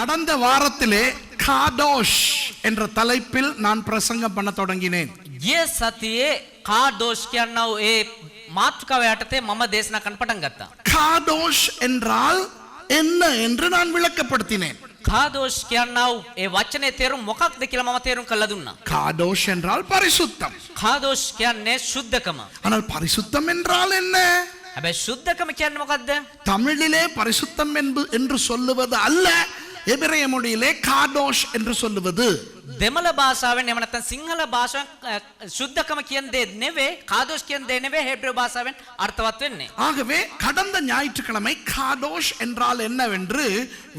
கடந்த வாரத்திலே காடோஷ் என்ற தலைப்பில் நான் பிரசங்கம் பண்ண தொடங்கினேன். ගිය සතියේ කාඩෝෂ් කියනව ඒ මාතෘකාව යටතේ මම දේශනා කරන්න පටන් ගත්තා. காடோஷ் என்றால் என்ன என்று நான் விளக்கப்படுத்தினேன். කාඩෝෂ් කියනව ඒ වචනේ තේරුම මොකක්ද කියලා මම තේරුම් කරලා දුන්නා. காடோஷ் என்றால் பரிசுத்தம். කාඩෝෂ් කියන්නේ සුද්ධකම. ஆனால் பரிசுத்தம் என்றால் என்ன? හැබැයි සුද්ධකම කියන්නේ මොකක්ද? தமிழிலே பரிசுத்தம் என்று சொல்லுவது அல்ல, எபிரேய மொழியிலே காடோஷ் என்று சொல்லுவது. දෙමළ භාෂාවෙන් එහෙම නැත්නම් සිංහල භාෂාවෙන් සුද්ධකම කියන දේ නෙවෙයි, කාඩෝෂ් කියන දේ නෙවෙයි හේබ්‍රේය භාෂාවෙන් අර්ථවත් වෙන්නේ. ஆகவே கடந்த ஞாயிற்றுக்கிழமை காடோஷ் என்றால் என்னவென்று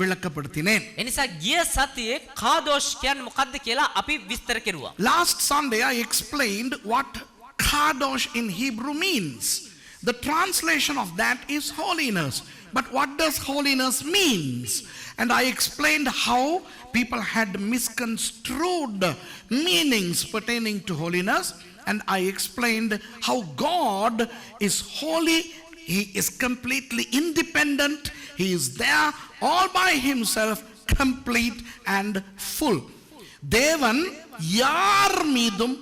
விளக்கப்படுத்தினேன். එනිසා ගිය සතියේ කාඩෝෂ් කියන්නේ මොකක්ද කියලා අපි විස්තර කෙරුවා. Last Sunday I explained what kadosh in Hebrew means. The translation of that is holiness. But what does holiness means? And I explained how people had misconstrued meanings pertaining to holiness. And I explained how God is holy. He is completely independent. He is there all by himself, complete and full. தேவன் யார் மீதும்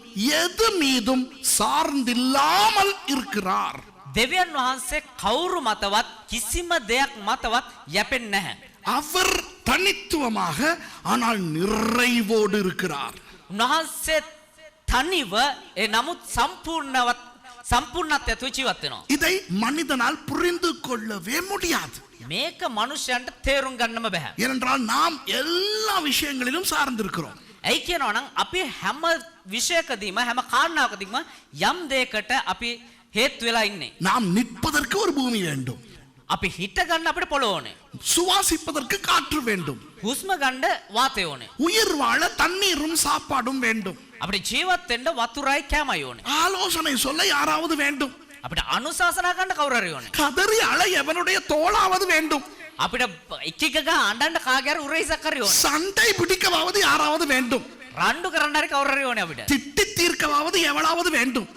எது மீதும் சார்ந்தில்லாமல் இருக்கிறார். දෙවියන් වහන්සේ කවුරු මතවත් කිසිම දෙයක් මතවත් යැපෙන්නේ නැහැ. அவர் தனித்துவமாக ஆனால் நிறைவோடு இருக்கிறார். උන්වහන්සේ තනිව ඒ නමුත් සම්පූර්ණත්වයට ජීවත් වෙනවා. இதை மனிதனால் புரிந்து கொள்ளவே முடியாது. මේක මනුෂ්‍යයන්ට තේරුම් ගන්නම බෑ. ஏனென்றால் நாம் எல்லா விஷயங்களிலும் சார்ந்திருக்கிறோம். ඇයි කියනවා නම් අපි හැම විෂයකදීම හැම කාරණාවකදීම යම් දෙයකට අපි හේතු වෙලා ඉන්නේ. நாம் நிற்பதற்கு ஒரு பூமி வேண்டும். අපි හිට ගන්න අපිට පොළොව ඕනේ. சுவாசிப்பதற்கு காற்று வேண்டும். හුස්ම ගන්න වාතය ඕනේ. உயிர் வாழ தண்ணீரும் சாப்பாடும் வேண்டும். අපිට ජීවත් වෙන්න වතුරයි කෑමයි ඕනේ. ஆலோசனை சொல்ல யாராவது வேண்டும். අපිට අනුශාසනා ගන්න කවුරු හරි ඕනේ. கதறி அழ எவனுடைய தோளாவது வேண்டும். අපිට එක එක ගහ අඬන්න කාගේ හරි උරහිසක් හරි ඕනේ. சண்டை பிடிக்கவாவது யாராவது வேண்டும். රණ්ඩු කරන්න හරි කවුරු හරි ඕනේ අපිට. திட்டி தீர்க்கவாவது எவளாவது வேண்டும்.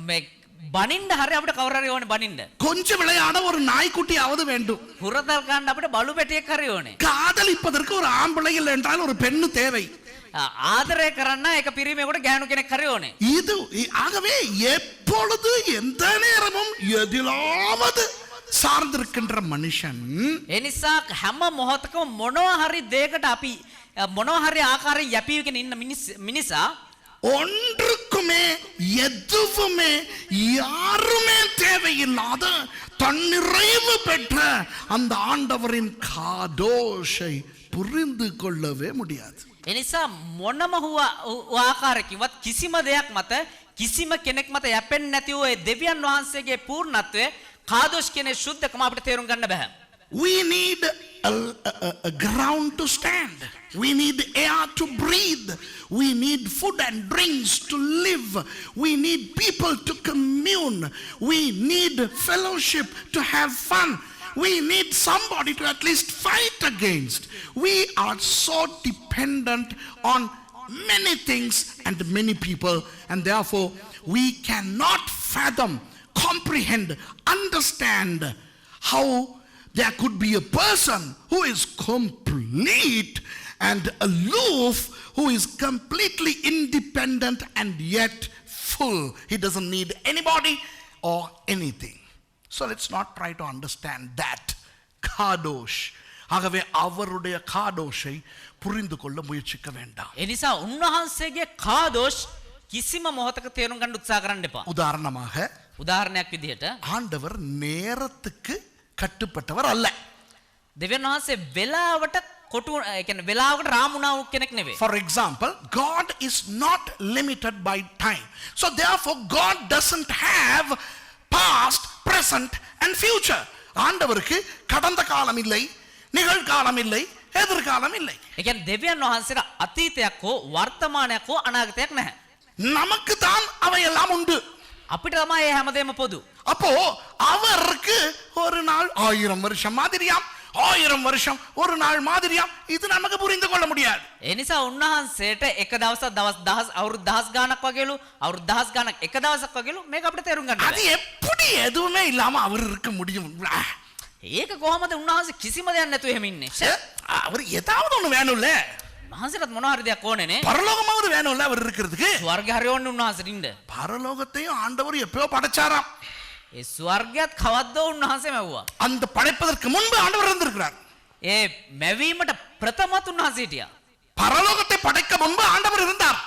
මේ බනින්න හරි අපිට කවුරු හරි ඕනේ බනින්න. கொஞ்சம் விளையாட ஒரு நாய்க்குட்டியாவது வேண்டும். හුරතල් ගන්න අපිට බලු පැටියෙක් හරි ඕනේ. காதலிப்பதற்கு ஒரு ஆம்பளை இல்லை என்றால் ஒரு பெண்ணு தேவை. ආදරය කරන්න එක පිරිමියෙකුට ගෑනු කෙනෙක් හරි ඕනේ. இது ஆகவே எப்பொழுது எந்த நேரமும் எதிலாவது சார்ந்திருக்கின்ற மனுஷன் ඒ නිසා හැම මොහොතකම මොනවා හරි දෙයකට අපි මොනවා හරි ආකාරයෙන් යැපීගෙන ඉන්න මිනිසා ஒன்றுக்குமே எதுவுமே யாருமே தேவையில்லாத தன்னிறைவு பெற்ற அந்த ஆண்டவரின் காதோஷை புரிந்து கொள்ளவே முடியாது. ඒ නිසා මොනම ආකාරයකින්වත් කිසිම දෙයක් මත කිසිම කෙනෙක් මත යැපෙන්නේ නැති ඔය දෙවියන් වහන්සේගේ පූර්ණත්වය කාදෝෂ් කියන සුද්ධකම අපිට තේරුම් ගන්න බෑ. We need a ground to stand. We need air to breathe. We need food and drinks to live. We need people to commune. We need fellowship to have fun. We need somebody to at least fight against. We are so dependent on many things and many people, and therefore we cannot fathom, comprehend, understand how there could be a person who is complete and aloof, who is completely independent and yet full. He doesn't need anybody or anything. So let's not try to understand that kadosh. ஆகவே அவருடைய காடோஷை புரிந்து கொள்ள முயற்சிக்க வேண்டாம். ඒ නිසා උන්වහන්සේගේ කාදෝෂ් කිසිම මොහොතක තේරුම් ගන්න උත්සාහ කරන්න එපා. உதாரணமாக උදාහරණයක් විදිහට ஆண்டவர் நேரத்துக்கு கட்டுப்பட்டவர் அல்ல. දෙවියන් වහන්සේ වෙලාවට කොටු ඒ කියන්නේ වෙලාවකට රාමුණා වූ කෙනෙක් නෙවෙයි. For example, God is not limited by time. So therefore God doesn't have past, present and future. ஆண்டவருக்கு கடந்த காலம் இல்லை, நிகழ்காலம் இல்லை, எதிர்காலம் இல்லை. ඒ කියන්නේ දෙවියන් වහන්සේට අතීතයක් හෝ වර්තමානයක් හෝ අනාගතයක් නැහැ. நமக்கு தான் அவையெல்லாம் உண்டு. අපිට තමයි මේ හැමදේම පොදු. அப்போ அவருக்கு ஒரு நாள் 1000 வருஷம் மாதிரியாம், 1000 வருஷம் ஒரு நாள் மாதிரியாம். இது நமக்கு புரிந்து கொள்ள முடியாது. ඒ නිසා උන්වහන්සේට එක දවසක් දවස් අවුරුදු 1000 ගාණක් වගේලු අවුරුදු 1000 ගාණක් එක දවසක් වගේලු මේක අපිට තේරුම් ගන්න அது எப்படி எதுவுமே இல்லாம அவர் இருக்க முடியும்? ඒක කොහමද උන්වහන්සේ කිසිම දෙයක් නැතුව එහෙම ඉන්නේ? அவர் ஏதாவது ஒண்ணு வேணும்ல, උන්වහන්සේට මොනවා හරි දෙයක් ඕනේනේ. பரலோகமாவது வேணும்ல அவர் இருக்கிறதுக்கு. ස්වර්ගය හරි ඕනේ උන්වහන්සේට ඉන්න. பரலோகத்தையும் ஆண்டவர் எப்பயோ படைச்சாராம். ඒ ස්වර්ගයත් කවද්ද උන්වහන්සේ මැව්වා. அந்த படைப்பதற்கு முன்பு ஆண்டவர் இருந்திருக்கிறார். ඒ මැවීමට ප්‍රථමත් උන්වහන්සේ හිටියා. பரலோகத்தை படைக்க முன்பு ஆண்டவர் இருந்தார்.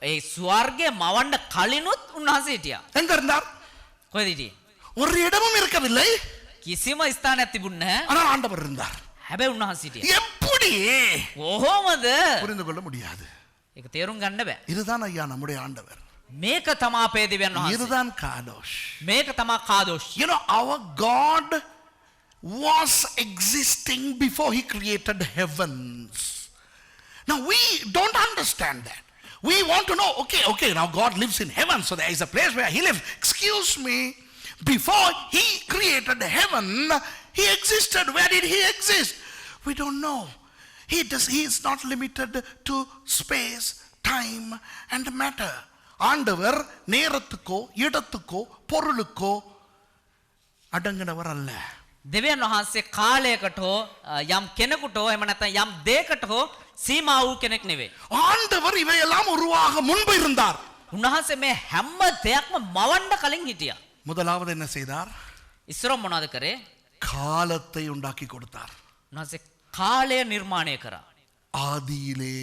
ඒ ස්වර්ගය මවන්න කලිනුත් උන්වහන්සේ හිටියා. எங்க இருந்தார்? කොහෙද හිටියේ? ஒரு இடமும் இருக்கவில்லை, කිසිම ස්ථානයක් තිබුණේ නැහැ. ஆனால் ஆண்டவர் இருந்தார். හැබැයි උන්වහන්සේ හිටියා. எப்படி කොහොමද? புரிந்து கொள்ள முடியாது. ඒක තේරුම් ගන්න බෑ. இதுதான் ஐயா நம்முடைய ஆண்டவர். මේක තමා අපේ දෙවියන් වහන්සේ. இதுதான் காதோஷ். මේක තමා කාදෝෂ්. You know, our God was existing before he created heavens. Now we don't understand that. We want to know, okay, now God lives in heaven, so there is a place where he lives. Excuse me, before he created heaven, he existed. Where did he exist? We don't know. He is not limited to space, time and matter. ஆண்டவர் நேரத்துக்கோ இடத்துக்கோ பொருளுக்கோ அடங்கினவர் அல்ல. දෙවියන් වහන්සේ කාලයකට හෝ යම් කෙනෙකුට හෝ එහෙම නැත්නම් යම් දෙයකට හෝ සීමා වූ කෙනෙක් නෙවෙයි. ஆண்டவர் இவையெல்லாம் உருவாக முன்பு இருந்தார். උන්වහන්සේ මේ හැම දෙයක්ම මවන්න කලින් හිටියා. முதலாவது என்ன செய்தார்? ඉස්සර මොනවද කරේ? காலத்தை உண்டாக்கி கொடுத்தார். උන්වහන්සේ කාලය නිර්මාණය කරා. ஆதியிலே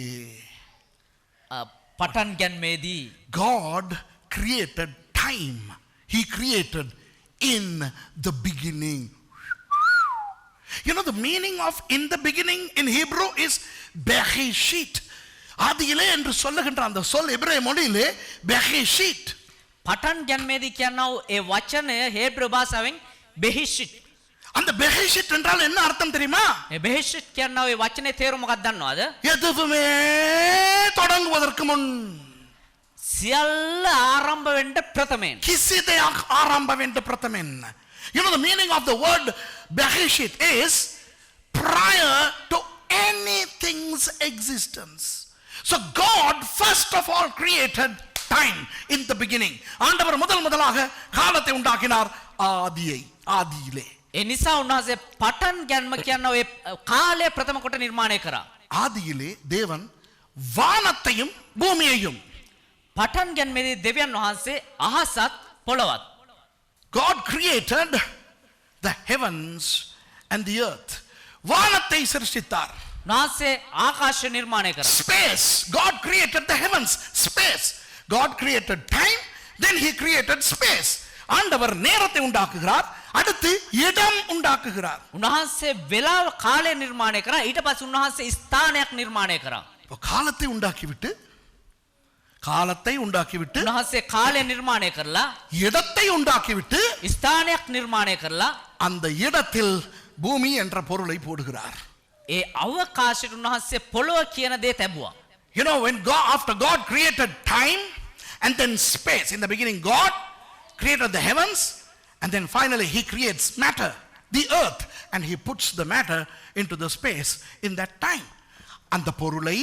පටන් ගැන්මේදී God created time. He created in the beginning. You know the meaning of in the beginning in Hebrew is Bereshit. ஆதியிலே என்று சொல்லுகின்ற அந்த சொல் எபிரேய மொழியிலே Bereshit. පටන් ගැන්මේදී කියනවා ඒ වචනය හේබ්‍රු භාෂාවෙන් බෙහිෂිට්. அந்த Bereshit என்றால் என்ன அர்த்தம் தெரியுமா? ඒ බෙහිෂිට් කියනවා ඒ වචනේ තේරුම මොකක්ද දන්නවද? எதுவுமே தொடங்குவதற்கு முன் සියල්ල ආරම්භ වෙන්න ප්‍රථමයෙන්. किसी දෙයක් ආරම්භ වෙන්න ප්‍රථමයෙන්. You know the meaning of the word Bereshit is prior to anything's existence. So God first of all created time in the beginning. ஆண்டவர் முதலாக காலத்தை உண்டாக்கினார் ஆதியிலே. ඒ නිසා උන්වහන්සේ පටන් ගැන්ම කියනවා ඒ කාලය ප්‍රථම කොට නිර්මාණය කරා. ஆதியிலே தேவன் வானத்தையும் பூமியையும். පටන් ගැන්මේදී දෙවියන් වහන්සේ අහසත් පොළවත්. God created the heavens and the earth. வானத்தை சிருஷ்டித்தார். උන්වහන්සේ ආකාශය නිර්මාණය කරා. Space. God created the heavens. Space. God created time. Then he created space. ஆண்டவர் நேரத்தை உண்டாக்குகிறார், அடுத்து இடம் உண்டாக்குகிறார். උන්වහන්සේ වේලාව කාලය නිර්මාණය කරා. ඊට පස්සේ උන්වහන්සේ ස්ථානයක් නිර්මාණය කරා. காலத்தை உண்டாக்கிவிட்டு උන්වහන්සේ කාලය නිර්මාණය කරලා இடத்தை உண்டாக்கிவிட்டு ස්ථානයක් නිර්මාණය කරලා அந்த இடத்தில் பூமி என்ற பொருளை போடுகிறார். ඒ අවකාශයට උන්වහන්සේ පොළොව කියන දේ තැබුවා. You know, when God, after God created time and then space, in the beginning God created the heavens and then finally he creates matter, the earth, and he puts the matter into the space in that time. அந்த பொருளை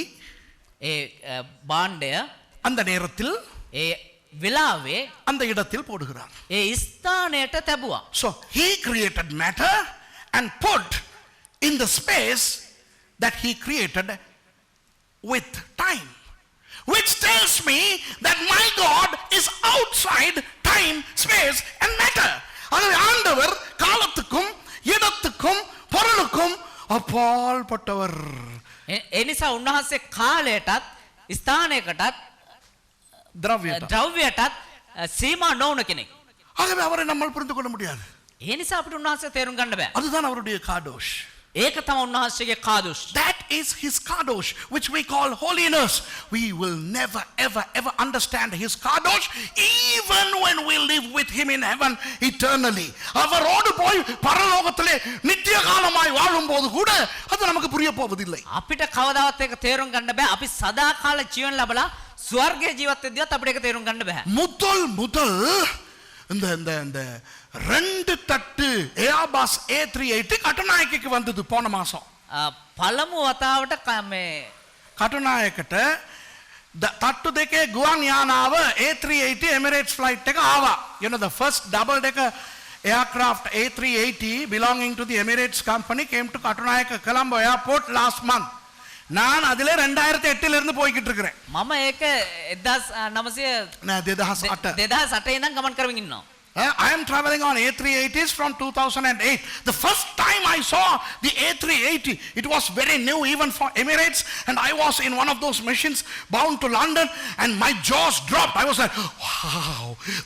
ඒ භාණ්ඩය அந்த நேரத்தில் ඒ වෙලාවේ அந்த இடத்தில் போடுகிறார். ඒ ස්ථානයට තැබුවා. So he created matter and put in the space that he created with time, which tells me that my God is outside time, space and matter. ஆகவே ஆண்டவர் காலத்துக்கும் இடத்துக்கும் பொருளுக்கும் அப்பாற்பட்டவர். ඒ නිසා උන්වහන්සේ කාලයටත් ස්ථානයකටත් ද්‍රව්‍යයටත් සීමා නොවන කෙනෙක්. ஆகவே அவரை நம்மால் புரிந்து கொள்ள முடியாது. ඒ නිසා අපිට උන්වහන්සේ තේරුම් ගන්න බෑ. அதுதான் அவருடைய காதோஷ். ඒක තමයි උන්වහන්සේගේ කාදෝෂ්. That is his kadosh, which we call holiness. We will never ever understand his kadosh even when we live with him in heaven eternally. அவரோடு போய் பரலோகத்திலே நித்திய காலமாய் வாழும்போது கூட அது நமக்கு புரிய போவதில்லை. අපිට කවදාවත් ඒක තේරුම් ගන්න බෑ. අපි සදාකාල ජීවන ලැබලා ස්වර්ගයේ ජීවත් වෙද්දිවත් අපිට ඒක තේරුම් ගන්න බෑ. முதல் இந்த ரெண்டு தட்டு ஏர்பஸ் A380 கட்டுநாயக்கிக்கு வந்தது போன மாசம். පළමු වතාවට මේ කටුනායකට තට්ටු දෙකේ ගුවන් යානාව A380 Emirates flight එක ආවා. You know the first double decker aircraft A380 belonging to the Emirates company came to Katunayaka Colombo airport last month. நான் அதிலே 2008 இருந்து போய்கிட்டு இருக்கிறேன். මම ඒක 1908 ඉඳන් ගමන් කරමින් ඉන්නවා. I am traveling on A380s from 2008. The first time I saw the A380, it was very new even for Emirates, and I was in one of those machines bound to London, and my jaws dropped. I was like, wow,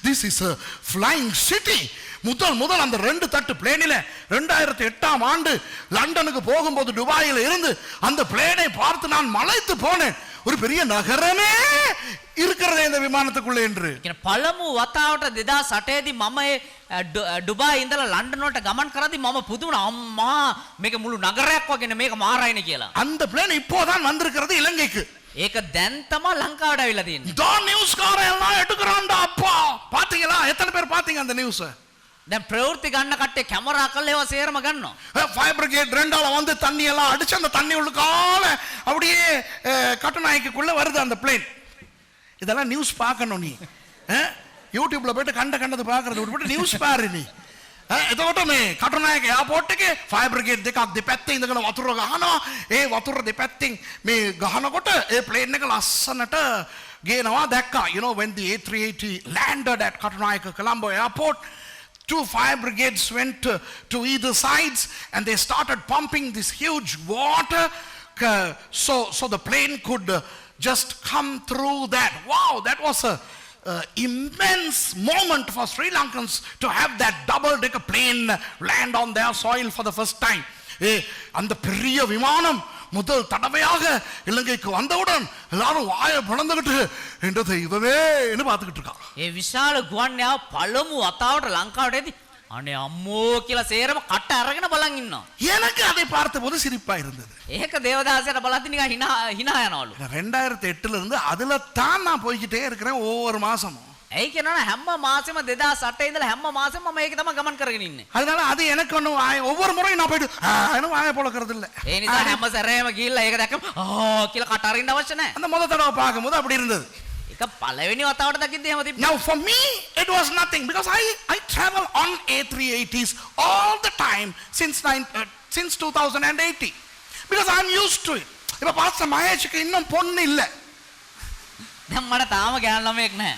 this is a flying city. முதல் அந்த 2 தட்டு பிளேனில் 2008ஆம் ஆண்டு லண்டனுக்கு போகும்போது துபாயில் இருந்து அந்த பிளேனை பார்த்து நான் மலைத்து போனேன். ஒரு பெரிய நகரமே இருக்கிறதே இந்த விமானத்துக்குள்ள என்று. පළමු වතාවට 2008 දී මම ඩුබායි ඉඳලා ලන්ඩන් වලට ගමන් කරද්දී මම පුදුම වුණා. අම්මා මේක මුළු නගරයක් වගේ මේක මාරයිනේ කියලා. அந்த பிளேன் இப்போதான் வந்திருக்கிறது இலங்கைக்கு. ඒක දැන් තමයි ලංකාවට අවිලා තියෙන්නේ. தான் நியூஸ் காரன் எல்லாம் எடுக்கறான்டா அப்பா. பாத்தீங்களா? எத்தனை பேர் பாத்தீங்க அந்த நியூஸ்? දැන් ප්‍රවෘත්ති ගන්න කට්ටිය කැමරා කරලා ඒවා සේරම ගන්නවා. ஃபயர் பிரிகேட் ரெண்டால வந்து தண்ணி எல்லாம் அடிச்சு அந்த தண்ணி உள்ளுக்கால அப்படியே கட்டுநாயக்குள்ள வருது அந்த பிளேன். இதெல்லாம் நியூஸ் பார்க்கணும் நீ. யூடியூப்ல போயிட்டு கண்டது பார்க்கறது விட்டு நியூஸ் பாரு நீ. එතකොට මේ කටුනායක එයාපෝට් එකේ ෆයර් බ්‍රිගේඩ් දෙකක් දෙපැත්තේ ඉඳගෙන වතුර ගහනවා. ඒ වතුර දෙපැත්තෙන් මේ ගහනකොට ඒ ප්ලේන් එක ලස්සනට ගේනවා දැක්කා. You know, when the A380 landed at Katunayaka Colombo airport, 2 fire brigades went to either sides and they started pumping this huge water so the plane could just come through that. Wow, that was a immense moment for Sri Lankans to have that double-decker plane land on their soil for the first time. அந்த பெரிய விமானம் முதல் தடவையாக இலங்கைக்கு வந்தவுடன் எல்லாரும் வாயை பிளந்துகிட்டு என்ற தெய்வமே என்று பார்த்துக்கிட்டு இருக்கான். ඒ විශාල ගුවන් යාව පළමු වතාවට ලංකාවටදී අනේ අම්මෝ කියලා සේරම කට අරගෙන බලන් ඉන්නවා. எனக்கு அதை பார்த்தபோது சிரிப்பா இருந்தது. ඒක දේවදාසයට බලද්දී නිකන් hina යනවලු. 2008ல இருந்து அதுல தான் நான் போய்கிட்டே இருக்கிறேன் ஒவ்வொரு மாசமும். ඇයි කියනවනේ හැම මාසෙම 2008 ඉඳලා හැම මාසෙම මම ඒක තමයි ගමන් කරගෙන ඉන්නේ. அதனால அது எனக்கு ஒண்ணு ஒவ்வொரு முறையும் நான் போய்ட்டு என்ன வாயை பொளக்கிறது இல்ல. ඒ නිසා හැම සැරේම ගිහිල්ලා ඒක දැක්කම කියලා කට අරින්න අවශ්‍ය නැහැ. அந்த முத தடவை பார்க்கும்போது அப்படி இருந்தது. ඒක පළවෙනි වතාවට දකිද්දී එහෙම තිබ්බා. Now for me it was nothing because I travel on A380s all the time since 2080 because I'm used to it. இப்ப பாஸ்டர் மகேஷ்க்கு இன்னும் பொண்ணு இல்ல. දැන් මට තාම ගෑනු ළමයෙක් නැහැ.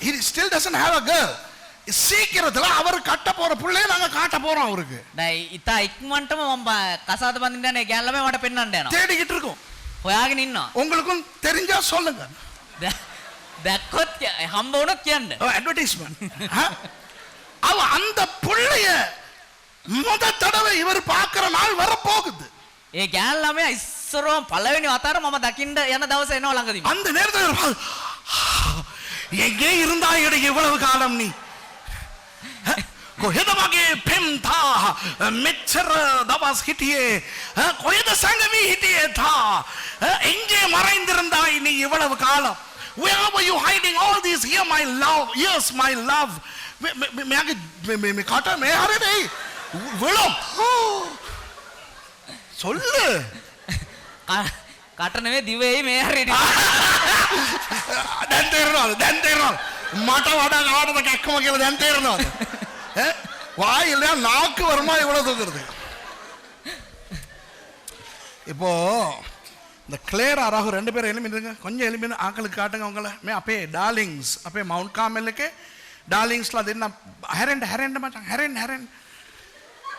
He still doesn't have a girl. சீக்கிரத்துல அவர் கட்ட போற புள்ளைய நாங்க காட்ட போறோம் அவருக்கு. දැන් ඉතා ඉක්මනටම මම කසාද බඳින්න යන ගෑනු ළමයා මට පෙන්වන්න යනවා. தேடிக்கிட்டு இருக்கோம். හොයාගෙන ඉන්නවා. உங்களுக்கும் தெரிஞ்சா சொல்லுங்க. දැක්කොත් හම්බ වුණොත් කියන්න. அட்வர்டைஸ்மென்ட். அவ அந்த புள்ளைய முத தடவை இவர் பார்க்கிற நாள் வர போகுது. ඒ ගෑනු ළමයා ඉස්සරවම පළවෙනි වතාවට මම දකින්න යන දවස එනවා ළඟදී. அந்த நேரத்துல எங்கே இருந்தாயடி இவ்வளவு காலம் நீ? කොහෙද වගේ පෙම්තා මෙච්චර දවස් හිටියේ? කොහෙද සංගමී හිටියේ තා? எங்கே மறைந்திருந்தாய் நீ இவ்வளவு காலம்? Where were you hiding all these years, my love? Yes, my love. me காட்ட me ஹரே விழும். சொல்லு. කට නෙවෙයි දිවෙයි මේ හරියට. දැන් තේරෙනවද? මට වඩා කාටද කැක්කම කියලා දැන් තේරෙනවද? வாயில நாக்கு வருமா இவ்வளவு தூக்குறது? இப்போ இந்த கிளேரா ராகு ரெண்டு பேரும் எலும்பிடுங்க, கொஞ்சம் எலும்பின்னு ஆக்களுக்கு காட்டுங்க உங்களை. மே அப்பே டார்லிங்ஸ் அப்பே மவுண்ட் காமெலுக்கு டார்லிங்ஸ்ல அது என்ன ஹெரண்ட் மாட்டாங்க ஹெரண்ட்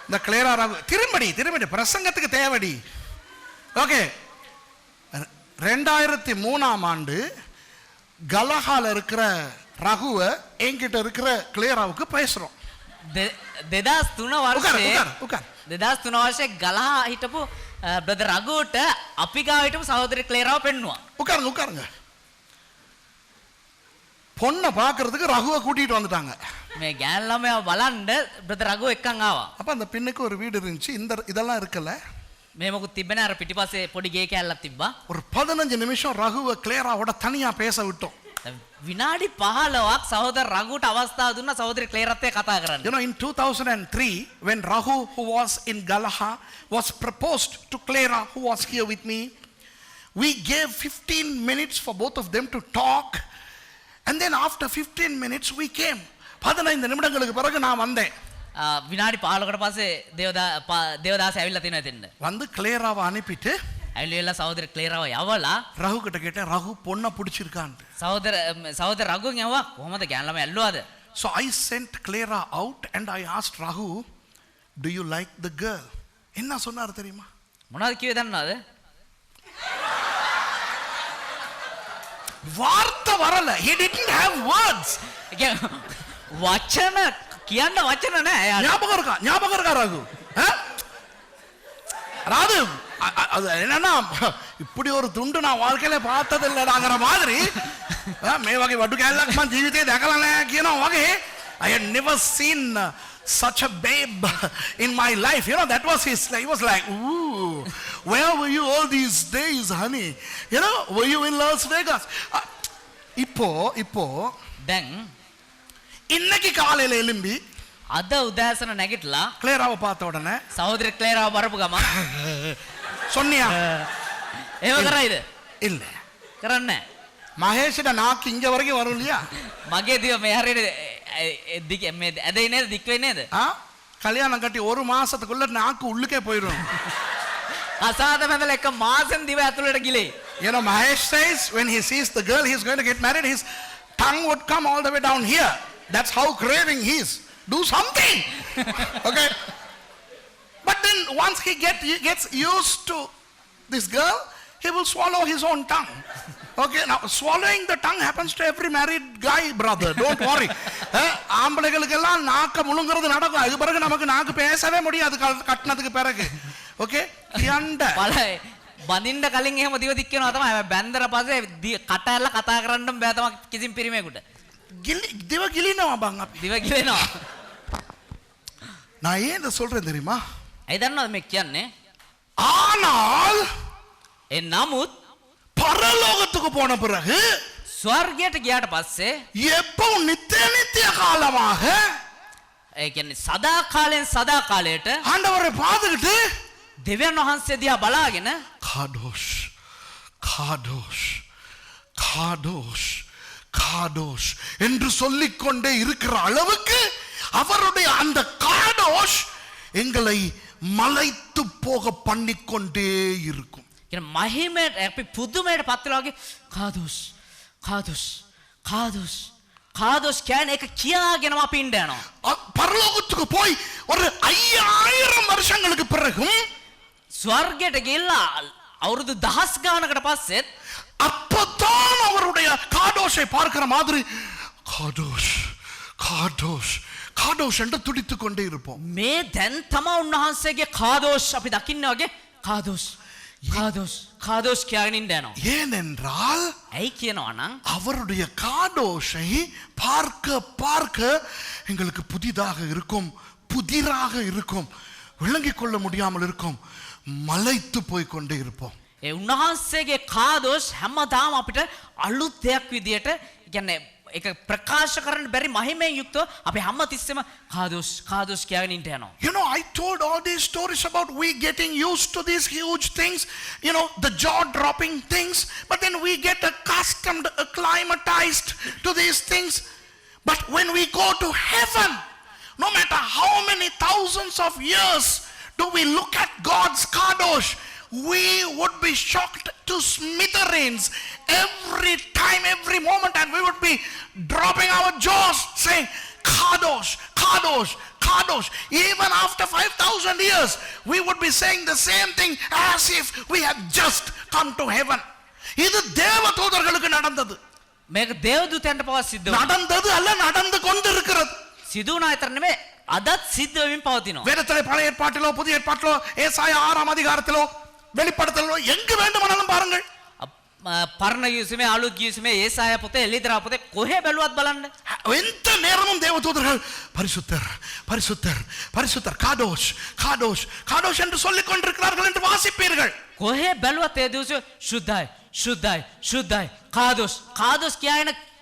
இந்த கிளேரா ராகு திரும்படி பிரசங்கத்துக்கு தேவடி. ஓகே, 2003ஆம் ஆண்டு கலஹால இருக்கிற ரகுவ என்கிட்ட இருக்கிற கிளேராவுக்கு பேசுறோம். 2003 වර්ෂයේ ගලහා හිටපු බ්‍රදර් රගුට අපි ගාව හිටපු සහෝදරි ක්ලේරාව පෙන්නුවා. உட்காருங்க. பொண்ணை பார்க்கறதுக்கு ரகுவை கூட்டிட்டு வந்துட்டாங்க. මේ ගෑන් ළමයා බලන්න බ්‍රදර් රගු එක්කන් ආවා. அப்ப அந்த பெண்ணுக்கு ஒரு வீடு இருந்துச்சு, இதெல்லாம் இருக்கல. මේ මොකුත් තිබෙන්නේ අර පිටිපස්සේ පොඩි ගේ කෑල්ලක් තිබ්බා. ஒரு 15 நிமிஷம் ரகுவை கிளேராவோட தனியா பேச விட்டோம். විනාඩි 15ක් සහෝදර රගුට අවස්ථාව දුන්නා සහෝදරි ක්ලේරත් එක්ක කතා කරන්න. You know, in 2003 when Ragu, who was in Galaha, was proposed to Clara, who was here with me, we gave 15 minutes for both of them to talk, and then after 15 minutes we came. 15 நிமிடங்களுக்கு பிறகு நான் வந்தேன். විනාඩි 15කට පස්සේ දේවදාස ඇවිල්ලා තිනවා එතෙන්ද. வந்து கிளேராவை அனுப்பிட்டு ඇවිල්ලා සහෝදර ක්ලේරාව යවලා ரகு கிட்ட கேட்டேன், ரகு பொண்ணை பிடிச்சிருக்கான்ட்டு. සහෝදර රඝුන් යවුවා කොහමද ගෑනු ළමයි ඇල්ලුවාද? So I sent Clara out and I asked Rahu, do you like the girl? என்ன சொன்னார் தெரியுமா? මොනවද කිව්වේ දන්නවද? வார்த்தை வரல. He didn't have words. වචන කියන්න වචන නැහැ. ஞாபகம் இருக்கா ரகு? ராது அது என்னன்னா இப்படி ஒரு துண்டு நான் வாழ்க்கையில பார்த்தது இல்லடாங்கிற மாதிரி මේ වගේ වඩු කැල්ලක් මම ජීවිතේ දැකලා නැහැ කියනවා වගේ I had never seen such a babe in my life. You know, that was his, he was like, ooh, where were you all these days, honey? You know, were you in Las Vegas? இப்போ දැන් இன்னைக்கு காலையில எலும்பி අද උදෑසන නැගිටලා கிளேராவை பார்த்த உடனே සහෝදර ක්ලේරාව බරපු ගම சொன்னியா? ඒව කරයිද? இல்ல. කරන්නේ නැහැ. மகேஷோட நாக்கு இங்க வரைக்கும் வரும் இல்லையா? මගේ දිව මේ හරියට දිග මේ ඇදේ නේද දික් වෙන්නේ නේද? கல்யாணம் கட்டி ஒரு மாசத்துக்குள்ள நாக்கு உள்ளுக்கே போயிடும். අසාද මැදලා එක මාසෙන් දිව ඇතුළට ගිලේ. You know, Mahesh says when he sees the girl he's going to get married, his tongue would come all the way down here. That's how craving he is. Do something. Okay. But then once he gets used to this girl, he will swallow his own tongue. Okay, now swallowing the tongue happens to every married guy, brother. Don't worry. ஆம்பளைகளுக்கெல்லாம் நாக்க முழுங்குறது நடக்கும். அது பிறகு நமக்கு நாக்கு பேசவே முடியாது கட்டினதுக்கு பிறகு. Okay? කියන්න. බලයි බඳින්න කලින් එහෙම දිව දික් වෙනවා තමයි. බැන්දර පස්සේ කට ඇරලා කතා කරන්නම බෑ තමයි කිසිම පිරිමේකට. දිව ගිලිනවා බං අපි. දිව ගිලිනවා. நான் ஏன் இதை சொல்றேன் தெரியுமா? ඇයි දන්නවද මේ කියන්නේ? ஆனால் නමුත් பரலோகத்துக்கு போன பிறகு ස්වර්ගයට ගියාට පස්සේ எப்பவும் நித்திய காலமாக ඒ කියන්නේ සදා කාලෙන් සදා කාලයට ஆண்டவரை பார்த்துக்கிட்டு දෙවියන් වහන්සේ දිහා බලාගෙන காடோஷ் காடோஷ் காடோஷ் காடோஷ் என்று சொல்லிக்கொண்டே இருக்கிற அளவுக்கு அவருடைய அந்த காடோஷ் எங்களை மலைத்து போக பண்ணிக்கொண்டே இருக்கும். කියන මහිමයට අපි පුදුමයට පත් වෙලා වගේ කාදෝස් කාදෝස් කාදෝස් කාදෝස් කියන්නේ ඒක කියාගෙනම අපි ඉන්න යනවා. பரலோகத்துக்கு போய் ஒரு 5000 வருஷங்களுக்கு பிறகும் ස්වර්ගයට ගිහිල්ලා අවුරුදු 1000 ගානකට පස්සෙත් அப்பதான் அவருடைய காடோஷை பார்க்கிற மாதிரி காடோஷ் காடோஷ் காடோஷ் என்று துடித்துக் கொண்டே இருப்போம். මේ දැන් තමයි උන්වහන්සේගේ කාදෝස් අපි දකින්නේ වගේ කාදෝස් කාදෝස් කාදෝස් කියගෙන ඉන්න යනවා. ஏனென்றால் ඇයි කියනවා නම් அவருடைய காடோஷை பார்க்க பார்க்க எங்களுக்கு புதிதாக இருக்கும், புதிராக இருக்கும், விளங்கிக் கொள்ள முடியாமல் இருக்கும், மலைத்து போய் கொண்டே இருப்போம். ඒ උන්වහන්සේගේ කාදෝස් හැමදාම අපිට අලුත් දෙයක් විදියට කියන්නේ ඒක ප්‍රකාශ කරන්න බැරි මහිමෙන් යුක්තව අපි හැමතිස්සෙම කාදෝස් කාදෝස් කියගෙන ඉන්න යනවා. You know, I told all these stories about we getting used to these huge things, you know, the jaw-dropping things, but then we get accustomed, acclimatized to these things. But when we go to heaven, no matter how many thousands of years do we look at God's kadosh, we would be shocked to smithereens every time, every moment, and we would be dropping our jaws saying, Kadosh, Kadosh, Kadosh. Even after 5,000 years, we would be saying the same thing as if we had just come to heaven. இது தேவதூதர்களுக்கு நடந்தது. මේක දේවදූතයන්ට පවා සිද්ධ වුණා. நடந்தது அல்ல, நடந்து கொண்டிருக்கிறது. සිදු වුණා විතර නෙමෙයි අදත් සිද්ධ වෙමින් පවතිනවා. வேதத்திலே பழைய ஏற்பாட்டிலோ புதிய ஏற்பாட்டிலோ ஏசாயா 6ஆம் அதிகாரத்திலோ வெளிப்படுத்தலோ எங்கு வேண்டுமானாலும் பாருங்கள். පරණ යුසුමේ අලුත් යුසුමේ ඒසායා පොතේ එලිදරා පොතේ කොහේ බැලුවත් බලන්න. எந்த நேரமும் தேவதூதர்கள் பரிசுத்தர் பரிசுத்தர் பரிசுத்தர் காடோஷ் காடோஷ் காடோஷ் என்று சொல்லிக் கொண்டிருக்கிறார்கள் என்று வாசிப்பீர்கள். කොහේ බැලුවත් ඒ දිවසේ ශුද්ධයි ශුද්ධයි ශුද්ධයි කාදෝස් කාදෝස්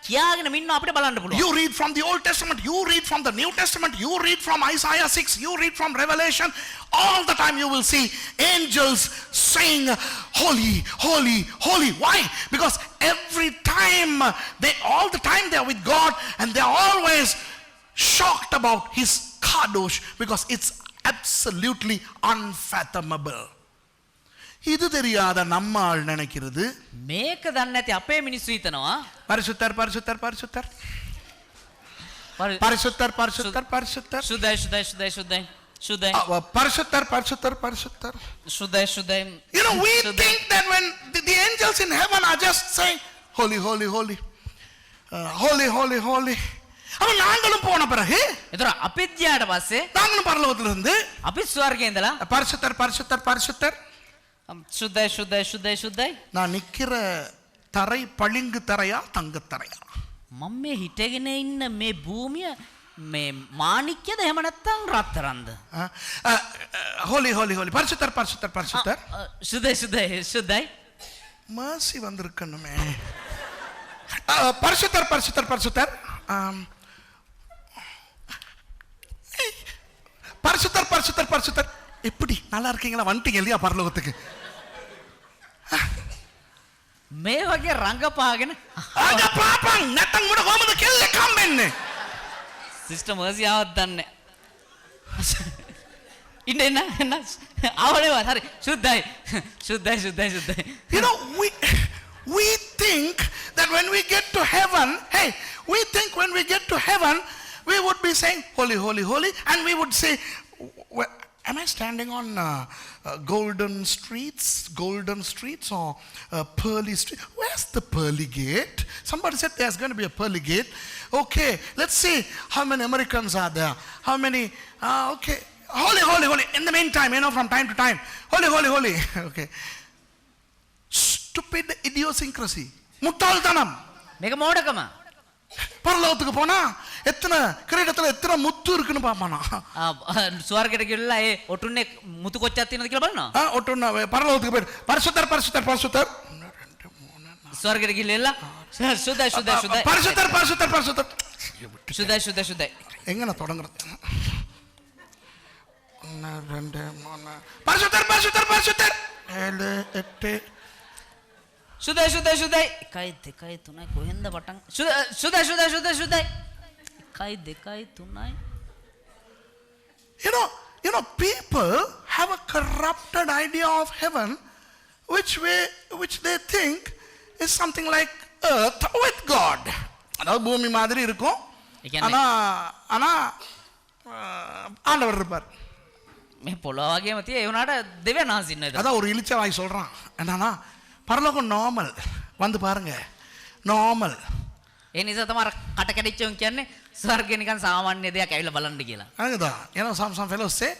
කියාගෙන මින්න අපිට බලන්න පුළුවන්. You read from the Old Testament, you read from the New Testament, you read from Isaiah 6, you read from Revelation, all the time you will see angels saying holy, holy, holy. Why? Because every time all the time they are with God and they are always shocked about his kadosh, because it's absolutely unfathomable. இது தெரியாத நம்மால் நினைக்கிறது මේක දන්නේ නැති අපේ මිනිස්සු හිතනවා பரிசுத்தர் பரிசுத்தர் பரிசுத்தர் பரிசுத்தர் பரிசுத்தர் பரிசுத்தர் සුදයි සුදයි සුදයි සුදයි සුදයි பரிசுத்தர் பரிசுத்தர் பரிசுத்தர். සුදයි සුදයි You know, we think that when the angels in heaven are just saying holy holy holy holy holy holy, அவன் நாங்களும் போன பிறகு ඒතර අපිත් ගියාට පස්සේ நாங்களும் பரலோகத்துல இருந்து අපිත් ස්වර්ගයේ ඉඳලා பரிசுத்தர் பரிசுத்தர் பரிசுத்தர். සුදයි සුදයි සුදයි සුදයි நான் நிக்கிற தரை பளிங்கு தரையா தங்க தரையா? මම මේ හිටගෙන ඉන්න මේ භූමිය මේ මාණික්‍යද එහෙම නැත්නම් රත්තරන්ද ஹோலி ஹோலி ஹோலி பரிசுத்தர் பரிசுத்தர் பரிசுத்தர். සුදයි සුදයි සුදයි mercy வந்திருக்கணுமே. பரிசுத்தர் பரிசுத்தர் பரிசுத்தர் பரிசுத்தர் பரிசுத்தர் பரிசுத்தர். எப்படி நல்லா இருக்கீங்களா? வந்துட்டீங்க இல்லையா பரலோகத்துக்கு? මේ වගේ රංගපාගෙන ආග පාපන් නැත්තම් උඩ කොහමද කෙල්ල කම්බෙන්නේ? සිස්ටර් මර්සි ආවත් දන්නේ ඉන්න එන්න එන්න ආවනේ හරි සුද්දයි සුද්දයි සුද්දයි සුද්දයි. You know, we think that when we get to heaven, hey, we think when we get to heaven we would be saying holy holy holy, and we would say, am I standing on golden streets or pearly street? Where's the pearly gate? Somebody said there's going to be a pearly gate. Okay, let's see how many Americans are there. How many? Okay, holy, holy, holy. In the meantime, you know, from time to time, holy, holy, holy. Okay. Stupid idiosyncrasy. முட்டாள்தனம். මේක මෝඩකම. பரலோகத்துக்கு போனா எத்தனை கிரீடத்துல எத்தனை முத்து இருக்குன்னு பாப்பானா? ස්වර්ගයට ගිහලා ඒ ඔටුන්නේ මුතු කොච්චක් තියෙනවද කියලා බලනවා. ஒட்டுன்னா பரலோகத்துக்கு போய் பரிசுத்தர் பரிசுத்தர் பரிசுத்தர். ස්වර්ගයට ගිහලා සුදයි සුදයි සුදයි பரிசுத்தர் பரிசுத்தர் பரிசுத்தர். සුදයි සුදයි සුදයි எங்கன தொடங்குறது? 1 2 3 பரிசுத்தர் பரிசுத்தர் பரிசுத்தர் 7 8 සුදයි සුදයි සුදයි 1 2 3 කොහෙන්ද පටන් සුදයි සුදයි සුදයි සුදයි 1 2 3. You know, people have a corrupted idea of heaven, which they think is something like earth with God. அதாவது பூமி மாதிரி இருக்கும், ஆனா ஆனா ஆண்டவர் இருப்பார். මේ පොළොව වගේම තියෙ ඒ උනාට දෙවියන් වහන්සේ ඉන්නවා. அதான் ஒரு இளிச்ச வாய் சொல்றான் என்னன்னா பரலோகம் நார்மல், வந்து பாருங்க நார்மல். ඒ නිසා තමයි කට කැඩිච්චවුන් කියන්නේ ස්වර්ගය නිකන් සාමාන්‍ය දෙයක් ඇවිල්ලා බලන්න කියලා. அதுதா, you know, some fellows say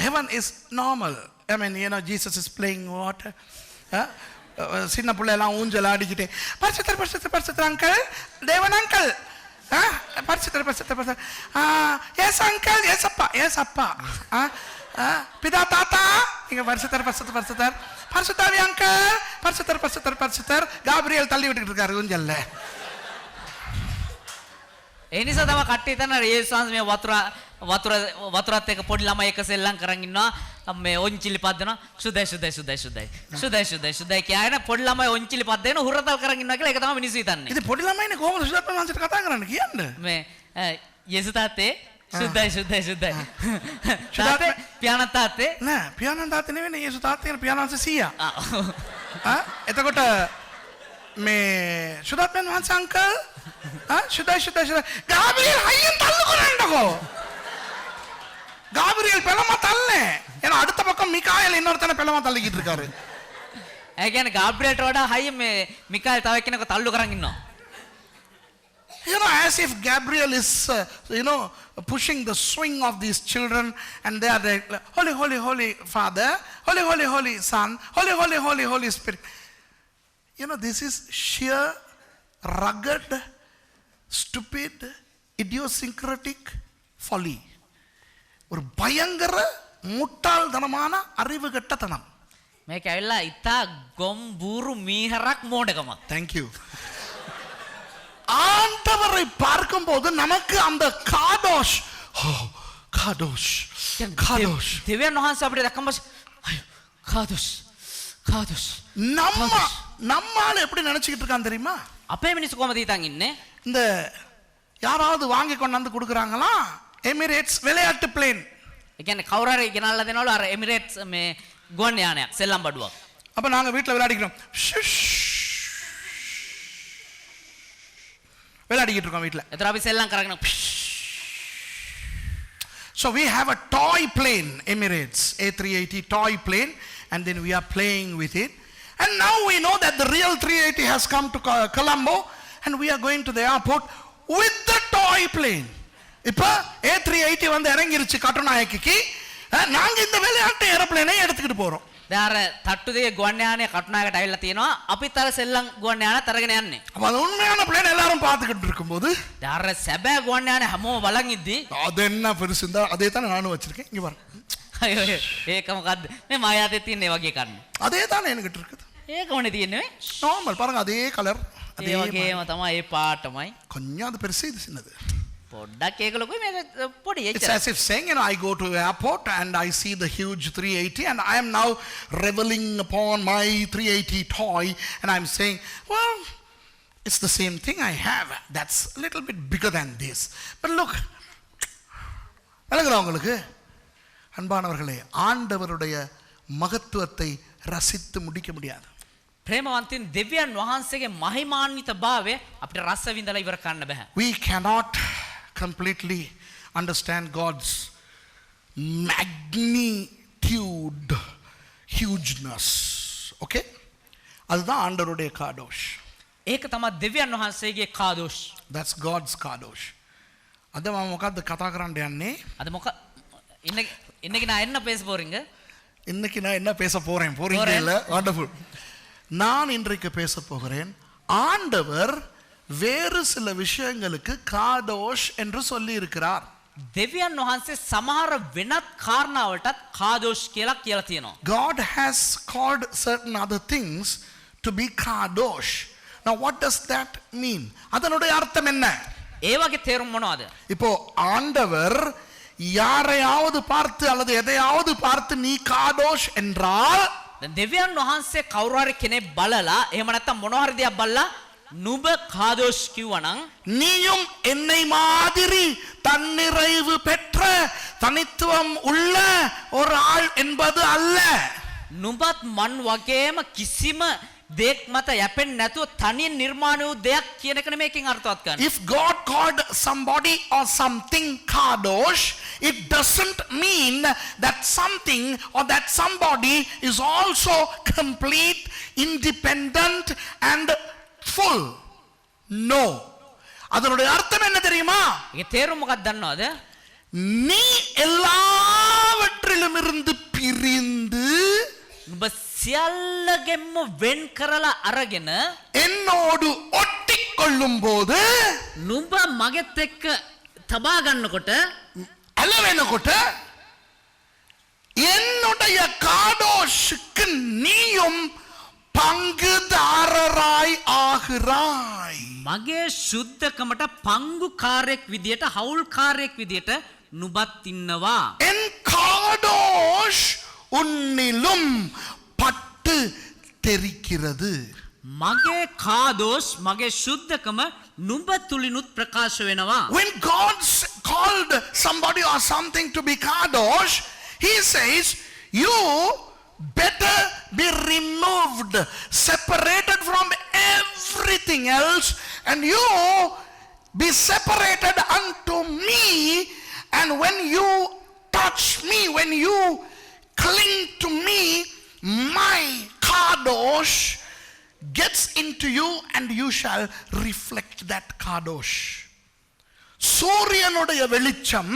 heaven is normal. I mean, you know, Jesus is playing water. சின்ன பிள்ளை எல்லாம் ஊஞ்சல் ஆடிக்கிட்டே பரிசுத்தர் பரிசுத்தர் பரிசுத்தர் அங்கிள், தேவன் அங்கிள், பரிசுத்தர் பரிசுத்தர் பரிசுத்தர், எஸ் அங்கிள், எஸ் அப்பா, எஸ் அப்பா, பிதா தாத்தா, இங்க பரிசுத்தர் பரிசுத்தர் பரிசுத்தர், பரிசுத்தாவி அங்கிள், பரிசுத்தர் பரிசுத்தர் பரிசுத்தர். காபிரியல் தள்ளி விட்டுக்கிட்டு இருக்காரு ஊஞ்சல்ல. ඒ නිසා තමයි කට්ටිය හිතන යේසුස් වහන්සේ මේ වතුරත් එක්ක පොඩි ළමයි එක සෙල්ලම් කරන් ඉන්නවා. මේ ඔන්චිලි පද්දනවා සුදයි සුදයි සුදයි සුදයි සුදයි සුදයි සුදයි කියන පොඩි ළමයි ඔන්චිලි පද්දේන හුරතල් කරන් ඉන්නවා කියලා ඒක තමයි මිනිස්සු හිතන්නේ. ඉතින් පොඩි ළමයිනේ කොහොමද සුදත් වහන්සේට කතා කරන්නේ කියන්නේ? මේ යේසුස් තාත්තේ සුදයි සුදයි සුදයි තාත්තේ පියාණන් තාත්තේ නෑ, පියාණන් තාත්තේ නෙවෙයි, යේසුස් තාත්තේ කියන පියාණන් වහන්සේ සීයා. එතකොට මේ සුදත් වහන්සේ අංකල් සුදයි සුදයි සුදයි ගාබ්‍රියල් හයියෙන් තල්ලු කරන්නකෝ. காபிரியல் பெலமா தள்ளே, ஏன்னா அடுத்த பக்கம் மிகாயல் இன்னொருத்தனை பெலமா தள்ளிக்கிட்டு இருக்காரு. ඒ කියන්නේ ගාබ්‍රියල්ට වඩා හයිය මේ මිකායල් තව එක්කෙනෙක් තල්ලු කරන් ඉන්නවා. You know, as if Gabriel is you know, pushing the swing of these children, and they are like, holy holy holy Father, holy holy holy Son, holy holy holy holy Spirit. You know, this is sheer rugged, stupid, idiosyncratic folly. ஒரு பயங்கர முட்டாள்தனமான அறிவு கெட்டத்தனம். මේක ඇවිල්ලා ඉතා ගොම් බూరు මීහරක් මෝඩකමක්. Thank you. ஆண்டவரை பார்க்கும்போது நமக்கு அந்த காடோஷ், காடோஷ் காடோஷ், දෙවියන් වහන්සේ අපිට දැක්කම අයිயோ කාදොස් කාදොස්. நம்மால எப்படி நினைச்சிட்டு இருக்கான் தெரியுமா? අපේ මිනිස්සු කොහමද හිතන් ඉන්නේ? இந்த யாராவது வாங்கி கொண்டாந்து கொடுக்குறாங்களா, Emirates விளையாட்டு plane. ඒ කියන්නේ කවුරු හරි ගෙනල්ලා දෙනවලු අර එමිරේට්ස් මේ ගුවන් යානයක් සෙල්ලම් බඩුවක්. அப்ப நாங்க வீட்ல விளையாடிக்கிறோம். விளையாடிக்கிட்டு இருக்கோம் வீட்ல. ඒතර අපි සෙල්ලම් කරගෙන So we have a toy plane, Emirates A380 toy plane, and then we are playing with it. And now we know that the real 380 has come to Colombo, and we are going to the airport with the toy plane. இப்ப A380 வந்து இறங்கிருச்சு கட்டுநாயக்கிக்கு. நாங்க இந்த விளையாட்டு ஏரோப்ளேனை எடுத்துக்கிட்டு போறோம். දැන් අර තට්ටු දෙකේ ගුවන් යානය කටුනායකට ඇවිල්ලා තියෙනවා. අපිත් අර සෙල්ලම් ගුවන් යානත් අරගෙන යන්නේ. அப்ப அது உண்மையான பிளேன் எல்லாரும் பார்த்துக்கிட்டு இருக்கும்போது දැන් අර සැබෑ ගුවන් යානය හැමෝම බලන් ඉද්දි அது என்ன பெருசு இருந்தா அதே தான் நானும் வச்சிருக்கேன். இங்க பாருங்க. ඒක මොකද්ද මේ මායාතේ තියෙන ඒ වගේ කන්න. அதே தான் என்கிட்ட இருக்குது. ඒකමනේ තියෙන්නේ. நார்மல் பாருங்க அதே கலர். ඒ වගේම තමයි ඒ පාටමයි. கொஞ்சம் அது பெருசு இது சின்னது. පොඩ්ඩක් ඒක ලොකුයි මේක පොඩි It's එච්චර. as if saying, I go to the airport and I see the huge 380 and I am now reveling upon my 380 toy and I'm saying, well, it's the same thing I have. That's a little bit bigger than this. But look, உங்களுக்கு அன்பானவர்களே ஆண்டவருடைய மகத்துவத்தை ரசித்து முடிக்க முடியாது. ප්‍රේමවන්තින් දෙවියන් වහන්සේගේ මහිමාන්විත භාවය අපිට රස විඳලා ඉවර කරන්න බෑ. We cannot completely understand God's magnitude, hugeness. Okay? அதுதான் ஆண்டவருடைய காடோஷ். ඒක තමයි දෙවියන් වහන්සේගේ කාදෝෂ්. That's God's kadosh. අද මම මොකද්ද කතා කරන්න යන්නේ? අද මොක இன்னைக்கு நான் என்ன பேச போறீங்க? இன்னைக்கு நான் என்ன பேச போறேன்? போறீங்க இல்ல? Wonderful. நான் இன்றைக்கு பேச போகிறேன் ஆண்டவர் வேறு சில விஷயங்களுக்கு காதோஷ் என்று சொல்லி இருக்கிறார். දෙවියන් වහන්සේ සමහර වෙනත් කාරණාවලටත් කාදෝෂ් කියලා තියෙනවා. God has called certain other things to be kadosh. Now what does that mean? அதனுடைய அர்த்தம் என்ன? ඒ වගේ තේරුම් මොනවද? இப்போ ஆண்டவர் யாரையாவது பார்த்து அல்லது எதையாவது பார்த்து நீ காதோஷ் என்றால் දෙවියන් වහන්සේ කවුරු හරි කෙනෙක් බලලා එහෙම නැත්නම් මොනවා හරි දෙයක් බලලා නුඹ කාදෝෂ් කිව්වනම් நீயும் என்னை மாதிரி தன்னிறைவு பெற்ற தனித்துவம் உள்ள ஒரு ஆள் என்பது அல்ல. නුඹත් මන් වගේම කිසිම දෙයක් මත යැපෙන්නේ නැතුව තනියෙන් නිර්මාණය වූ දෙයක් කියන එක නෙමෙයිකින් අර්ථවත් ගන්න. If God called somebody or something kadosh, it doesn't mean that something or that somebody is also complete, independent and full. No. அதனுடைய அர்த்தம் என்ன தெரியுமா? ඒක තේරුම මොකක්ද දන්නවද? நீ எல்லாவற்றிலும் இருந்து பிரிந்து නුඹ සියල්ලගෙන්ම වෙන් කරලා අරගෙන என்னோடு ஒட்டிக்கொள்ளும் போது නුඹ මගෙත් එක්ක තබා ගන්නකොට அல்லவேனකොට என்னுடைய காடோஷுக்கு நீயும் பங்குதாரராய் ஆகிறாய். මගේ සුද්ධකමට පංගුකාරයෙක් විදියට හවුල්කාරයෙක් විදියට නුඹත් ඉන්නවා. என் காடோஷ் உன்னிலும் பட்டு தெரிக்கிறது. මගේ කාදෝස් මගේ සුද්ධකම නුඹ තුලිනුත් ප්‍රකාශ වෙනවා. When God called somebody or something to be kadosh, he says, you better be removed, separated from everything else, and you be separated unto me. And when you touch me, when you cling to me, my kadosh gets into you and you shall reflect that kadosh. சூரியனுடைய வெளிச்சம்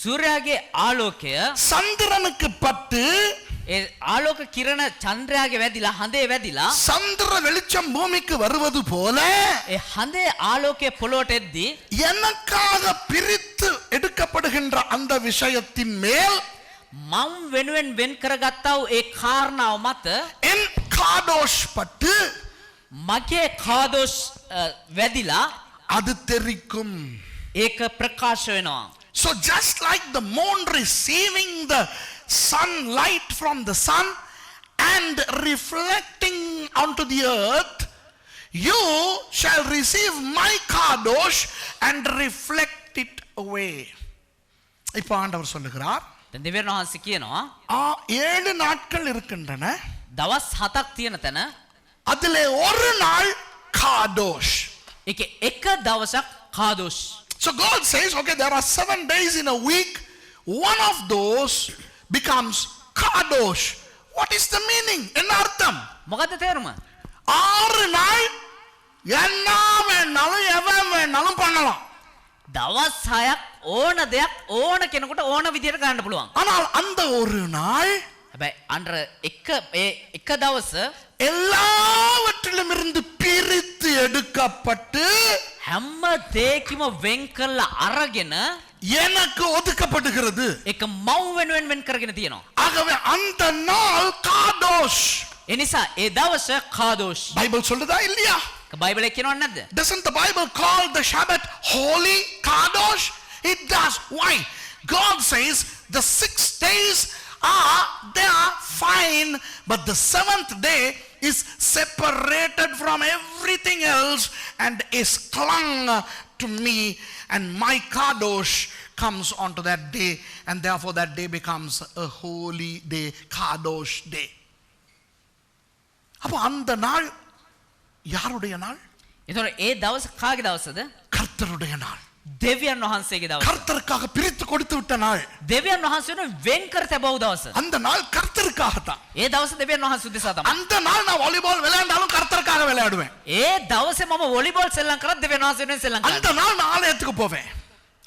සූර්යාගේ ආලෝකය சந்திரனுக்கு பட்டு ඒ ආලෝක කිරණ චන්ද්‍රයාගේ වැදිලා හඳේ වැදිලා சந்திர வெளிச்சம் பூமிக்கு வருவது போல ඒ හඳේ ආලෝකයේ පොළොවට එද්දී எனக்காக பிரித்து எடுக்கப்படுகின்ற அந்த விஷயத்தின் மேல் මම වෙනුවෙන් වෙන් කරගත්තා වූ ඒ කාරණාව මත என் காடோஷ் பட்டு මගේ කාදෝස් වැදිලා அது தெரிக்கும். ඒක ප්‍රකාශ වෙනවා. So just like the moon receiving the sunlight from the sun and reflecting onto the earth, you shall receive my kadosh and reflect it away. இப்போ ஆண்டவர் சொல்லுகிறார் දැන් දෙවියන් වහන්සේ කියනවා 7 நாட்கள் இருக்கின்றன. දවස් 7ක් තියෙන තැන அதிலே ஒரு நாள் காதோஷ். ඒකේ එක දවසක් කාදෝෂ්. So God says, okay, there are 7 days in a week. One of those becomes kadosh. What is the meaning? என்ன அர்த்தம்? මොකද්ද තේරුම? 6 நாள் என்ன வேணாலும் எவன் வேணாலும் பண்ணலாம். දවස් 6ක් ඕන දෙයක් ඕන කෙනෙකුට ඕන විදියට ගන්න පුළුවන්. ஆனால் அந்த ஒரு நாள் හැබැයි අnder එක දවස எல்லாவற்றிலும் இருந்து பிரித்து எடுக்கப்பட்டு හැම දෙයකම වෙන් කරලා අරගෙන எனக்கு ஒதுக்கப்படுகிறது. ඒක මව් වෙනුවෙන් වෙන් කරගෙන තියෙනවා. ஆகவே அந்த நாள் காதோஷ். ඒ නිසා ඒ දවස කාදෝෂ්. பைபிள் சொல்லுதா இல்லையா? බයිබලයේ කියනවද නැද්ද? Doesn't the Bible call the Shabbat holy, kadosh? It does. Why? God says the 6 days they are fine, but the 7th day is separated from everything else and is clung to me, and my kadosh comes onto that day, and therefore that day becomes a holy day, kadosh day. அப்போ அந்த நாள் யாருடைய நாள்? ඒතකොට ඒ දවස කාගේ දවසද? கர்த்தருடைய நாள். දෙවියන් වහන්සේගේ දවස. கர்த்தருக்காக பிரித்து கொடுத்து விட்ட நாள். දෙවියන් වහන්සේ වෙනුවෙන් වෙන් කර තබව දවස. அந்த நாள் கர்த்தருக்காகத்தான். ඒ දවස දෙවියන් වහන්සේ උදෙසා තමයි. அந்த நாள் நான் வாலிபால் விளையாண்டாலும் கர்த்தருக்காக விளையாடுவேன். ඒ දවසේ මම වොලිබෝල් සෙල්ලම් කරත් දෙවියන් වහන්සේ වෙනුවෙන් සෙල්ලම් කරනවා. அந்த நாள் நான் ஆலயத்துக்கு போவேன்.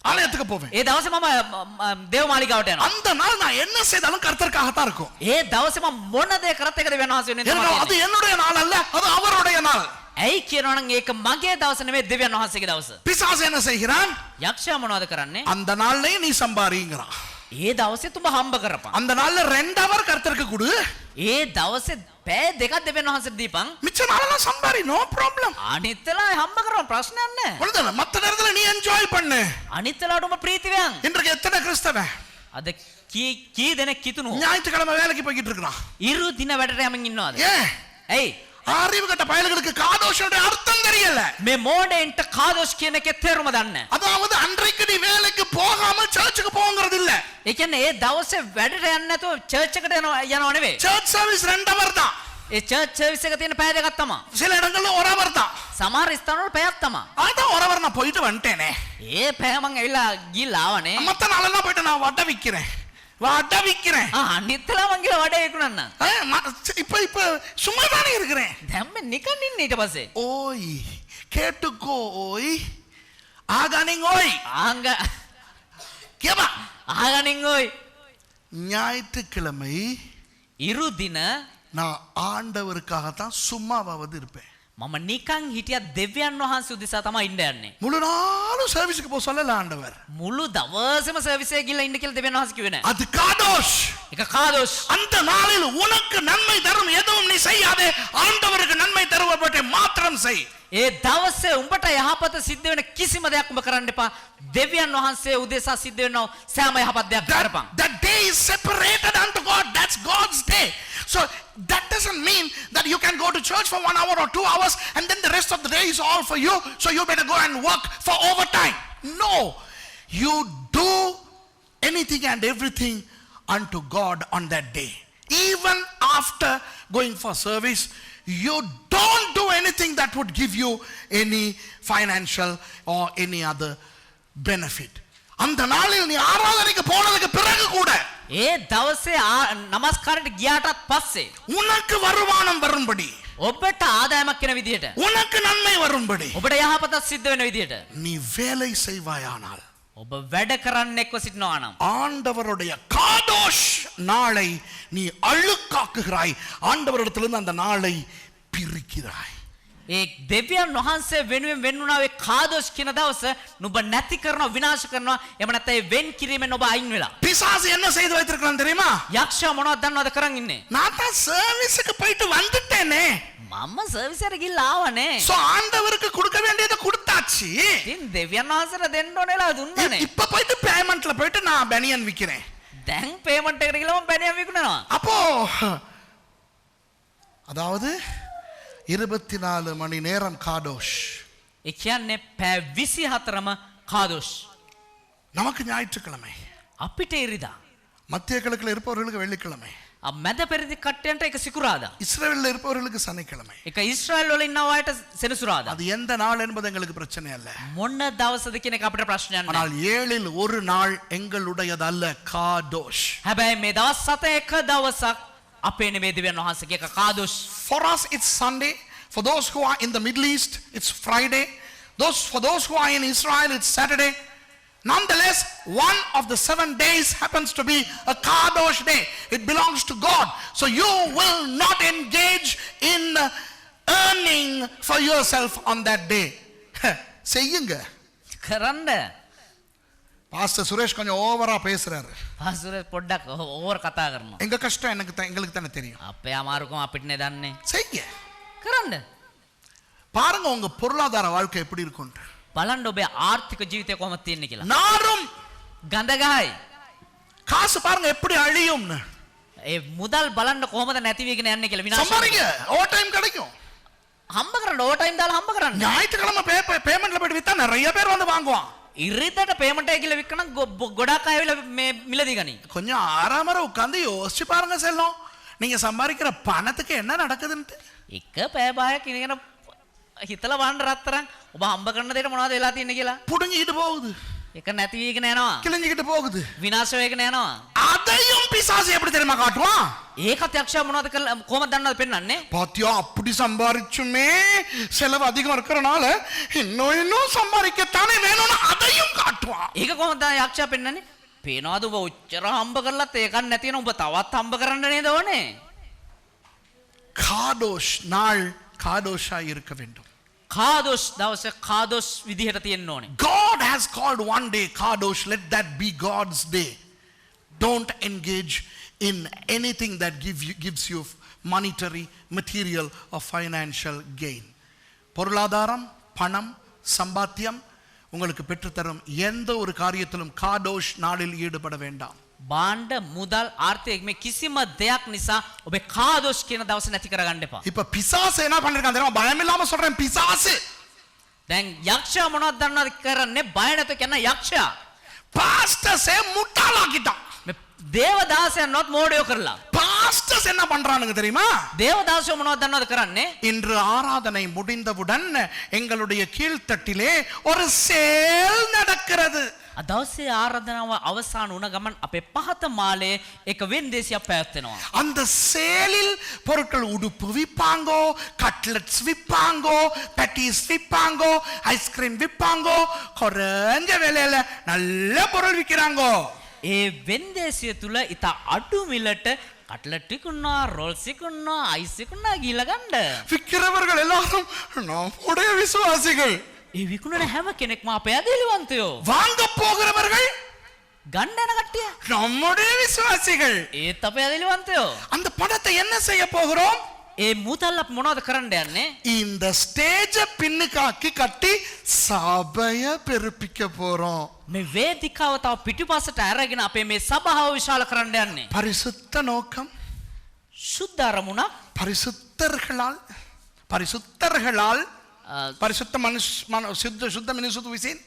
ஆலயத்துக்கு போவேன். ඒ දවසේ මම දේව මාලිගාවට යනවා. அந்த நாள் நான் என்ன செய்தாலும் கர்த்தருக்காகத்தான் இருக்கும். ඒ දවසේ මම මොන දේ කරත් ඒක දෙවියන් වහන්සේ වෙනුවෙන් ஏன்னா තමයි. அது என்னுடைய நாள் அல்ல, அது அவருடைய நாள். ඇයි කියනවා නම් ඒක මගේ දවස නෙමෙයි දෙවියන් වහන්සේගේ දවස. பிசாசு என்ன செய்கிறான்? යක්ෂයා මොනවද කරන්නේ? அந்த நாள்லயே நீ சம்பாரிங்கறான். ඒ දවසේ තුඹ හම්බ කරපන්. அந்த நாள்ல 2 hour கர்த்தருக்கு கொடு. ඒ දවසේ පැය දෙකක් දෙවියන් වහන්සේට දීපන්. மிச்ச நாளெல்லாம் சம்பாரி, நோ ப்ராப்ளம். අනිත්ලා හම්බ කරපන් ප්‍රශ්නයක් නැහැ. ஒருதல மத்த நேரத்துல நீ என்ஜாய் பண்ணு. අනිත්ලාට උඹ ප්‍රීති වෙයන්. இன்றைக்கு எத்தனை கிறிஸ்தவன் අද කී දෙනෙක් කිතුණු ஞாயிற்றுக்கிழமை வேலைக்கு போய்கிட்டு இருக்கான்? ඉරු දින වැඩට යමින් ඉන්නවද? ஏன்? ඇයි? அறிவு கட்ட பயல்களுக்கு காதோஷோட அர்த்தம் தெரியல. මේ මෝඩෙන්ට කාදෝෂ් කියන එකේ තේරුම දන්නේ නැහැ. அதாவது அன்றைக்கு நீ வேலைக்கு போகாம சர்ச்சுக்கு போங்கறது இல்ல. ඒ කියන්නේ ඒ දවසේ වැඩට යන්නේ නැතුව චර්ච් එකට යනවා නෙවෙයි. சர்ச் சர்வீஸ் 2 hour தான். ඒ චර්ච් සර්විස් එක තියෙන පැය දෙකක් තමයි. சில இடங்கள்ல 1 hour தான். සමහර ස්ථානවල පැයක් තමයි. அதான் 1 hour நான் போயிட்டு வந்துட்டேனே. ඒ පැය මං ඇවිල්ලා ගිහලා ආවනේ. மத்த நாளெல்லாம் போயிட்டு நான் வட விக்கிறேன். අනිත්ලා මං ගිහලා වඩේ විකුණන්න. இப்ப சும்மா தானே இருக்கிறேன். දැන් මේ නිකන් ඉන්නේ ඊට පස්සේ. ஓய் கேட்டுக்கோ ஓய் ஆகானிங் ஓய் ආංග கேபா ආගනින් ඔයි. ஞாயிற்றுக்கிழமை ඉරු දින நான் ஆண்டவருக்காகத்தான் சும்மாவாவது இருப்பேன். මම නිකන් හිටියත් දෙවියන් වහන්සේ උදෙසා තමයි ඉන්න යන්නේ. முழு நாளும் சர்வீஸ்க்கு போக சொல்லல ஆண்டவர். මුළු දවසම සර්විස් එකේ ගිහලා ඉන්න කියලා දෙවියන් වහන්සේ කිව්වේ නැහැ. அது காதோஷ். ඒක කාදෝෂ්. அந்த நாளில் உனக்கு நன்மை தரும் எதுவும் நீ செய்யாதே, ஆண்டவருக்கு நன்மை தருவதை மாத்திரம் செய். ඒ දවසේ උඹට යහපත සිද්ධ වෙන කිසිම දෙයක් උඹ කරන්න එපා. දෙවියන් වහන්සේ උදෙසා සිද්ධ වෙන සෑම යහපත් දෙයක් කරපන්. That day is separated unto God. That's God's day. So that doesn't mean that you can go to church for 1 hour or 2 hours and then the rest of the day is all for you, so you better go and work for overtime. No, you do anything and everything unto God on that day. Even after going for service, you don't do anything that would give you any financial or any other benefit. அந்த நாளில் நீ ஆராதனைக்கு போனதுக்கு பிறகு கூட ඒ දවසේ නමස්කාරයට ගියාටත් පස්සේ உனக்கு வருமானம் வரும்படி, ඔබට ආදායමක් වෙන විදියට, உனக்கு நன்மை வரும்படி ඔබට යහපතක් සිද්ධ වෙන විදියට நீ வேலை செய்வாயானால் ඔබ වැඩ කරන්නෙක්ව සිටිනවා නම් ஆண்டவருடைய காதோஷ் நாளை நீ அழுக்காக்குகிறாய். ஆண்டவரிடத்திலிருந்து அந்த நாளை பிரிக்கிறாய். ඒ දෙවියන් වහන්සේ වෙනුවෙන් වෙන්නුණා වේ කාදෝෂ් කියන දවස නුඹ නැති කරනවා, විනාශ කරනවා. එහෙම නැත්නම් ඒ වෙන් කිරීමෙන් ඔබ අයින් වෙලා. பிசாசு என்ன செய்து வைத்திருக்கிறான் தெரியுமா? යක්ෂයා මොනවද දන්නවද කරන් ඉන්නේ? நான் தான் சர்வீஸ்க்கு போயிட்டு வந்துட்டேனே. මම සර්විස් එකට ගිහලා ආවනේ. சோ ஆண்டவருக்கு கொடுக்க வேண்டியதை கொடுத்தாச்சு. ඉතින් දෙවියන් වහන්සේට දෙන්න ඕනෙලා දුන්නානේ. இப்ப போயிட்டு பேமெண்ட்ல போயிட்டு நான் பனியன் விக்கிறேன். දැන් පේමන්ට් එකට ගිහලා මම බැනියම් විකුණනවා. அப்போ அதாவது 24 மணி நேரம் காதோஷ். ඒ කියන්නේ පැය 24ම කාදෝෂ්. நமக்கு ஞாயிற்றுக்கிழமை. අපිට ඉරිදා. மத்திய கிழக்குல இருப்பவர்களுக்கு வெள்ளிக்கிழமை, මැද පෙරදි කට්ටියන්ට එක සිකුරාදා. இஸ்ரேல்ல இருப்பவர்களுக்கு சனிக்கிழமை. එක ඊශ්‍රායල් වල ඉන්න අයට සෙනසුරාදා. அது எந்த நாள் என்பது எங்களுக்கு பிரச்சனை அல்ல. මොන දවසද කියන එක අපිට ප්‍රශ්නයක් නෑ. ஆனால் ஏழில் ஒரு நாள் எங்களுடையது அல்ல, காடோஷ். හැබැයි මේ දවස් 7 එක දවසක් අපේ නෙමෙයි දෙවියන් වහන්සේගේ එක කාදොස්. For us it's Sunday. For those who are in the Middle East it's Friday. For those who are in Israel it's Saturday. Nonetheless, one of the 7 days happens to be a Kadosh day. It belongs to God. So you will not engage in earning for yourself on that day. செய்யுங்க. කරන්න. Pastor Suresh கொஞ்சம் ஓவரா பேசுறாரு. පාසුරේ පොඩ්ඩක් over කතා කරනවා. எங்க கஷ்டம் எங்களுக்கு தானே தெரியும். අපේ අමාරුකම අපිට නේ දන්නේ. செய்ய. කරන්න. பாருங்க உங்க பொருளாதார வாழ்க்கை எப்படி இருக்கும். බලන්න ඔබේ ආර්ථික ජීවිතය කොහොමද තියෙන්නේ කියලා. நாரும் ගඳ ගහයි. காசு பாருங்க எப்படி அழியும்னு. ඒ මුදල් බලන්න කොහොමද නැති වෙගෙන යන්නේ කියලා විනාශ. சம்பாதிங்க, ஓவர் டைம் கிடைக்கும். හම්බ කරන්න ඕවර් டைம் දාලා හම්බ කරන්න. ஞாயிற்றுக்கிழமை பேமெண்ட்ல போய் வித்தா நிறைய பேர் வந்து வாங்குவான். ඉරිදට පේමන්ට් එක කියලා වික්කන ගොඩක් අය ඇවිල්ලා මේ මිලදී ගනි. கொஞ்சம் ஆறாமற உட்கார்ந்து யோசிச்சு பாருங்க செல்லம், நீங்க சம்பாதிக்கிற பணத்துக்கு என்ன நடக்குதுன்னு. එක පැය භාගයක් ඉඳගෙන හිතලා බලන්න රත්තරන් ඔබ හම්බ කරන දෙයට මොනවද වෙලා තියෙන්නේ කියලා. புடுங்கிட்டு போகுது, එක නැති වීගෙන යනවා. கிழிஞ்சிக்கிட்டு போகுது. විනාශ වෙගෙන යනවා. அதையும் பிசாசு எப்படி தெரியுமா காட்டுவான்? ඒකත් යක්ෂයා මොනවද කරලා කොහොමද දන්නවද පෙන්වන්නේ? பாத்தியா அப்படி சம்பாரிச்சுமே செலவு அதிகம் இருக்கிறனால இன்னும் சம்பாதிக்கத்தானே வேணும்னு அதையும் காட்டுவான். ඒක කොහොමද යක්ෂයා පෙන්වන්නේ? පේනවාද ඔබ උච්චර හම්බ කරලත් ඒකක් නැති වෙන ඔබ තවත් හම්බ කරන්න නේද ඕනේ? காடோஷ் நாள் காடோஷா இருக்க வேண்டும். කාදොස් දවස කාදොස් විදිහට තියෙන්න ඕනේ. God has called one day Kadosh. Let that be God's day. Don't engage in anything that gives you monetary, material or financial gain. பொருளாதாரம், பணம், சம்பாத்தியம் உங்களுக்கு பெற்றுத்தரும் எந்த ஒரு காரியத்திலும் காடோஷ் நாளில் ஈடுபட வேண்டாம். බාණ්ඩ මුදල් ආර්ථික මේ කිසිම දෙයක් නිසා ඔබේ කාදොස් කියන දවස නැති කරගන්න එපා. இப்ப பிசாசு என்ன பண்ணிருக்கான் தெரியுமா? பயம் இல்லாம சொல்றேன், பிசாசு. දැන් යක්ෂයා මොනවද දන්නවද කරන්නේ? බය නැතුව කියන යක්ෂයා. பாஸ்டர்ஸே முட்டாளாக்கிட்டான். මේ දේවදාසයන්වත් මෝඩයෝ කරලා. பாஸ்டர்ஸ் என்ன பண்றானுங்க தெரியுமா? දේවදාසයෝ මොනවද දන්නවද කරන්නේ? இன்று ஆராதனை முடிந்தவுடன் எங்களுடைய கீழ்த்தட்டிலே ஒரு சேல் நடக்கிறது. අදවසේ ආරාධනාව අවසන් වුණ ගමන් අපේ පහත මාලේ එක වෙන්දේසියක් පැවැත්වෙනවා. அந்த சேலில் பொருட்கள் உடுப்பு விப்பாங்கோ, கட்லெட்ஸ் விப்பாங்கோ, பேட்டிஸ் விப்பாங்கோ, ஐஸ்கிரீம் விப்பாங்கோ, குறைஞ்ச விலையில நல்ல பொருள் விற்கிறாங்கோ. ඒ වෙන්දේසිය තුල ඉතා අඩු මිලට කට්ලට් විකුණනවා, රෝල්ස් විකුණනවා, අයිස් විකුණනවා ගිහලා ගන්න. விற்கிறவர்கள் எல்லாரும் நம்முடைய விசுவாசிகள். ඒ විකුණන හැම කෙනෙක්ම අපේ ඇදහිලිවන්තයෝ. வாங்க போகிறவர்கள் ගන්න යන කට්ටිය நம்முடைய விசுவாசிகள். ඒත් අපේ ඇදහිලිවන්තයෝ. அந்த பணத்தை என்ன செய்ய போகிறோம்? ඒ මුදල් අපි මොනවද කරන්න යන්නේ? இந்த ஸ்டேஜ பின்னுக்காக்கி கட்டி சபைய பெருப்பிக்க போறோம். මේ වේදිකාව තව පිටිපස්සට අරගෙන අපේ මේ සභාව විශාල කරන්න යන්නේ. பரிசுத்த நோக்கம், සුද්ධ අරමුණක්, பரிசுத்தர்களால் பரிசுத்த சுத்த மினிசுத்து விசின்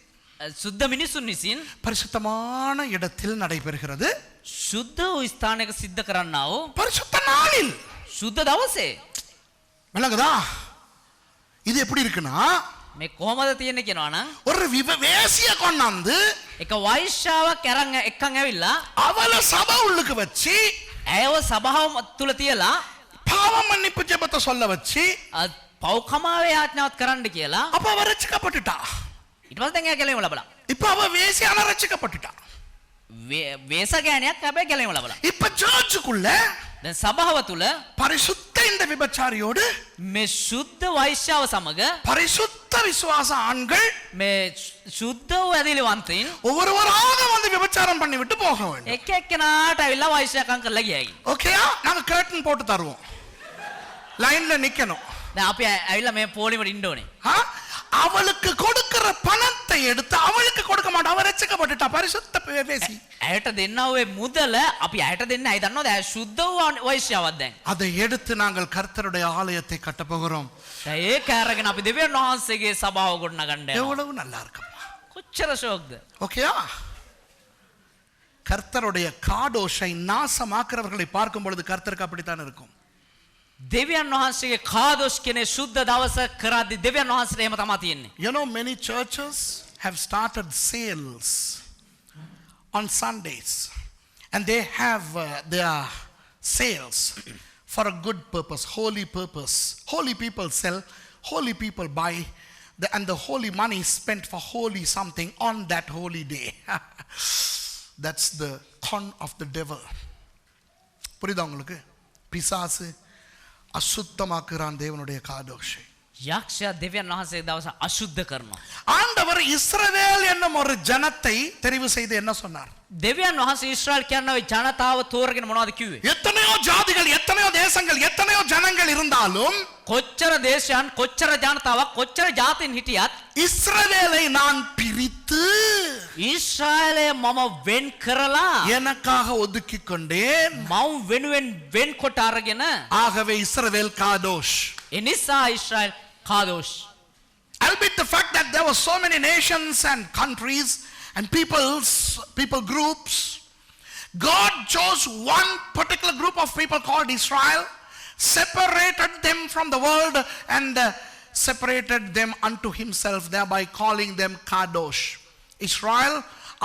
සුද්ධ මිනිසුන් විසින් பரிசுத்தமான இடத்தில் நடைபெறுகிறது. සුද්ධ වූ ස්ථානයක සිද්ධ කරන්නා වූ பரிசுத்த நாளில். සුද්ධ දවසේ. விளங்குதா? இது எப்படி இருக்குன்னா, මේ කොහොමද තියෙන්නේ කියනවා නම් ஒரு வேசிய கொண்டாந்து එක වෛශ්‍යාවක් අරන් එක්කන් ඇවිල්ලා அவளை சபை உள்ளுக்கு வச்சு ඇයව සභාව තුල තියලා பாவ மன்னிப்பு ஜெபத்தை சொல்ல வச்சு පව්කමාවේ යාඥාවත් කරන්න කියලා. அப்ப அவ ரட்சிக்கப்பட்டுட்டா. ඊට පස්සේ දැන් එයා ගැලවීම ලබලා. இப்ப அவ வேசியான ரட்சிக்கப்பட்டுட்டா. වේසගෑනියක් හැබැයි ගැලවීම ලබලා. இப்ப சர்ச்சுக்குள்ள දැන් සභාව තුල பரிசுத்த இந்த விபச்சாரியோடு මේ සුද්ධ වෛශ්‍යාව සමග பரிசுத்த விசுவாச ஆண்கள் මේ සුද්ධ වූ ඇදහිලිවන්තයින් ஒவ்வொருவராக வந்து விபச்சாரம் பண்ணி விட்டு போக வேண்டும். එක එක්කෙනාට ඇවිල්ලා වෛශ්‍යාකම් කරලා ගියයි. ஓகேயா? நாங்க கர்டன் போட்டு தருவோம், லைன்ல நிக்கணும். දැන් අපි ඇවිල්ලා මේ පොලිමට ඉන්න ඕනේ. அவளுக்கு கொடுக்கிற பணத்தை எடுத்து அவளுக்கு கொடுக்க மாட்டோம். அவ ரட்சிக்கப்பட்டுட்டா, பரிசுத்த வேசி. ඇයට දෙන්න ඔය මුදල අපි ඇයට දෙන්න. අය දන්නවද? ඇය සුද්ධ වූ වෛශ්‍යාවක් දැන්. அதை எடுத்து நாங்கள் கர்த்தருடைய ஆலயத்தை கட்ட போகிறோம். දැන් ඒක අරගෙන අපි දෙවියන් වහන්සේගේ සභාව ගොඩනගන්න යනවා. எவ்வளவு நல்லா இருக்குப்பா. කොච්චර ෂෝක්ද? ஓகேயா? கர்த்தருடைய காடோஷை நாசமாக்குறவர்களை பார்க்கும் பொழுது கர்த்தருக்கு அப்படித்தான் இருக்கும். දෙවියන් වහන්සේගේ කාදොස් කෙනේ සුද්ධ දවස කරද්දී දෙවියන් වහන්සේට එහෙම තමයි තියෙන්නේ. You know, many churches have started sales on Sundays, and they have their sales for a good purpose, holy purpose. Holy people sell, holy people buy, and the holy money is spent for holy something on that holy day. That's the con of the devil. புரியுதா உங்களுக்கு? பிசாசு அசுத்தமாக்குறான் தேவனுடைய காதோஷை. යක්ෂයා දෙවියන් වහන්සේ දවස අශුද්ධ කරනවා. ஆண்டவர் இஸ்ரவேல் என்னும் ஒரு ஜனத்தை தெரிவு செய்து என்ன சொன்னார்? දෙවියන් වහන්සේ ඊශ්‍රායල් කියන ওই ජනතාව තෝරගෙන මොනවද කිව්වේ? எத்தனையோ ஜாதிகள், எத்தனையோ தேசங்கள், எத்தனையோ ஜனங்கள் இருந்தாலும் කොච්චර දේශයන්, කොච්චර ජනතාවක්, කොච්චර ජාතීන් හිටියත් இஸ்ரவேலை நான் பிரித்து ඊශ්‍රායලය මම වෙන් කරලා எனக்காக ஒதுக்கி கொண்டேன். මම වෙනුවෙන් වෙන් කොට අරගෙන ஆகவே இஸ்ரவேல் காதோஷ். ඒ නිසා Israel කාදෝෂ්. Albeit the fact that there were so many nations and countries and people groups, God chose one particular group of people called Israel, separated them from the world and separated them unto himself, thereby calling them Kadosh. Israel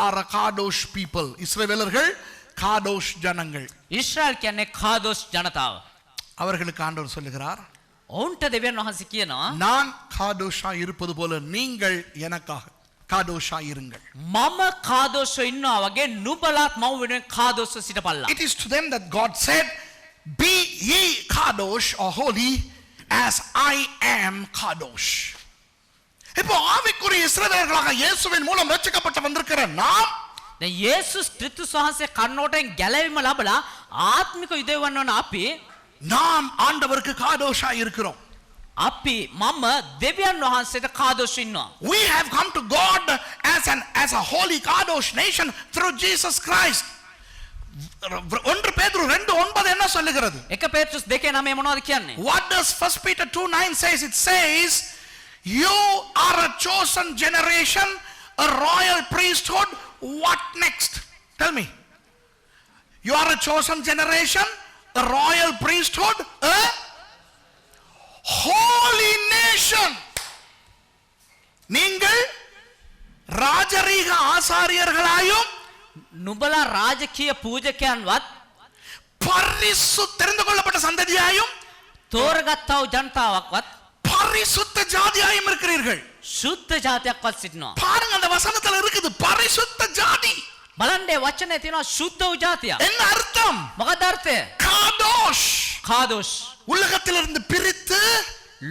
are a Kadosh people. இஸ்ரவேலர்கள் காதோஷ் ஜனங்கள். ඊශ්‍රායල් කියන්නේ කාදෝෂ් ජනතාව. அவர்களுக்கு ஆண்டவர் சொல்லுகிறார், ඔවුන්ට දෙවියන් වහන්සේ කියනවා நான் காதோஷா இருப்பது போல நீங்கள் எனக்காக காதோஷா இருங்கள். මම කාදෝෂව ඉන්නවා වගේ නුඹලාත් මම වෙනුවෙන් කාදෝෂව සිටපල්ලා. It is to them that God said, be ye kadosh or holy as I am kadosh. இப்போ ஆவிக்குரிய இஸ்ரவேலர்களாக இயேசுவின் மூலம் ரட்சிக்கப்பட்டு வந்திருக்கிற நாம், දැන් යේසුස් ක්‍රිස්තුස් වහන්සේ කන්නෝටෙන් ගැලවීම ලැබලා ආත්මික යුදෙවන්න වන අපි ஆண்டவருக்கு காதோஷா இருக்கிறோம். අපි මම දෙවියන් වහන්සේට කාදෝෂ ඉන්නවා. We have come to God as a holy kadosh nation through Jesus Christ. 1 பேதுரு 2:9 என்ன சொல்லுகிறது? 1 පේත්‍රුස් 2:9 මොනවද කියන්නේ? What does 1 Peter 2:9 says? It says, you are a chosen generation, a royal priesthood. What next? Tell me. You are a chosen generation, a royal priesthood, a holy nation. நீங்கள் ராஜரீக ஆசாரியர்களாயும் නුඹලා රාජකීය පූජකයන්වත් தெரிந்து கொள்ளப்பட்ட சந்ததியாயும் තෝරගත්තා වූ ජනතාවක්වත් பரிசுத்த ஜாதியாயும் இருக்கிறீர்கள். සුද්ධ ජාතියක්වත් සිටිනවා. பாருங்க, அந்த வசனத்துல இருக்குது பரிசுத்த ஜாதி. බලන්න වචනේ තියෙනවා සුද්ධ වූ ජාතිය. என்ன அர்த்தம்? මොකද අර්ථය? காதோஷ். කාදෝෂ්. உலகத்திலிருந்து பிரித்து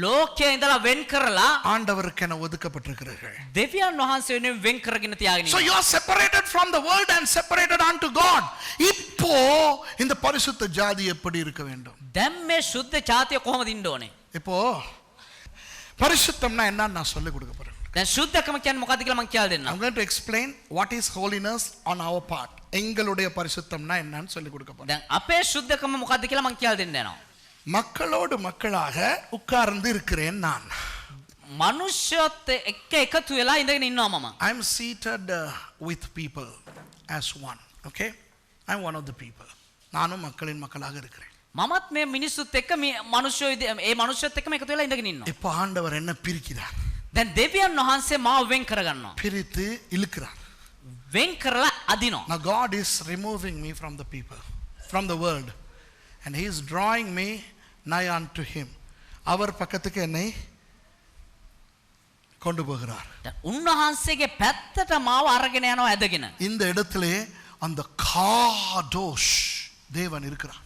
ලෝකයේ ඉඳලා වෙන් කරලා ஆண்டவருக்கென ஒதுக்கப்பட்டிருக்கிறீர்கள். දෙවියන් වහන්සේ වෙනුවෙන් වෙන් කරගෙන තියාගෙන So you are separated from the world and separated unto God. இப்போ இந்த பரிசுத்த ஜாதி எப்படி இருக்க வேண்டும்? දැන් මේ සුද්ධ ජාතිය කොහොමද ඉන්න ඕනේ? இப்போ பரிசுத்தம்னா என்னன்னு நான் சொல்லி கொடுக்க போறேன். දැන් සුද්ධකම කියන්නේ මොකද්ද කියලා මම කියලා දෙන්නම්. I'm going to explain what is holiness on our part. எங்களுடைய பரிசுத்தம்னா என்னன்னு சொல்லி கொடுக்க போறேன். දැන් අපේ සුද්ධකම මොකද්ද කියලා මම කියලා දෙන්න යනවා. மக்களோடு மக்களாக உட்கார்ந்து இருக்கிறேன் நான். මනුෂ්‍යත් එක්ක එකතු වෙලා ඉඳගෙන ඉන්නවා මම. I'm seated with people as one. Okay? I'm one of the people. நானும் மக்களின் மக்களாக இருக்கிறேன். මමත් මේ මිනිස්සුත් එක්ක මේ මනුෂ්‍යෝ ඒ මනුෂ්‍යත් එක්කම එකතු වෙලා ඉඳගෙන ඉන්නවා. இப்போ ஆண்டவர் என்ன பிரிக்கிறார்? දැන් දෙවියන් වහන්සේ මාව වෙන් කරගන්නවා. பிரித்து இழுக்கிறார். වෙන් කරලා අදිනවා. Now God is removing me from the people, from the world, and he is drawing me nigh unto him. அவர் பக்கத்துக்கு என்னை கொண்டு போகிறார். දැන් උන්වහන්සේගේ පැත්තට මාව අරගෙන යනවා ඇදගෙන. இந்த இடத்திலே அந்த காதோஷ் தேவன் இருக்கிறார்.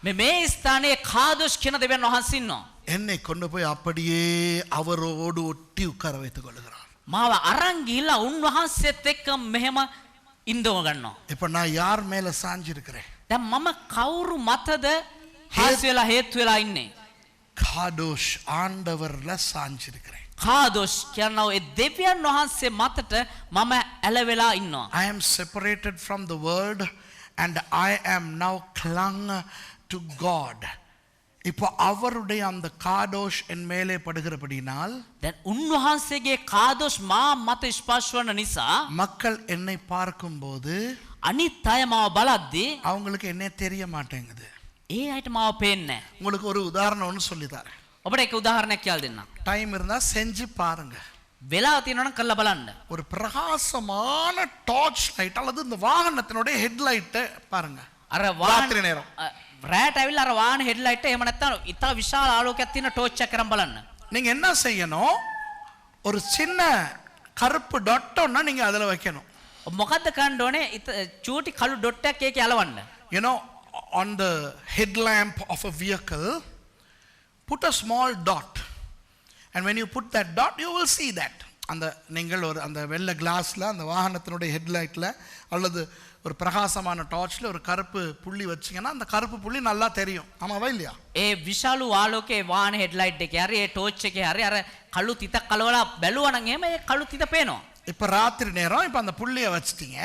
මේ ස්ථානයේ කාදෝෂ් කියන දෙවියන් වහන්සේ ඉන්නවා. என்னை கொண்டு போய் அப்படியே அவரோடு ஒட்டி உட்கார வைத்துக் கொள்கிறார். මාව අරන් ගිහිල්ලා උන්වහන්සේත් එක්ක මෙහෙම ඉඳව ගන්නවා. இப்ப நான் யார் மேல சாஞ்சி இருக்கிறேன்? දැන් මම කවුරු මතද හාස් වෙලා හේතු වෙලා ඉන්නේ? காதோஷ் ஆண்டவர்ல சாஞ்சி இருக்கிறேன். කාදෝෂ් කියනවා ඒ දෙවියන් වහන්සේ මතට මම ඇලවෙලා ඉන්නවා. I am separated from the world and I am now clung to God. இப்போ அவருடைய அந்த காதோஷ் என் மேலே படுகிறபடினால் දැන් උන්වහන්සේගේ කාදෝෂ් මා මත ස්පර්ශ වන නිසා மக்கள் என்னை பார்க்கும்போது අනිත් අය මාව බලද්දී அவங்களுக்கு என்ன தெரிய மாட்டேங்குது. ඒ අයට මාව පේන්නේ නැහැ. உங்களுக்கு ஒரு உதாரணம் ஒன்று சொல்லி தரேன். ඔබට එක උදාහරණයක් කියලා දෙන්නම්. டைம் இருந்தா செஞ்சு பாருங்க. වෙලාව තියෙනවා නම් කරලා බලන්න. ஒரு பிரகாசமான டார்ச் லைட் அல்லது இந்த வாகனத்தினுடைய ஹெட்லைட்டை பாருங்க. අර ராத்திரி நேரம். රෑට ඇවිල්ලා අර වාහන හෙඩ්ලයිට් එක එහෙම නැත්නම් ඉතා විශාල ආලෝකයක් තියෙන ටෝච් එකක් කරන් බලන්න. நீங்க என்ன செய்யணும்? ஒரு சின்ன கருப்பு டாட் ஒண்ணா நீங்க அதுல வைக்கணும். මොකද්ද කරන්න ඕනේ? චූටි කළු ඩොට් එකක් ඒකේ අලවන්න. You know, on the headlamp of a vehicle, put a small dot. And when you put that dot, you will see that. அந்த நீங்கள் ஒரு அந்த வெள்ளை கிளாஸ்ல அந்த வாகனத்தினுடைய ஹெட்லைட்ல அல்லது ஒரு பிரகாசமான டார்ச்ல ஒரு கருப்பு புள்ளி வச்சீங்கன்னா அந்த கருப்பு புள்ளி நல்லா தெரியும். ஆமாவா இல்லையா? ඒ විශාලු ආලෝකයේ වාහන හෙඩ්ලයිට් එකේ හරි ඒ ටෝච් එකේ හරි අර කළු තිතක් කලවලා බැලුවා නම් එහෙම ඒ කළු තිත පේනවා. இப்ப ராத்திரி நேரம் இப்ப அந்த புள்ளியை வச்சிட்டீங்க.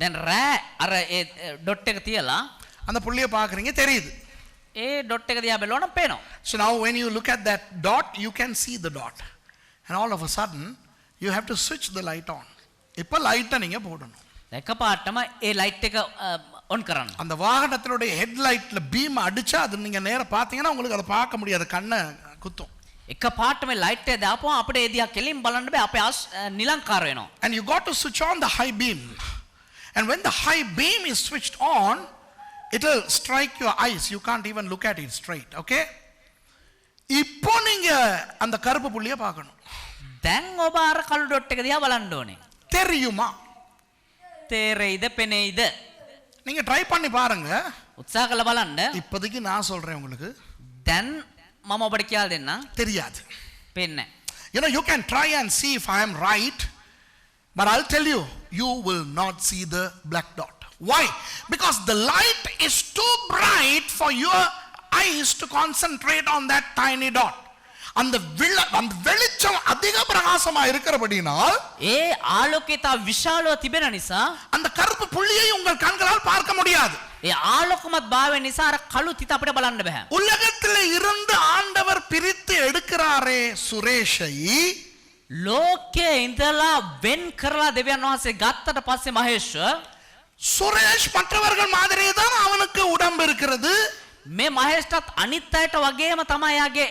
දැන් රෑ අර ඒ ඩොට් එක තියලා அந்த புள்ளியை பார்க்கறீங்க தெரியுது. ඒ ඩොට් එක දිහා බැලුවා නම් පේනවා. So now when you look at that dot, you can see the dot. And all of a sudden, you have to switch the light on. இப்ப லைட்டை நீங்க போடணும். එකපාරටම ඒ ලයිට් එක ඔන් කරන්න. அந்த வாகனத்தினுடைய ஹெட்லைட்ல பீம் அடிச்சா அது நீங்க நேரா பாத்தீங்கன்னா உங்களுக்கு அதை பார்க்க முடியாது, கண்ணை குத்தும். එකපාරටම ලයිට් එක දාපුවම අපිට ඒ දිහා කෙලින් බලන්න බෑ. අපේ නිලංකාර වෙනවා. And you got to switch on the high beam. And when the high beam is switched on, it will strike your eyes. You can't even look at it straight. Okay? இப்போ நீங்க அந்த கருப்பு புள்ளியை பார்க்கணும். දැන් ඔබ අර කළු ඩොට් එක දිහා බලන්න ඕනේ. தெரியுமா? තේරෙයිද පෙනෙයිද? நீங்க ட்ரை பண்ணி பாருங்க. උත්සාහ කරලා බලන්න. இப்போதைக்கு நான் சொல்றேன் உங்களுக்கு. දැන් මම ඔබට කියලා දෙන්නම්. தெரியாது. පේන්නේ. You know, you can try and see if I am right, but I'll tell you, you will not see the black dot. Why? Because the light is too bright for your eyes to concentrate on that tiny dot. அந்த வெளிச்சம் அதிக பிரகாசமா இருக்கிறபடினால் ඒ ආලෝකය තා විශාලව තිබෙන නිසා அந்த கருப்பு புள்ளியை உங்கள் கண்களால் பார்க்க முடியாது. ඒ ආලෝකමත් භාවය නිසා අර කළු තිත අපිට බලන්න බෑ. உலகத்திலே இருந்து ஆண்டவர் பிரித்து எடுக்கிறாரே சுரேஷை, ලෝකයේ ඉඳලා වෙන් කරලා දෙවියන් වහන්සේ ගත්තට පස්සේ මහේෂ් சுரேஷ் மற்றவர்கள் மாதிரியே தான் அவனுக்கு உடம்பு இருக்கிறது. මේ මහේෂ්ටත් අනිත් අයට වගේම තමයි යාගේ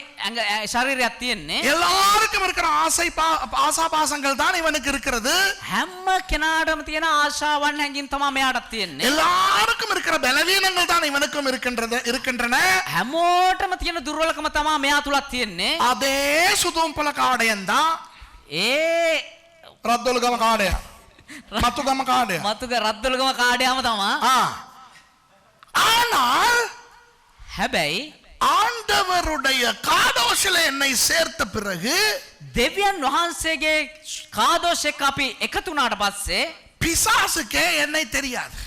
ශරීරයක් තියෙන්නේ. எல்லாருக்கும் இருக்கிற ஆசாபாசங்கள் தான் இவனுக்கு இருக்கிறது. හැම කෙනාටම තියෙන ආශාවන් හැඟීම් තමයි මෙයාටත් තියෙන්නේ. எல்லாருக்கும் இருக்கிற பலவீனங்கள் தான் இவனுக்கும் இருக்கின்றன. හැමෝටම තියෙන දුර්වලකම තමයි මෙයා තුලත් තියෙන්නේ. அதே சுதும்பல காடையன் தான் ඒ ரத்துலுகம காடைய மத்துகம காடைய මතුක රද්දලුගම කාඩයම තමයි. ஆனால் හැබැයි ஆண்டவருடைய காதோஷில என்னை சேர்த்த பிறகு දෙවියන් වහන්සේගේ කාදෝෂ එක්ක අපි එකතු වුණාට පස්සේ பிசாசுக்கே என்னை தெரியாது.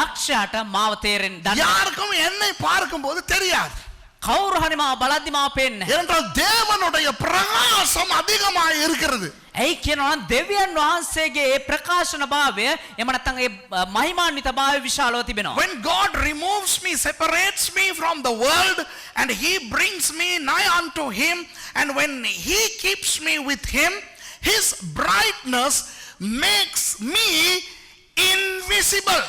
යක්ෂයාට මාව තේරෙන්නේ නැහැ. யாருக்கும் என்னை பார்க்கும்போது தெரியாது. කවුරු හරි මාව බලද්දි මාව පේන්නේ නැහැ. ஏனென்றால் தேவனுடைய பிரகாசம் அதிகமாக இருக்கிறது. ඇයි කියනවා නම් දෙවියන් වහන්සේගේ ඒ ප්‍රකාශන භාවය එහෙම නැත්නම් ඒ මහිමාන්විත භාවය විශාලව තිබෙනවා. When God removes me, separates me from the world, and He brings me nigh unto Him, and when He keeps me with Him, His brightness makes me invisible.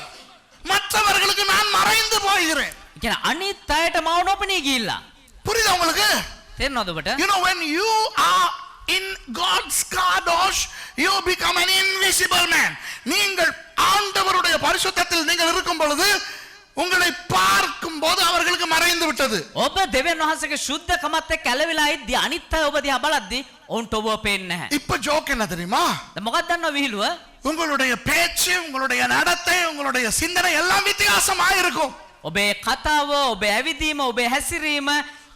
மற்றவர்களுக்கு நான் மறைந்து போகிறேன். කියන අනිත් අයට මාව නොපෙනී ගිහිල්ලා. புரியுதா உங்களுக்கு? තේරෙනවද ඔබට? You know, when you are in God's kadosh, you become an invisible man. நீங்கள் ஆண்டவருடைய பரிசுத்தத்தில் நீங்கள் இருக்கும் பொழுது உங்களை பார்க்கும் போது அவர்களுக்கு மறைந்து விட்டது. ඔබ දෙවියන් වහන්සේගේ ශුද්ධකමත් එක්ක ඇලවිලා ඉද්දි අනිත් අය ඔබ දිහා බලද්දි ඔවුන්ට ඔබ පේන්නේ නැහැ. இப்ப ஜோக் என்ன தெரியுமா? දැන් මොකක්ද දන්නව විහිළුව? உங்களுடைய பேச்சு, உங்களுடைய நடத்தை, உங்களுடைய சிந்தனை எல்லாம் வித்தியாசமா இருக்கும். ඔබේ කතාව, ඔබේ ඇවිදීම, ඔබේ හැසිරීම,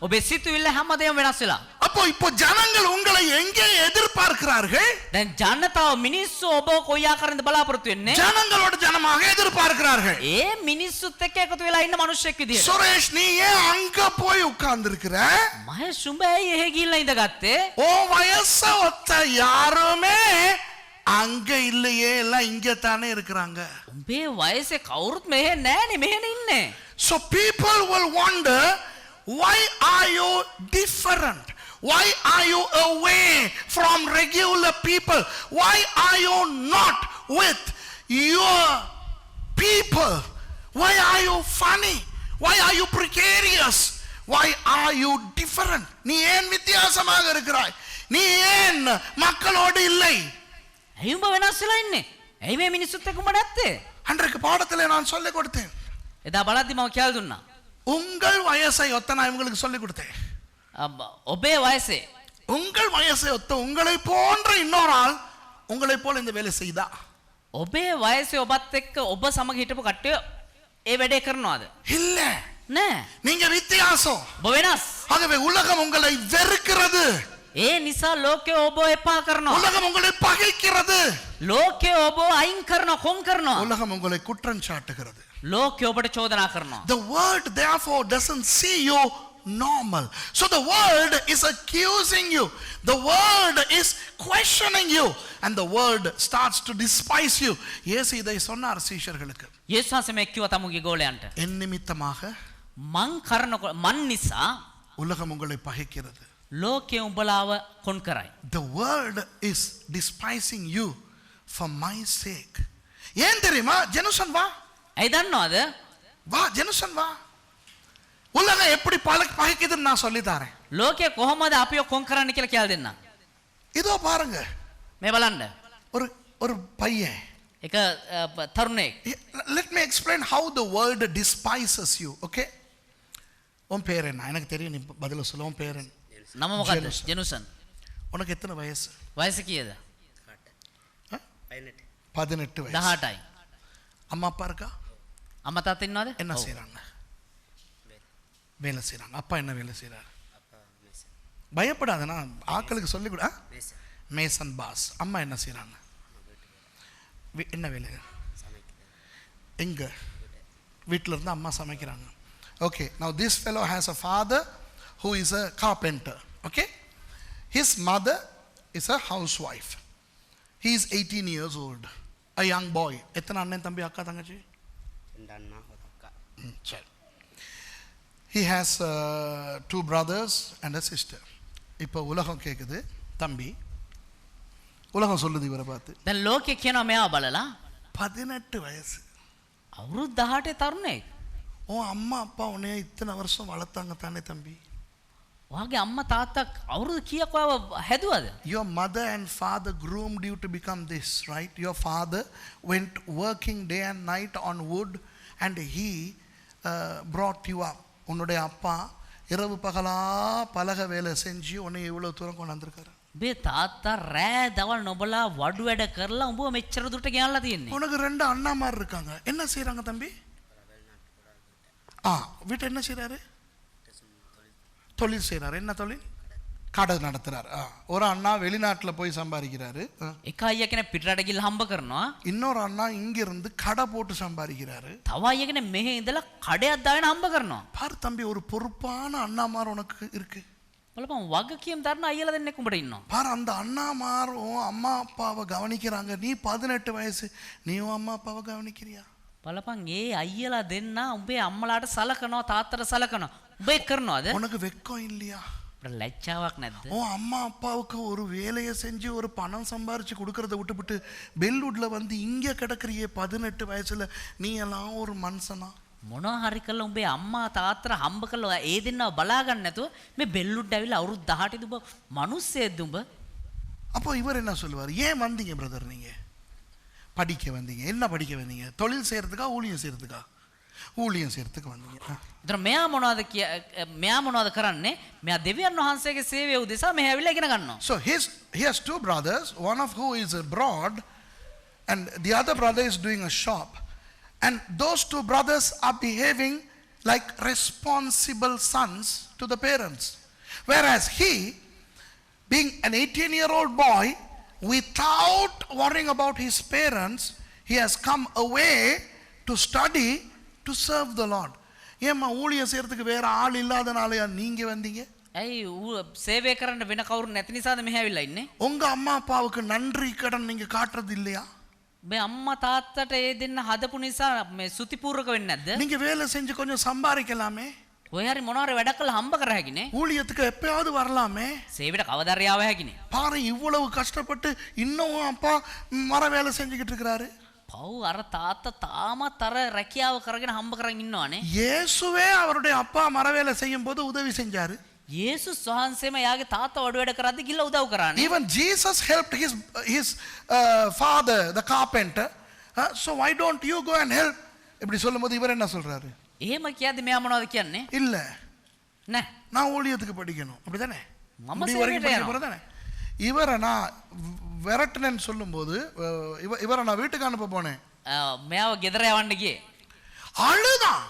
ඔබේ සිතුවිල්ල හැමදේම වෙනස් වෙලා. அப்போ இப்போ ஜனங்கள் உங்களை எங்கே எதிர்பார்க்கிறார்கள்? දැන් ජනතාව මිනිස්සු ඔබ කොයි ආකාරයෙන්ද බලාපොරොත්තු වෙන්නේ? ஜனங்களோட ஜனமாக எதிர்பார்க்கிறார்கள். ඒ මිනිස්සුත් එක්ක එකතු වෙලා ඉන්න මිනිස්සෙක් විදියට. சுரேஷ், நீ ஏன் அங்க போய் உட்கார்ந்து இருக்கிற? මහේෂ් උඹ ඇයි එහෙ ගිහිල්ලා ඉඳගත්තේ? ஓ வயச ஒத்த யாருமே அங்க இல்லையே, எல்லாம் இங்க தானே இருக்கிறாங்க. උඹේ වයසේ කවුරුත් මෙහෙ නෑනේ, මෙහෙනේ ඉන්නේ. So people will wonder, why are you different? Why are you away from regular people? Why are you not with your people? Why are you funny? Why are you precarious? Why are you different? நீ ஏன் வித்தியாசமாக இருக்கிறாய்? நீ ஏன் மக்களோடு இல்லை? ඇයි උඹ වෙනස් වෙලා ඉන්නේ? ඇයි මේ මිනිස්සුත් එක්ක උඹ නැත්තේ? அன்றைக்கு பாடத்திலே நான் சொல்லிக் கொடுத்தேன். එදා බලද්දි මම කියලා දුන්නා. உங்கள் வயசை ஒத்த நான் உங்களுக்கு சொல்லிக் கொடுத்தேன். ඔබේ වයසේ உங்கள் வயசை ஒத்த உங்களை போன்ற இன்னொரு ஆள் உங்களை போல இந்த வேலை செய்தா? ඔබේ වයසේ ඔබත් එක්ක ඔබ සමග හිටපු කට්ටිය ඒ වැඩේ කරනවාද? இல்ல. නෑ. நீங்க வித்தியாசம். ඔබ වෙනස්. ஆகவே உலகம் உங்களை வெறுக்கிறது. ඒ නිසා ලෝකය ඔබ එපා කරනවා. உலகம் உங்களை பகைக்கிறது. ලෝකය ඔබ අයින් කරනවා, කොම් කරනවා. உலகம் உங்களை குற்றம் சாட்டுகிறது. ලෝකය ඔබට චෝදනා කරනවා. The world therefore doesn't see you normal. So the world is accusing you. The world is questioning you. And the world starts to despise you. இயேசு இதை சொன்னார் சீஷர்களுக்கு. යේසුස් වහන්සේ මේ කිව්වා තමුගේ ගෝලයන්ට. என் நிமித்தமாக මන් නිසා உலகம் உங்களை பகைக்கிறது. ලෝකය උඹලාව කොන් කරයි. The world is despising you for my sake. ஏன் தெரியுமா? ஜெனுசன் வா. ඇයි දන්නවද? வா ஜெனுசன் வா. உலகம் எப்படி பகைக்குதுன்னு நான் சொல்லி தரேன். ලෝකය කොහොමද අපිව කොන් කරන්න කියලා කියලා දෙන්න. இதோ பாருங்க. මේ බලන්න. ஒரு பையன். එක තරුණයෙක්. Let me explain how the world despises you, okay? உன் பேர் என்ன? எனக்கு தெரியும் நீ பதில சொல்ல. உன் பேர் என்ன? නම මොකද්ද? ජෙනුසන්. உனக்கு எத்தனை வயசு? වයස කීයද? 18 வயசு. 18යි. அம்மா அப்பா இருக்கா? අම්මා තාත්තා ඉන්නවද? என்ன செய்றாங்க? வேலை செய்றாங்க. அப்பா என்ன வேலை செய்றாரு? பயப்படாத, நான் ஆட்களுக்கு சொல்லி கொடு. Mason boss. அம்மா என்ன செய்றாங்க? என்ன வேலை? எங்க வீட்டில் இருந்து அம்மா சமைக்கிறாங்க. Okay, now this fellow has a father who is a carpenter. Okay, his mother is a housewife. He is 18 years old, a young boy. எத்தனை அண்ணன் தம்பி அக்கா தங்கச்சி? சரி. He has 2 brothers and a sister. இப்போ உலகம் கேக்குது, தம்பி உலகம் சொல்லுது இவரை பார்த்து. දැන් ලෝකේ කියනවා මෙයා බලලා 18 வயசு. අවුරුදු 18 තරුණයෙක්. உன் அம்மா அப்பா உன்னை இத்தனை வருஷம் வளர்த்தாங்க தானே தம்பி? ඔයාගේ අම්මා තාත්තා අවුරුදු කීයක් ඔයාව හැදුවද? Your mother and father groomed you to become this, right? Your father went working day and night on wood and he brought you up. உன்னுடைய அப்பா இரவு பகலா பலக வேலை செஞ்சு உன்னை இவ்வளவு தூரம் கொண்டு வந்திருக்காரு. මේ තාත්තා රෑ දවල් නොබලා වඩු වැඩ කරලා උඹව මෙච්චර දුරට ගෙනල්ලා තියෙන්නේ. உனக்கு 2 அண்ணாமார் இருக்காங்க. என்ன செய்றாங்க தம்பி? வீட்டு என்ன செய்றாரு? தொழில் செய்றாரு. என்ன தொழில்? கடை நடத்துறாரு. ஒரு அண்ணா வெளிநாட்டுல போய் சம்பாதிக்கிறாரு. එක අයියා කෙනෙක් පිටරට ගිහලා හම්බ කරනවා. இன்னொரு அண்ணா இங்க இருந்து கடை போட்டு சம்பாதிக்கிறாரு. තව අයියා කෙනෙක් මෙහෙ ඉඳලා කඩයක් දාගෙන හම්බ කරනවා. பாரு தம்பி, ஒரு பொறுப்பான அண்ணாமார் உனக்கு இருக்கு. බලපන් වගකීම් දරන අයියලා දෙන්නෙක් උඹට ඉන්නවා. பாரு, அந்த அண்ணாமாரும் அம்மா அப்பாவை கவனிக்கிறாங்க. நீ 18 வயசு, நீயும் அம்மா அப்பாவை கவனிக்கிறியா? බලපන් ඒ අයියලා දෙන්න උඹේ අම්මලාට සලකනවා, තාත්තට සලකනවා. උඹ ඒක කරනවද? உனக்கு வெக்கம் இல்லையா? අපිට ලැජ්ජාවක් නැද්ද? உன் அம்மா அப்பாவுக்கு ஒரு வேலையை செஞ்சு ஒரு பணம் சம்பாரிச்சு கொடுக்கறத விட்டுவிட்டு பெல்வுட்ல வந்து இங்க கிடக்குறியே 18 வயசுல, நீ எல்லாம் ஒரு மனுஷனா? මොනවා හරි කළා උඹේ අම්මා තාත්තට හම්බ කළා ඒ දෙන්නව බලා ගන්න නැතුව මේ බෙල්ලුඩ් ඇවිල්ලා අවුරුදු 18 දුඹ මිනිස්සෙක්ද උඹ? அப்போ இவர் என்ன சொல்லுவார்? ஏன் வந்தீங்க பிரதர்? நீங்க படிக்க வந்தீங்க. என்ன படிக்க வந்தீங்க? தொழில் செய்யறதுக்கா ஊழியம் செய்யறதுக்கா? ஊழியம் செய்யறதுக்கு வந்தீங்க. ඒතර මෙයා මොනවද කරන්නේ? මෙයා දෙවියන් වහන්සේගේ සේවය උදෙසා මෙහෙ ඇවිල්ලා ඉගෙන ගන්නවා. So he has 2 brothers, one of who is abroad and the other brother is doing a shop. And those 2 brothers are behaving like responsible sons to the parents. Whereas he, being an 18-year-old boy, without worrying about his parents, he has come away to study, to serve the Lord. ஏம்மா ஊழியம் செய்யறதுக்கு வேற ஆள் இல்லாதனாலயா நீங்க வந்தீங்க? ඇයි සේවය කරන්න වෙන කවුරු නැති නිසාද මෙහෙ ඇවිල්ලා ඉන්නේ? உங்க அம்மா அப்பாவுக்கு நன்றி கடன் நீங்க காட்டுறது இல்லையா? මේ අම්මා තාත්තට ඒ දෙන්න හදපු නිසා මේ සුතිපූර්වක වෙන්නේ නැද්ද? நீங்க வேலை செஞ்சு கொஞ்சம் சம்பாதிக்கலாமே. ඔය හරි මොනවාරි වැඩ කළා හම්බ කර හැකිනේ. ஊழியத்துக்கு எப்பயாவது வரலாமே. සේවයට කවදාද යාව හැකිනේ. பாரு, இவ்வளவு கஷ்டப்பட்டு இன்னும் அப்பா மர வேலை செஞ்சுக்கிட்டு இருக்கிறாரு. පව් අර තාත්තා තාමත් අර රැකියාව කරගෙන හම්බ කරගෙන ඉන්නවනේ. இயேசுவே அவருடைய அப்பா மரவேலை செய்யும் போது உதவி செஞ்சாரு. යේසුස් වහන්සේම යාගේ තාත්තා වඩ වැඩ කරද්දි ගිහලා උදව් කරානේ. Even Jesus helped his father, the carpenter. So why don't you go and help? இப்படி சொல்லும்போது இவர் என்ன சொல்றாரு? එහෙම කියද්දි මෙයා මොනවද කියන්නේ? இல்ல, නෑ. நான் ஊழியத்துக்கு படிக்கணும். அப்படிதானே? மம்ம முடி வரைக்கும் சேவையிட்ட படிக்க போறதானே? இவரை நான் விரட்டினேன்னு சொல்லும்போது இவரை நான் வீட்டுக்கு அனுப்ப போனேன். මෙයාව ගෙදර යවන්න ගියේ. அழுதான்.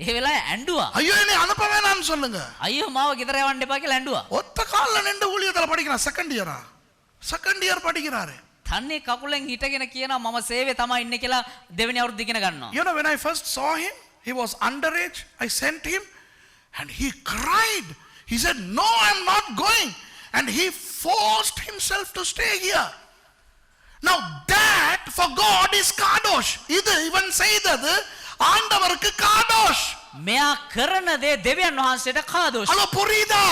ඒ වෙලාවේ ඇඬුවා. ஐயோ என்னை அனுப்ப வேணாம்னு சொல்லுங்க. අයියෝ මාව ගෙදර යවන්න එපා කියලා ඇඬුවා. ஒத்த கால்ல நின்று ஊழியத்துல படிக்கிறான். செகண்ட் இயர் படிக்கிறாரு. තන්නේ කකුලෙන් හිටගෙන කියනවා මම සේවය තමයි ඉන්නේ කියලා දෙවෙනි අවුරුද්ද ඉගෙන ගන්නවා. You know, when I first saw him, he was underage. I sent him and he cried. He said, no, I'm not going. And he forced himself to stay here. Now that for God is kadosh. இது இவன் செய்தது ஆண்டவருக்கு காடோஷ். මෙයා කරන දේ දෙවියන් වහන්සේට කාදෝෂ්. அல புரியுதா?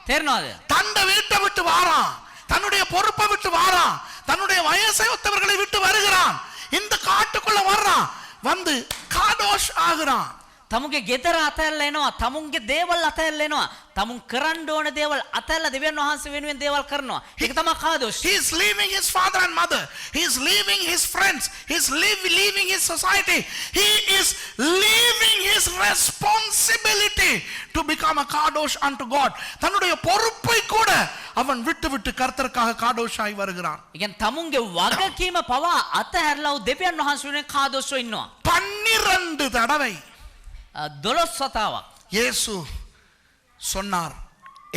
තේරෙනවද? தண்ட வீட்டை விட்டு வாரான், தன்னுடைய பொறுப்பை விட்டு வாரான், தன்னுடைய வயசை ஒத்தவர்களை விட்டு வருகிறான், இந்த காட்டுக்குள்ள வர்றான், வந்து காடோஷ் ஆகிறான். තමුන්ගේ ගෙදර අතැල්ලා එනවා, තමුන්ගේ දේවල් අතැල්ලා එනවා, තමුන් කරන්න ඕන දේවල් අතැල්ලා දෙවියන් වහන්සේ වෙනුවෙන් දේවල් කරනවා. ඒක තමයි කාදෝෂ්. He is leaving his father and mother. He is leaving his friends. He is leaving his society. He is leaving his responsibility to become a kadosh unto God. தன்னுடைய பொறுப்பை கூட அவன் விட்டு விட்டு கர்த்தருக்காக காடோஷ் ஆகி வருகிறான். ඉතින් තමුන්ගේ වගකීම පවා අතහැරලා දෙවියන් වහන්සේ වෙනුවෙන් කාදෝෂ්ව ඉන්නවා. 12 தடவை 12 වතාවක් இயேசு சொன்னார்,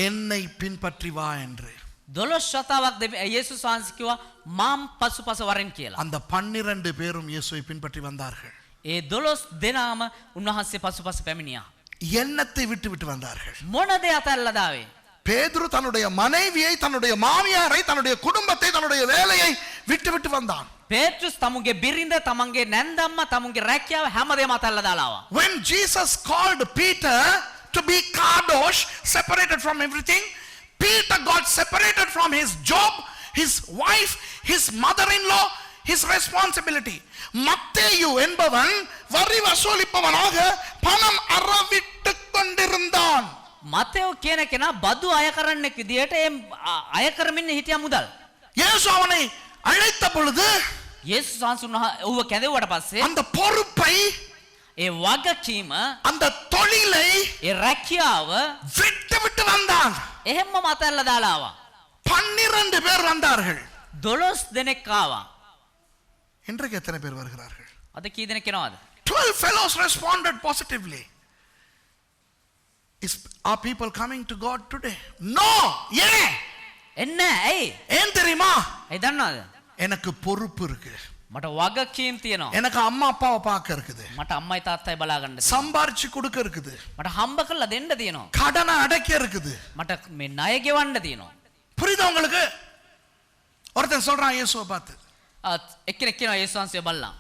என்னை பின்பற்றி வா என்று. 12 වතාවක් යේසුස් වහන්සේ කිව්වා මාම් පසුපස වරෙන් කියලා. அந்த 12 பேரும் இயேசுவை பின்பற்றி வந்தார்கள். ඒ 12 දෙනාම උන්වහන්සේ පසුපස පැමිණියා. எண்ணத்தை விட்டு விட்டு வந்தார்கள். මොන දේ අතහැරලාද ආවේ? பேதுரு தன்னுடைய மனைவியை, தன்னுடைய மாமியாரை, தன்னுடைய குடும்பத்தை, தன்னுடைய வேலையை விட்டு விட்டு வந்தான். පේත්‍රුස් තමුන්ගේ බිරිඳ, තමන්ගේ නැන්දම්ම, තමුන්ගේ රැකියාව හැමදේම අතහැරලා දාලා ආවා. When Jesus called Peter to be kadosh, separated from everything, Peter got separated from his job, his wife, his mother-in-law, his responsibility. மத்தேயு என்பவன் வரி வசூலிப்பவனாக பணம் அறவிட்டுக் கொண்டிருந்தான். මතෙව් කියන කෙනා බදු අය කරන්නෙක් විදියට අය කරමින් හිටියා මුදල්. இயேசு அவனை அழைத்த பொழுது යේසුස් වහන්සේ ඌව කැඳවුවට පස්සේ அந்த பொறுப்பை, ඒ වගකීම, அந்த தொழிலை ඒ රැකියාව விட்டு விட்டு வந்தான். එහෙම්ම අතහැරලා දාලා ආවා. 12 பேர் வந்தார்கள். 12 දෙනෙක් ආවා. இன்றைக்கு எத்தனை பேர் வருகிறார்கள்? අද කී දෙනෙක් එනවද? 12 fellows responded positively. Are people coming to God today? No. ஏன்? එන්න ඇයි? ஏன் தெரியுமா? ඒ දන්නවද? எனக்கு பொறுப்பு இருக்கு. මට වගකීම් තියෙනවා. எனக்கு அம்மா அப்பாவை பார்க்க இருக்குது. මට අම්මයි තාත්තයි බලා ගන්න තියෙනවා. சம்பாரிச்சு கொடுக்க இருக்குது. මට හම්බ කරලා දෙන්න තියෙනවා. கடனை அடைக்க இருக்குது. මට මේ ණය ගෙවන්න තියෙනවා. புரியுதா உங்களுக்கு? ஒருத்தன் சொல்றான் இயேசுவை பார்த்து, එක්කෙනෙක් කියනවා යේසුස් වහන්සේ බලලා.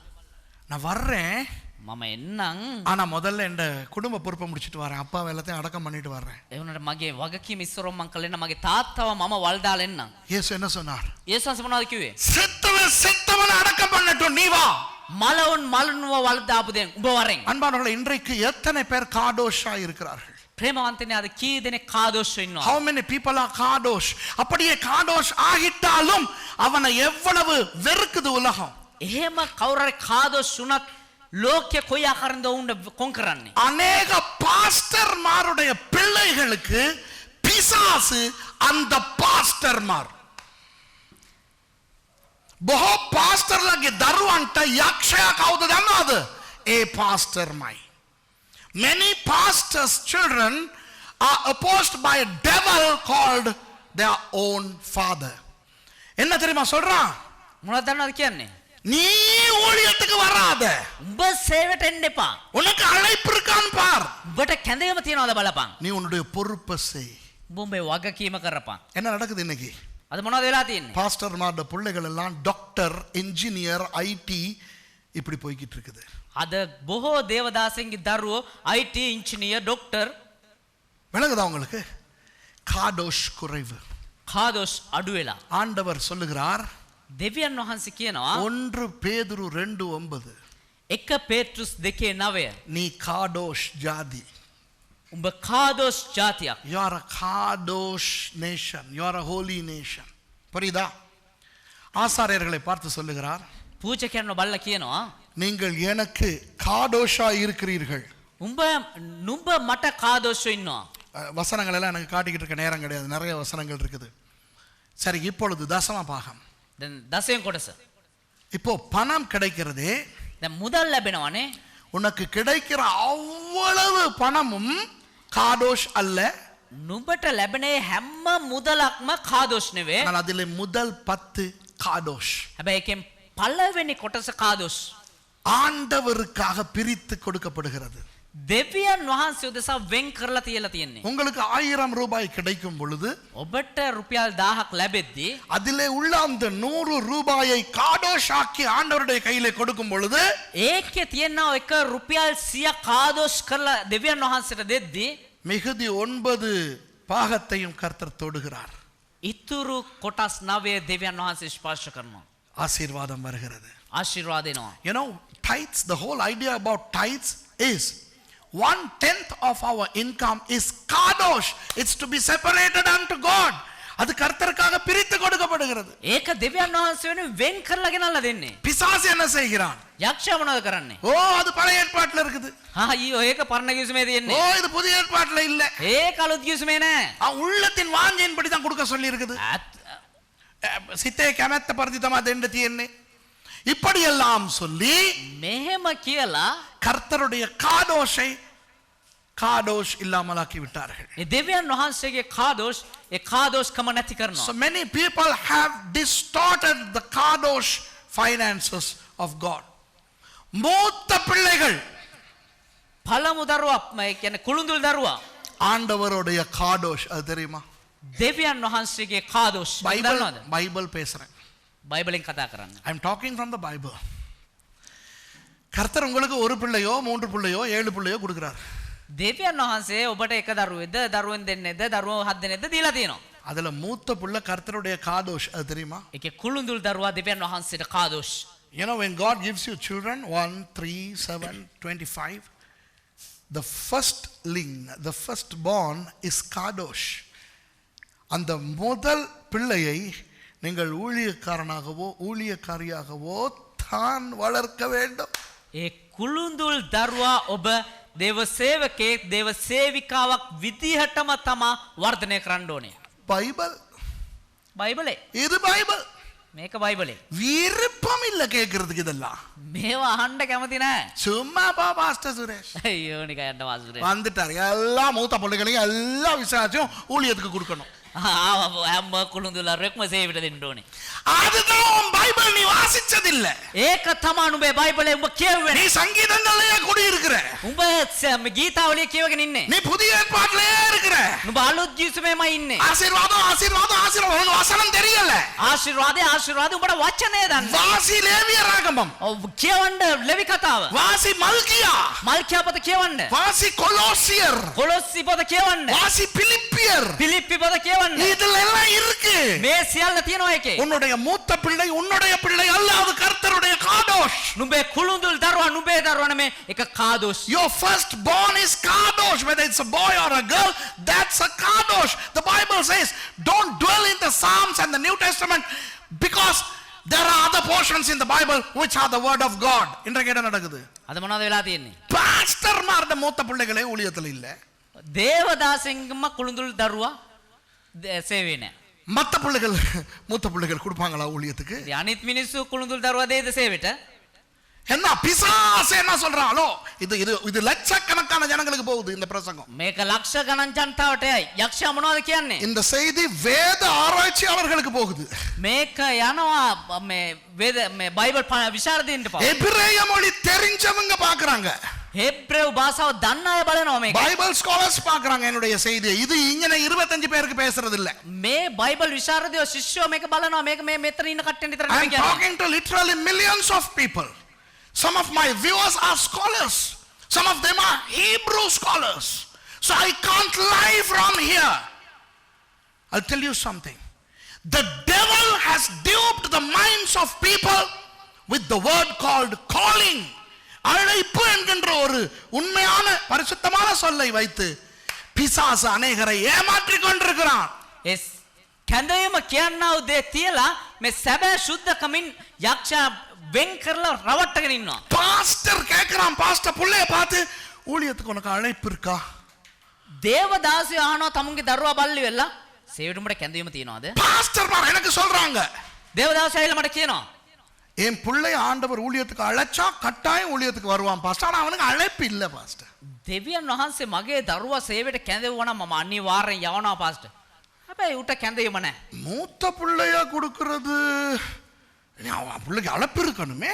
நான் வர்றேன், මම එන්නම්. ஆனா முதல்ல என் குடும்ப பொறுப்பை முடிச்சிட்டு வரேன், அப்பா எல்லாத்தையும் அடக்கம் பண்ணிட்டு வர்றேன். ඒ වුණාට මගේ වගකීම ඉස්සරොම් මං කළේ මගේ තාත්තව මම වල් දාලා එන්නම්. இயேசு என்ன சொன்னார்? යේසුස් වහන්සේ මොනවද කිව්වේ? செத்தவன் அடக்கம் பண்ணட்டும், நீ வா. මලවුන් මලනුව වල් දාපු දෙන් උඹ වරෙන්. அன்பானவர்களே, இன்றைக்கு எத்தனை பேர் காடோஷா இருக்கிறார்கள்? ප්‍රේමවන්තනේ අද කී දෙනෙක් කාදෝෂ්ව ඉන්නවා? How many people are kadosh? அப்படியே காடோஷ் ஆகிட்டாலும் அவனை எவ்வளவு வெறுக்குது உலகம். එහෙම කවුරු හරි කාදෝෂ් වුණත් ලෝකයේ කොයි ආකාරයෙන්ද උන් කොන් කරන්නේ? அநேக பாஸ்டர்மாருடைய பிள்ளைகளுக்கு பிசாசு அந்த பாஸ்டர்மார். බොහෝ පාස්ටර්ලගේ දරුවන්ට යක්ෂයා කවුද දන්නවද? ඒ පාස්ටර්මයි. Many pastors' children are opposed by a devil called their own father. என்ன தெரியுமா சொல்றான்? මොනවද දන්නවද කියන්නේ? நீ ஊழியத்துக்கு வராத, උඹ සේවයට එන්න එපා. உனக்கு அழைப்பு இருக்கான்னு பார். උඹට කැඳවීම තියනවද බලපන්. நீ உன்னுடைய பொறுப்பை செய். උඹ උඹේ වගකීම කරපන්. என்ன நடக்குது இன்னைக்கு? අද මොනවද වෙලා තියෙන්නේ? பாஸ்டர்மாரோட பிள்ளைகள் எல்லாம் டாக்டர், இன்ஜினியர், ஐடி இப்படி போய்கிட்டு இருக்குது. අද බොහෝ දේවදාසයන්ගේ දරුවෝ IT ඉංජිනේර ડોක්ටර්. விளங்குதா உங்களுக்கு? காடோஷ் குறைவு. කාදෝෂ් අඩු වෙලා. ஆண்டவர் சொல்லுகிறார், දෙවියන් වහන්සේ කියනවා 1 பேதுரு 2:9 එක පේට්‍රුස් 2:9 நீ காடோஷ் ஜாதி. උඹ කාදෝස් ජාතියක්. You are a kadosh nation. You are a holy nation. புரியுதா? ஆசாரியர்களை பார்த்து சொல்லுகிறார், පූජකයන්ව බලලා කියනවා நீங்கள் எனக்கு காடோஷா இருக்கிறீர்கள். උඹ නුඹ මට කාදෝෂ්ව ඉන්නවා. வசனங்கள் எல்லாம் எனக்கு காட்டிக்கிட்டு இருக்க நேரம் கிடையாது, நிறைய வசனங்கள் இருக்குது. சரி, இப்பொழுது தசம பாகம். දැන් දසයෙන් කොටස. இப்போ பணம் கிடைக்கிறதே, දැන් මුදල් ලැබෙනවනේ. உனக்கு கிடைக்கிற அவ்வளவு பணமும் காடோஷ் அல்ல. නුඹට ලැබෙනේ හැම මුදලක්ම කාදෝෂ් නෙවෙයි. ஆனால் அதிலே முதல் 10 காடோஷ். හැබැයි එකෙන් පළවෙනි කොටස කාදෝෂ්. ஆண்டவருக்காக பிரித்து கொடுக்கப்படுகிறது. දෙවියන් වහන්සේ උදෙසා වෙන් කරලා තියලා තියෙන්නේ. உங்களுக்கு 1000 ரூபாய் கிடைக்கும் பொழுது ඔබට රුපියල් 1000ක් ලැබෙද්දී அதிலே உள்ள அந்த 100 ரூபாயை காடோஷ் ஆக்கி ஆண்டவருடைய கையிலே கொடுக்கும் பொழுது ඒකේ තියෙන එක රුපියල් 100 කාදෝෂ් කරලා දෙවියන් වහන්සේට දෙද්දී மிகுதி 9 பாகத்தையும் கர்த்தர் தொடுகிறார். ඉතුරු කොටස් 9 දෙවියன் වහන්සේ ස්පර්ශ කරනවා. ஆசீர்வாதம் வருகிறது. ආශිර්වාද එනවා. You know, tithes, the whole idea about tithes is 1/10 of our income is kadosh. It's to be separated unto God. அது கர்த்தருக்காக பிரித்து கொடுக்கப்படுகிறது. ඒක දෙවියන් වහන්සේ වෙනුවෙන් වෙන් කරලා ගෙනල්ලා දෙන්නේ. பிசாசு என்ன செய்கிறான்? යක්ෂයා මොනවද කරන්නේ? ஓ, அது பழைய ஏற்பாட்டுல இருக்குது. අයියෝ ඒක පරණ කිවිසුමේ ஓ, තියෙන්නේ. இது புதிய ஏற்பாட்டுல இல்ல. ඒක අලුත් කිවිසුමේ නෑ. உள்ளத்தின் வாஞ்சையின்படி தான் கொடுக்க சொல்லி இருக்குது. සිතේ කැමැත්ත පරිදි තමයි දෙන්න තියෙන්නේ. இப்படியெல்லாம் சொல்லி මෙහෙම කියලා கர்த்தருடைய காடோஷை காடோஷ் இல்லாமலாக்கி விட்டார்கள். ඒ දෙවියන් වහන්සේගේ කාදෝෂ් ඒ කාදෝෂ්කම නැති So කරනවා. many people have distorted the kadosh finances of God. மூத்த பிள்ளைகள் පළමු දරුවා ඒ කියන්නේ කුළුඳුල් දරුවා ஆண்டவருடைய காடோஷ், அது தெரியுமா? දෙවියන් වහන්සේගේ කාදෝෂ් பைபிள் දන්නවද? பைபிள் பேசுறேன். බයිබලෙන් කතා කරන්න. I am talking from the Bible. கர்த்தர் உங்களுக்கு ஒரு பிள்ளையோ 3 பிள்ளையோ 7 பிள்ளையோ கொடுக்கிறார். දෙවියන් වහන්සේ ඔබට එක දරුවෙක්ද දරුවෙන් දෙන්නෙක්ද දරුවෝ 7 දෙනෙක්ද දීලා තියෙනවා. அதுல மூத்த பிள்ளை கர்த்தருடைய காடோஷ், அது தெரியுமா? ඒකේ කුළුඳුල් දරුවා දෙවියන් වහන්සේට කාදෝෂ්. You know, when God gives you children 1, 3, 7, 25, the firstling, the firstborn is kadosh. அந்த முதல் பிள்ளையை நீங்கள் ஊழியக்காரனாகவோ ஊழியக்காரியாகவோ தான் வளர்க்க வேண்டும். ඒ කුළුඳුල් දරුවා ඔබ දේව සේවකයෙක් දේව සේවිකාවක් විදිහටම තමා වර්ධනය කරන්න ඕනේ. பைபிள், බයිබලේ இது பைபிள். මේක බයිබලේ. விருப்பம் இல்ல கேட்கறதுக்கு இதெல்லாம். මේවා අහන්න කැමති නෑ. சும்மா பா பாஸ்டர் சுரேஷ் අයියෝ නිකන් යන්න වාසුරේ. வந்துட்டாரு, எல்லா மூத்த பிள்ளைகளையும் எல்லா விசாரிச்சும் ஊழியத்துக்கு கொடுக்கணும். හැම කුළුඳුලරෙක්ම සේවයට දෙන්න ඕනේ. அதுதான் பைபிள் நீ வாசிச்சது இல்ல. ඒක තමා නුඹේ බයිබලේ උඹ කියවෙන්නේ. நீ சங்கீதங்கள்லயே குடி இருக்கிற. උඹ ගීතාවලිය කියවගෙන ඉන්නේ. நீ புதிய ஏற்பாட்டிலேயே இருக்கிற. නුඹ අලුත් ජීවිතෙමයි ඉන්නේ. ஆசீர்வாதம் ஆசீர்வாதம் ஆசீர்வாதம், உனக்கு வசனம் தெரியல. ආශිර්වාදේ ආශිර්වාදේ උඹට වචනේ දන්න. வாசி லேவிய ராகமம், ඔව් කියවන්න ලෙවි කතාව. வாசி மல்கியா, මල්කියා පොත කියවන්න. வாசி கொலோசியர், කොලොස්සි පොත කියවන්න. வாசி பிலிப்பியர். පිලිප්පි පොත කියවන්න. இதுல எல்லாம் இருக்கு. මේ සියල්ල තියෙනවා එකේ. உன்னுடைய மூத்த பிள்ளை உன்னுடைய பிள்ளை அல்ல, அது கர்த்தருடைய காடோஷ். නුඹේ කුළුඳුල් දරුවා නුඹේ දරුවා නෙමේ ඒක කාදෝෂ්. Your first born is kadosh, whether it's a boy or a girl, that's a kadosh. The Bible says don't dwell in the Psalms and the New Testament because there are other portions in the Bible which are the word of God. இன்றைக்கு என்ன நடக்குது? අද මොනවද වෙලා තියෙන්නේ? பாஸ்டர்மார்ட மூத்த பிள்ளைகளே ஊழியத்துல இல்ல. දේවදාසින්ගම කුළුඳුල් දරුවා සේවේ නැහැ. மத்த பிள்ளைகள் மூத்த பிள்ளைகள் கொடுப்பாங்களா ஊழியத்துக்கு? අනිත් මිනිස්සු කුළුඳුල් දරුවා දෙයිද සේවෙට? என்ன பிசாசு என்ன சொல்றாளோ, இது இது இது லட்சக்கணக்கான ஜனங்களுக்கு போகுது இந்த பிரசங்கம். මේක ලක්ෂ ගණන් ජනතාවටයි. යක්ෂයා මොනවද කියන්නේ? இந்த செய்தி வேத ஆராய்ச்சியாளர்களுக்கு போகுது. මේක යනවා මේ වේද මේ බයිබල් විශාරදීන්ට පාව. எபிரேய மொழி தெரிஞ்சவங்க பாக்குறாங்க. ஹெப்ரேவ் பாஷාව දන්න අය බලනවා මේක. பைபிள் ஸ்காலர்ஸ் பாக்குறாங்க என்னுடைய செய்தியை. இது இங்க 25 பேருக்கு பேசுறது இல்ல. මේ බයිබල් විශාරදයෝ ශිෂ්‍යෝ මේක බලනවා. මේක මේ මෙතන ඉන්න කට්ටියන් විතර I නෙමෙයි am කියන්නේ. talking to literally millions of people. Some of my viewers are scholars. Some of them are Hebrew scholars. So I can't lie from here. I'll tell you something. The devil has duped the minds of people with the word called calling. அழைப்பு என்கின்ற ஒரு உண்மையான பரிசுத்தமான சொல்லை வைத்து பிசாசு அநேகரை ஏமாற்றிக் கொண்டிருக்கிறான். එස් කැඳවීම කියන්නව දේ තියලා මේ සැබෑ සුද්ධකමින් යක්ෂයා වෙන් කරලා රවට්ටගෙන ඉන්නවා. பாஸ்டர் கேக்குறான், பாஸ்டர் புள்ளைய பார்த்து, ஊழியத்துக்கு உனக்கு அழைப்பு இருக்கா? දේවදාසයෝ අහනවා තමුන්ගේ දරුවා බල්ලි වෙලා සේවයට උඹට කැඳවීම තියනවාද? பாஸ்டர் பார் எனக்கு சொல்றாங்க, දේවදාසයෝ ඇවිල්ලා මට කියනවා என் பிள்ளைய ஆண்டவர் ஊழியத்துக்கு அழைச்சா கட்டாயம் ஊழியத்துக்கு வருவான் பாஸ்டர். ஆனா அவனுக்கு அழைப்பு இல்ல பாஸ்டர். දෙවියන් වහන්සේ මගේ දරුවා සේවයට කැඳවුවා නම් මම අනිවාර්යෙන් යවනවා පාස්ටර්. හැබැයි ඌට කැඳවීම නැහැ. மூத்த பிள்ளைய கொடுக்கிறது, அவன் பிள்ளைக்கு அழைப்பு இருக்கணுமே.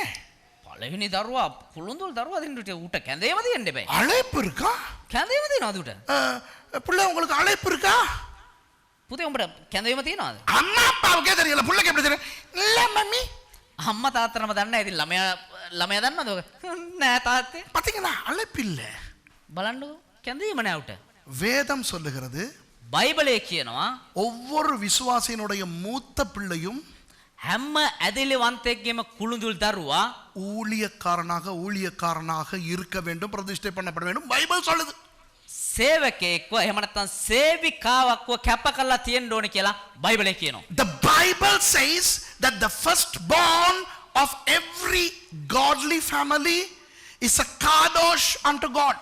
පළවෙනි දරුවා කුළුඳුල් දරුවා දෙන්නට ඌට කැඳවීම දෙන්න බෑ. அழைப்பு இருக்கா? කැඳවීම දෙනවද ඌට? பிள்ளை உங்களுக்கு அழைப்பு இருக்கா? පුතේ උඹට කැඳවීම තියනවද? அம்மா அப்பாவுக்கே தெரியல, பிள்ளைக்கு எப்படி தெரியும்? இல்ல மம்மி. අම්මා තාත්තනම දන්නේ නැහැ. ඉතින් ළමයා දන්නවද ඔක? නෑ තාත්තේ. பாத்தீங்களா, அழைப்பு இல்ல. බලන්නකෝ කැඳවීම නෑ ඌට. வேதம் சொல்லுகிறது, බයිබලයේ කියනවා ஒவ்வொரு விசுவாசியினுடைய மூத்த பிள்ளையும் හැම ඇදලිවන්තයෙක්ගේම කුළුඳුල් දරුවා ஊழியக்காரனாக இருக்க வேண்டும், பிரதிஷ்டை பண்ணப்பட வேண்டும். பைபிள் சொல்லுது. සේවකයෙක්ව එහෙම නැත්නම් සේවිකාවක්ව කැප කරලා තියෙන්න ඕනේ කියලා බයිබලයේ කියනවා. The Bible says that the firstborn of every godly family is a kadosh unto God.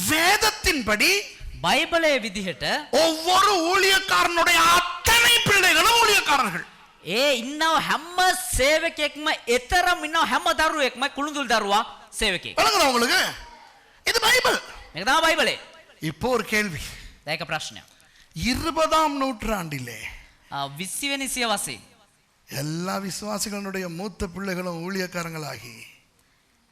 வேதத்தின்படி බයිබලයේ විදිහට ஒவ்வொரு ஊழியக்காரனுடைய அத்தனை பிள்ளைகளும் ஊழியக்காரர்கள். ඉන්නව හැම සේවකයෙක්ම එතරම් ඉන්නව හැම දරුවෙක්ම කුළුඳුල් දරුවා සේවකයෙක්. விளங்குதா உங்களுக்கு? இது பைபிள். මේක තමයි බයිබලේ. இப்போ ஒரு கேள்வி. ඒක ප්‍රශ්නයක්. 20ஆம் நூற்றாண்டிலே 20 වෙනි සියවසේ எல்லா விசுவாசிகளுடைய மூத்த பிள்ளைகளும் ஊழியக்காரங்களாகி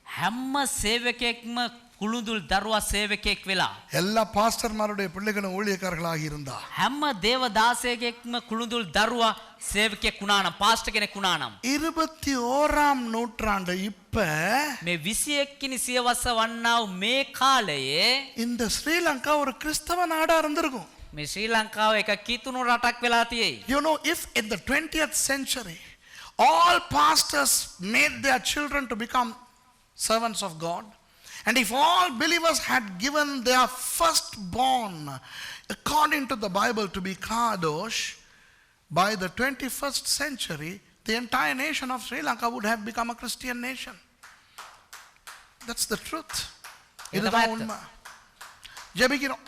හැම සේවකයෙක්ම කුළුඳුල් දරුවා සේවකයෙක් වෙලා எல்லா பாஸ்டர்மாருடைய பிள்ளைகளும் ஊழியக்காரர்களாகி இருந்தா හැම දේවදාසයෙක්ම කුළුඳුල් දරුවා සේවකයෙක් වුණා නම් පාස්ටර් කෙනෙක් වුණා නම් 21ஆம் நூற்றாண்டு இப்ப මේ 21 වෙනි සියවස වන්නා වූ මේ කාලයේ இந்த ஸ்ரீலங்கா ஒரு கிறிஸ்தவ நாடா இருந்திருக்கும். මේ ශ්‍රී ලංකාව එක කිතුණු රටක් වෙලා තියෙයි. You know, if in the 20th century all pastors made their children to become servants of God, and if all believers had given their firstborn according to the Bible to be kadosh, by the 21st century the entire nation of Sri Lanka would have become a Christian nation. That's the truth. இதுதான் உண்மை. ஜெபிக்கிறோம்.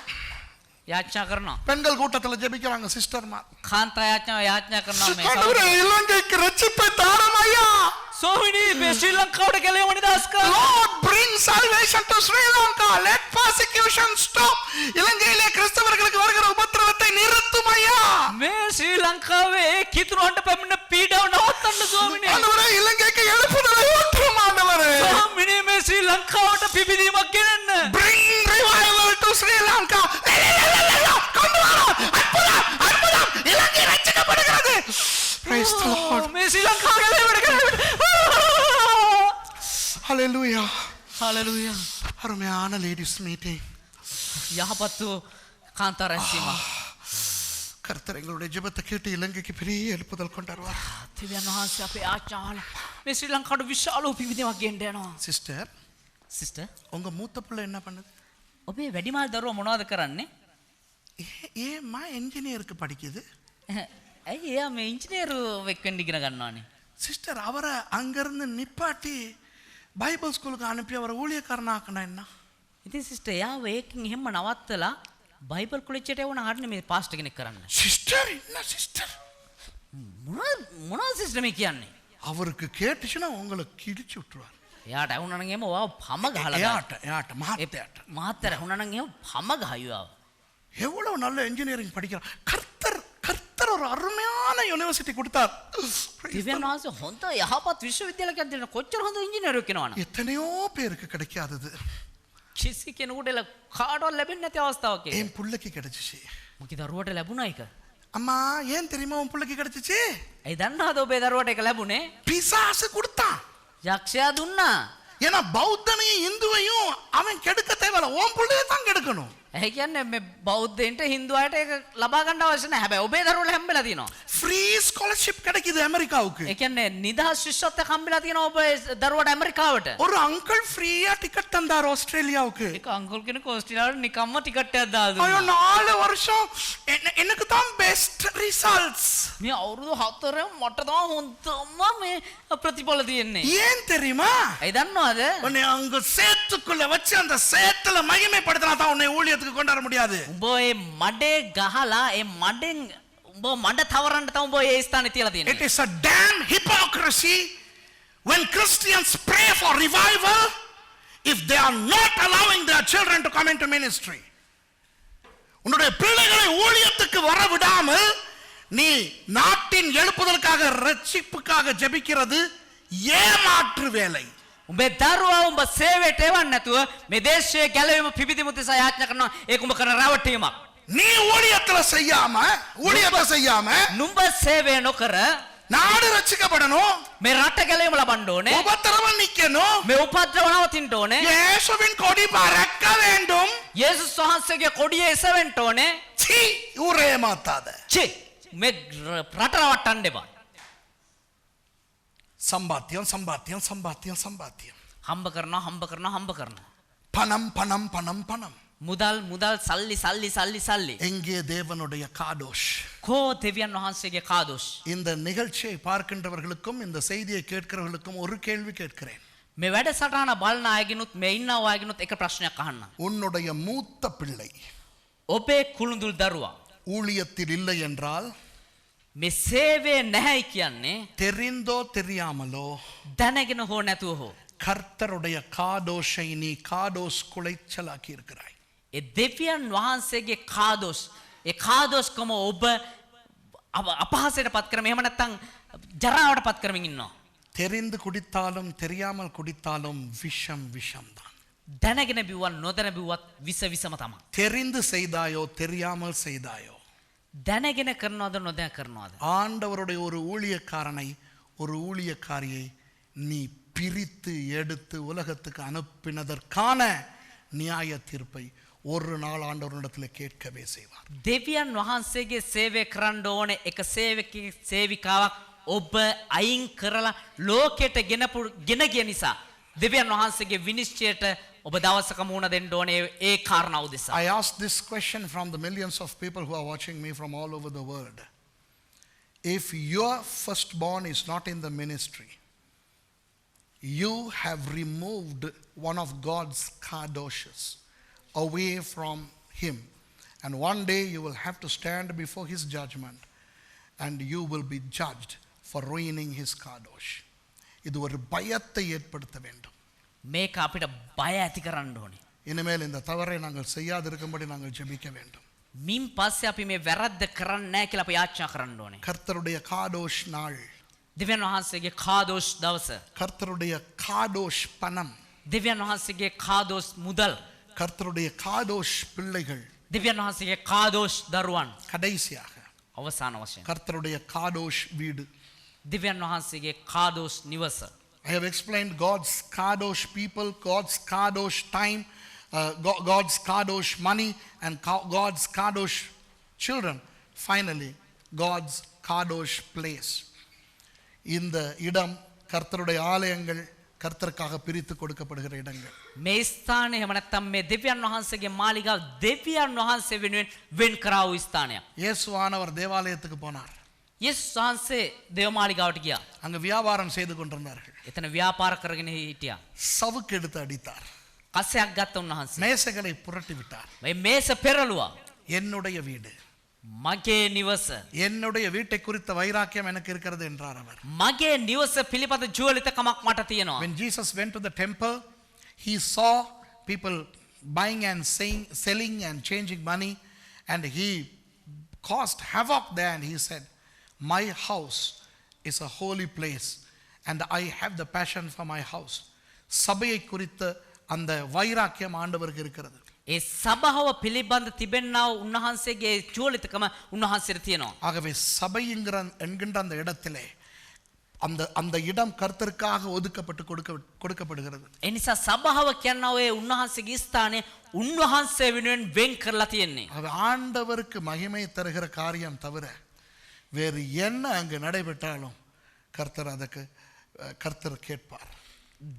යාඥා කරනවා. பெண்கள் கூட்டத்தில் ஜெபிக்கிறாங்க சிஸ்டர்மார். කාන්තා යාඥා කරනවා මේ ஆண்டவரே, இலங்கைக்கு ரட்சிப்பை தாரும் ஐயா. සෝවිනී මේ ශ්‍රී ලංකාවට ගැලවෙම නිදහස් කර. Lord, bring salvation to Sri Lanka. Let persecution stop. இலங்கையிலே கிறிஸ்தவர்களுக்கு வருகிற உபத்திரவத்தை நிறுத்தும் ஐயா. මේ ශ්‍රී ලංකාවේ කිතුණුන්ට පැමිණ පීඩාව නවත්තන්න ස්වාමිනේ. ஆண்டவரே, இலங்கைக்கு எழுப்புதலை ஊற்றும் ஆண்டவரே. ස්වාමිනේ මේ ශ්‍රී ලංකාවට පිබිදීමක් ගෙනන්න. Bring revival to Sri Lanka. கொண்டு வரோம். அற்புதம். இலங்கை ரட்சிக்கப்படுகிறது. Praise the Lord. මේ ශ්‍රී ලංකාව ගැලවෙන්න. Hallelujah. හලෙලූයා. அருமையான லேடிஸ் மீட்டிங். යහපත් වූ කාන්තා රැස්වීම. கர்த்தர் எங்களுடைய ஜெபத்தை கேட்டு இலங்கைக்கு பெரிய எழுப்புதல் கொண்டு வருவார். දෙවියන් වහන්සේ අපේ ආචාල මේ ශ්‍රී ලංකාවට විශාල පිවිදීමක් ගෙන්න යනවා. சிஸ்டர், සිස්ටර්, உங்க மூத்த பிள்ளை என்ன பண்ணுது? ඔබේ වැඩිමල් දරුවා මොනවද කරන්නේ? ஏம்மா என்ஜினியருக்கு படிக்குது? ඇයි එයා මේ ඉංජිනේරු වෙක්වෙන්න ඉගෙන ගන්නවානේ? சிஸ்டர், அவரை அங்கிருந்து நிப்பாட்டி பைபிள் ஸ்கூலுக்கு அனுப்பி அவரை ஊழியக்காரனாக்கணும் என்ன? ඉතින් සිස්ටර් එයාව ඒකෙන් එහෙම නවත්තලා බයිබල් කොලෙජ්ජට යවන හරිනේ මේ පාස්ටර් කෙනෙක් කරන්න. சிஸ்டர், என்ன சிஸ்டர்? මොනවද සිස්ටර් මේ කියන්නේ? அவருக்கு கேட்டுச்சுன்னா உங்களை கிழிச்சு விட்டுருவார். එයාට ඇහුණා නම් එහෙම ඔයාව පම ගහලා ஏட்ட மாத்தேட்ட. මාතර ඇහුණා නම් එහෙම පම ගහයුවා. எவ்வளவு நல்ல இன்ஜினியரிங் படிக்கிறான். கர்த்தர் ஒரு அருமையான யூனிவர்சிட்டி கொடுத்தார். දෙවියන් වහන්සේ හොඳ යහපත් විශ්වවිද්‍යාලයක් දෙන්න කොච්චර හොඳ ඉංජිනේරුවෙක් වෙනවද? எத்தனையோ பேருக்கு கிடைக்காதது කිසි කෙනෙකුට කාටවත් ලැබෙන්නේ නැති අවස්ථාවක් ඒක. என் பிள்ளைக்கு கிடைச்சிச்சு. මගේ දරුවට ලැබුණා ඒක. அம்மா, ஏன் தெரியுமா உன் பிள்ளைக்கு கிடைச்சிச்சு? ඒ දන්නවද ඔබේ දරුවට ඒක ලැබුණේ? பிசாசு கொடுத்தான். යක්ෂයා දුන්නා. ஏன்னா பௌத்தனையும் இந்துவையும் அவன் கெடுக்க தேவையில்ல, உன் பிள்ளைய தான் கெடுக்கணும். ඒ කියන්නේ මේ බෞද්ධයින්ට හින්දු අයට ඒක ලබා ගන්න අවශ්‍ය නැහැ. හැබැයි ඔබේ දරුවෝ හැම්බෙලා තියෙනවා. ஃப்ரீ ஸ்காலர்ஷிப் கிடைக்குது அமெரிக்காவுக்கு. ඒ කියන්නේ නිදහස් ශිෂ්‍යත්වයක් හම්බෙලා තියෙනවා ඔබ දරුවට ඇමරිකාවට. ஒரு அங்கிள் ஃப்ரீயா டிக்கெட் தந்தார் ஆஸ்திரேலியாவுக்கு. ඒක අංකල් කෙනෙක් ඕස්ට්‍රේලියාවට නිකම්ම ටිකට් එකක් දාලා ஐயோ දුන්නා. 4 வருஷம் எனக்கு தான் பெஸ்ட் ரிசல்ட்ஸ். මේ අවුරුදු 4 මට තමයි හොඳම මේ ප්‍රතිඵල තියෙන්නේ. ஏன் தெரியுமா? ඒ දන්නවද? உன்னை அங்க சேத்துக்குள்ள வச்சு அந்த சேத்துல மகிமைப்படுத்தினா தான் உன்னை ஊழியத்துக்கு கொண்டு வர முடியாது. උඹ ඒ මඩේ ගහලා ඒ මඩෙන් උඹ මඩ තවරන්න තමයි උඹ ඒ ස්ථානේ තියලා It තියෙන්නේ. is a damn hypocrisy when Christians pray for revival if they are not allowing their children to come into ministry. உன்னுடைய பிள்ளைகளை ஊழியத்துக்கு வர விடாமல் நீ நாட்டின் எழுப்புதலுக்காக ரட்சிப்புக்காக ஜெபிக்கிறது ஏமாற்று வேலை. උඹේ දරුවා උඹ සේවයට එවන්න නැතුව මේ දේශයේ ගැලවීම පිබිදීම උදෙසා යාඥා කරනවා. ඒක උඹ කරන රැවටීමක්. நீ ஊழியத்துல செய்யாம නුඹ සේවය නොකර நாடு ரட்சிக்கப்படணும், මේ රට ගැලවීම ලබන්න ඕනේ. உபத்திரவம் நிக்கணும், මේ උපද්‍රව නවතින්න ඕනේ. இயேசுவின் கொடி பறக்க வேண்டும். යේසුස් වහන්සේගේ කොඩිය එසවෙන්න ඕනේ. சீ, ஊரே மாத்தாத. චි මේ රට රවට්ටන්න එපා. சம்பாத்தியம் சம்பாத்தியம் சம்பாத்தியம் சம்பாத்தியம். හම්බ කරනවා. பணம் பணம் பணம் பணம். මුදල් සල්ලි. எங்கே தேவனுடைய காடோஷ்? කෝ දෙවියන් වහන්සේගේ කාදෝෂ්. இந்த நிகழ்ச்சியை பார்க்கின்றவர்களுக்கும் இந்த செய்தியை கேட்கிறவர்களுக்கும் ஒரு கேள்வி கேட்கிறேன். මේ වැඩසටහන බලන අයගෙනුත් මේ ඉන්න අයගෙනුත් එක ප්‍රශ්නයක් අහන්න. உன்னுடைய மூத்த பிள்ளை ඔබේ කුළුඳුල් දරුවා ஊழியத்தில் இல்லை என்றால் මේ සේවය නැහැයි කියන්නේ தெரிந்தோ தெரியாமலோ දැනගෙන හෝ නැතුව හෝ கர்த்தருடைய காடோஷை நீ காடோஸ் குலைச்சலாக்கி இருக்கிறாய். ඒ දෙවියන් වහන්සේගේ කාදෝෂ් ඒ කාදෝෂ්කම ඔබ අපහාසයට පත් කරමින් එහෙම නැත්නම් ජරාවට පත් කරමින් ඉන්නවා. தெரிந்து குடித்தாலும் தெரியாமல் குடித்தாலும் விஷம் விஷம்தான். දැනගෙන බිව්වත් නොදැන බිව්වත් විසම තමයි. தெரிந்து செய்தாயோ தெரியாமல் செய்தாயோ දැනගෙන කරනවද නොදැන කරනවද? ஆண்டவருடைய ஒரு ஊழியக்காரனை ஒரு ஊழியக்காரியை நீ பிரித்து எடுத்து உலகத்துக்கு அனுப்பினதற்கான நியாய தீர்ப்பை ஒரு நாள் ஆண்டவரிடத்தில் கேட்கவே செய்வார். දෙවියන් වහන්සේගේ සේවය කරන්න ඕනේ එක සේවිකාවක් ඔබ අයින් කරලා ලෝකයට ගෙන ගිය නිසා දෙවියන් වහන්සේගේ විනිශ්චයට ඔබ දවසක මුහුණ දෙන්න ඕනේ ඒ කාරණා උදෙසා. I asked this question from the millions of people who are watching me from all over the world. If your firstborn is not in the ministry, you have removed one of God's kadoshes away from him, and one day you will have to stand before his judgment and you will be judged for ruining his kadosh. இது ஒரு பயத்தை ஏற்படுத்த வேண்டும். මේක අපිට බය ඇති කරන්න ඕනේ. இனிமேல் இந்த தவறை நாங்கள் செய்யாதிருக்கும்படி நாங்கள் ஜெபிக்க வேண்டும். මින් පස්සේ අපි මේ වැරද්ද කරන්නේ නැහැ කියලා අපි යාඥා කරන්න ඕනේ. கர்த்தருடைய காடோஷ் நாள், දෙවියන් වහන්සේගේ කාදෝෂ් දවස, கர்த்தருடைய காடோஷ் பணம், දෙවියන් වහන්සේගේ කාදෝෂ් මුදල්, கர்த்தருடைய காடோஷ் பிள்ளைகள், දෙවියන් වහන්සේගේ කාදෝෂ් දරුවන්, கடைசியாக අවසාන වශයෙන් கர்த்தருடைய காடோஷ் வீடு. දෙවියන් වහන්සේගේ කාදෝෂ් නිවස. I have explained God's kadosh people, God's kadosh time, God's kadosh money, and God's kadosh children. Finally, God's kadosh place. இந்த இடம் கர்த்தருடைய ஆலயங்கள், கர்த்தருக்காக பிரித்து கொடுக்கப்படுகிற இடங்கள். මේ ස්ථානය එහෙම නැත්නම් මේ දෙවියන් වහන්සේගේ මාලිගාව දෙවියන් වහන්සේ වෙනුවෙන් වෙන් කරා වූ ස්ථානයක්. இயேசுவானவர் தேவாலயத்துக்கு போனார். යේසුස් වහන්සේ දේව මාලිගාවට ගියා. அங்க வியாபாரம் செய்து கொண்டிருந்தார்கள். එතන ව්‍යාපාර කරගෙන හිටියා. சவுக்கு எடுத்து அடித்தார். කසයක් ගත්ත උන්වහන්සේ. மேசைகளை புரட்டி விட்டார். මේ මේස පෙරළුවා. என்னுடைய வீடு, මගේ නිවස, என்னுடைய வீட்டை குறித்த வைராக்கியம் எனக்கு இருக்கிறது என்றார் அவர். මගේ නිවස පිළිබඳ ජුවලිතකමක් මට තියෙනවා. When Jesus went to the temple, he saw people buying and selling and changing money, and he caused havoc there, and he said, my house is a holy place and I have the passion for my house. சபையை குறித்த அந்த வைராக்கியம் ஆண்டவருக்கு இருக்கிறது. ඒ සභාව පිළිබඳ තිබෙනා උන්වහන්සේගේ ජුවලිතකම උන්වහන්සේට තියෙනවා. ஆகவே சபை என்கின்ற அந்த இடத்திலே அந்த இடம் கர்த்தருக்காக ஒதுக்கப்பட்டு கொடுக்கப்படுகிறது. ඒ නිසා සභාව කියනවා ඒ උන්වහන්සේගේ ස්ථානය උන්වහන්සේ වෙනුවෙන් වෙන් කරලා තියෙන්නේ. அது ஆண்டவருக்கு மகிமை தருகிற காரியம் தவிர வேறு என்ன அங்கு நடைபெற்றாலும் கர்த்தர் கேட்பார்.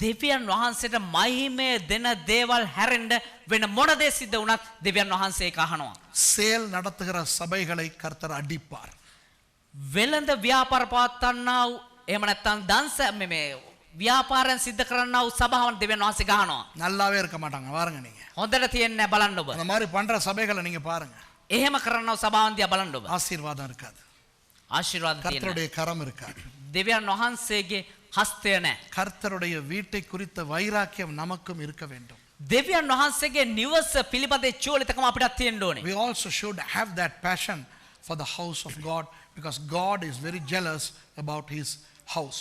දෙවියන් වහන්සේට මහිමය දෙන දේවල් හැරෙන්න වෙන මොන දේ සිද්ධ වුණත් දෙවියන් වහන්සේ ඒක අහනවා. சேல் நடத்துகிற சபைகளை கர்த்தர் அடிப்பார். වෙළඳ ව්‍යාපාර පවත්වන්නා වූ එහෙම නැත්නම් දන්ස මේ ව්‍යාපාරයන් සිද්ධ කරන්නා වූ සභාවන් දෙවියන් වහන්සේ ගහනවා. நல்லாவே இருக்க மாட்டாங்க பாருங்க நீங்க. හොඳට තියන්නේ නැහැ බලන්න ඔබ. அந்த மாதிரி பண்ற சபைகளை நீங்க பாருங்க. එහෙම කරන්නා වූ සභාවන් දිහා බලන්න ඔබ. ஆசீர்வாதம் இருக்காது. ආශිර්වාද තියෙනවා. கர்த்தருடைய கரம் இருக்காது. දෙවියන් වහන්සේගේ හස්තය නැහැ. கர்த்தருடைய வீட்டை குறித்த வைராக்கியம் நமக்கும் இருக்க வேண்டும். දෙවියන් වහන්සේගේ නිවස පිළිබඳ චෝලිතකම අපිට තියෙන්න ඕනේ. We also should have that passion for the house of God because God is very jealous about his house.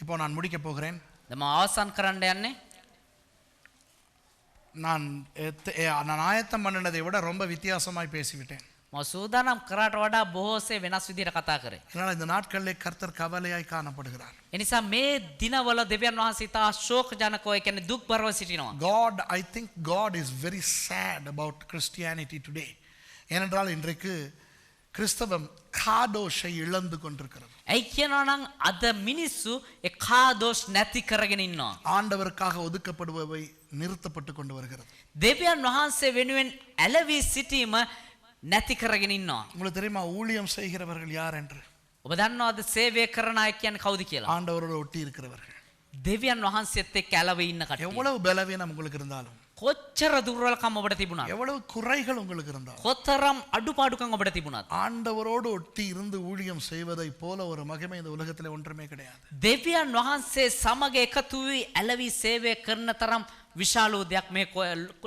இப்போ நான் முடிக்க போகிறேன். මම අවසන් කරන්න යන්නේ. நான் ஆயத்தம் பண்ணினதை விட ரொம்ப வித்தியாசமாய் பேசிவிட்டேன். මම සූදානම් කරාට වඩා බොහෝසේ වෙනස් විදිහට කතා කරේ. இதனால் இந்த நாட்களிலே கர்த்தர் கவலையாய் காணப்படுகிறார். එනිසා මේ දිනවල දෙවියන් වහන්සේ තා ශෝකජනකව ඒ කියන්නේ දුක් බරව සිටිනවා. God, I think God is very sad about Christianity today. ஏனென்றால் இன்றைக்கு கிறிஸ்தவம் காடோஷை இழந்து கொண்டிருக்கிறது. ඇයි කියනවා නම් අද මිනිස්සු ඒ කාදෝෂ් නැති කරගෙන ඉන්නවා. ஆண்டவருக்காக ஒதுக்கப்படுபவை நிறுத்தப்பட்டு கொண்டு வருகிறது. දෙවියන් වහන්සේ වෙනුවෙන් ඇලවි සිටීම නැති කරගෙන ඉන්නවා. உங்களுக்கு தெரியுமா ஊழியம் செய்கிறவர்கள் யார் என்று? ඔබ දන්නවද සේවය කරන අය කියන්නේ කවුද කියලා? ஆண்டவரோடு ஒட்டி இருக்கிறவர்கள். දෙවියන් වහන්සේත් එක්ක ඇලවි ඉන්න කට්ටිය. எவ்வளவு பலவீனம் உங்களுக்கு இருந்தாலும், කොච්චර දුර්වලකම් ඔබට තිබුණාද? எவ்வளவு குறைகள் உங்களுக்கு இருந்தாலும், කොතරම් අඩුපාඩුකම් ඔබට තිබුණාද? ஆண்டவரோடு ஒட்டி இருந்து ஊழியம் செய்வதை போல ஒரு மகிமை இந்த உலகத்திலே ஒன்றுமே கிடையாது. දෙවියන් වහන්සේ සමග එකතු වී ඇලවි සේවය කරන තරම් විශාල දෙයක් මේ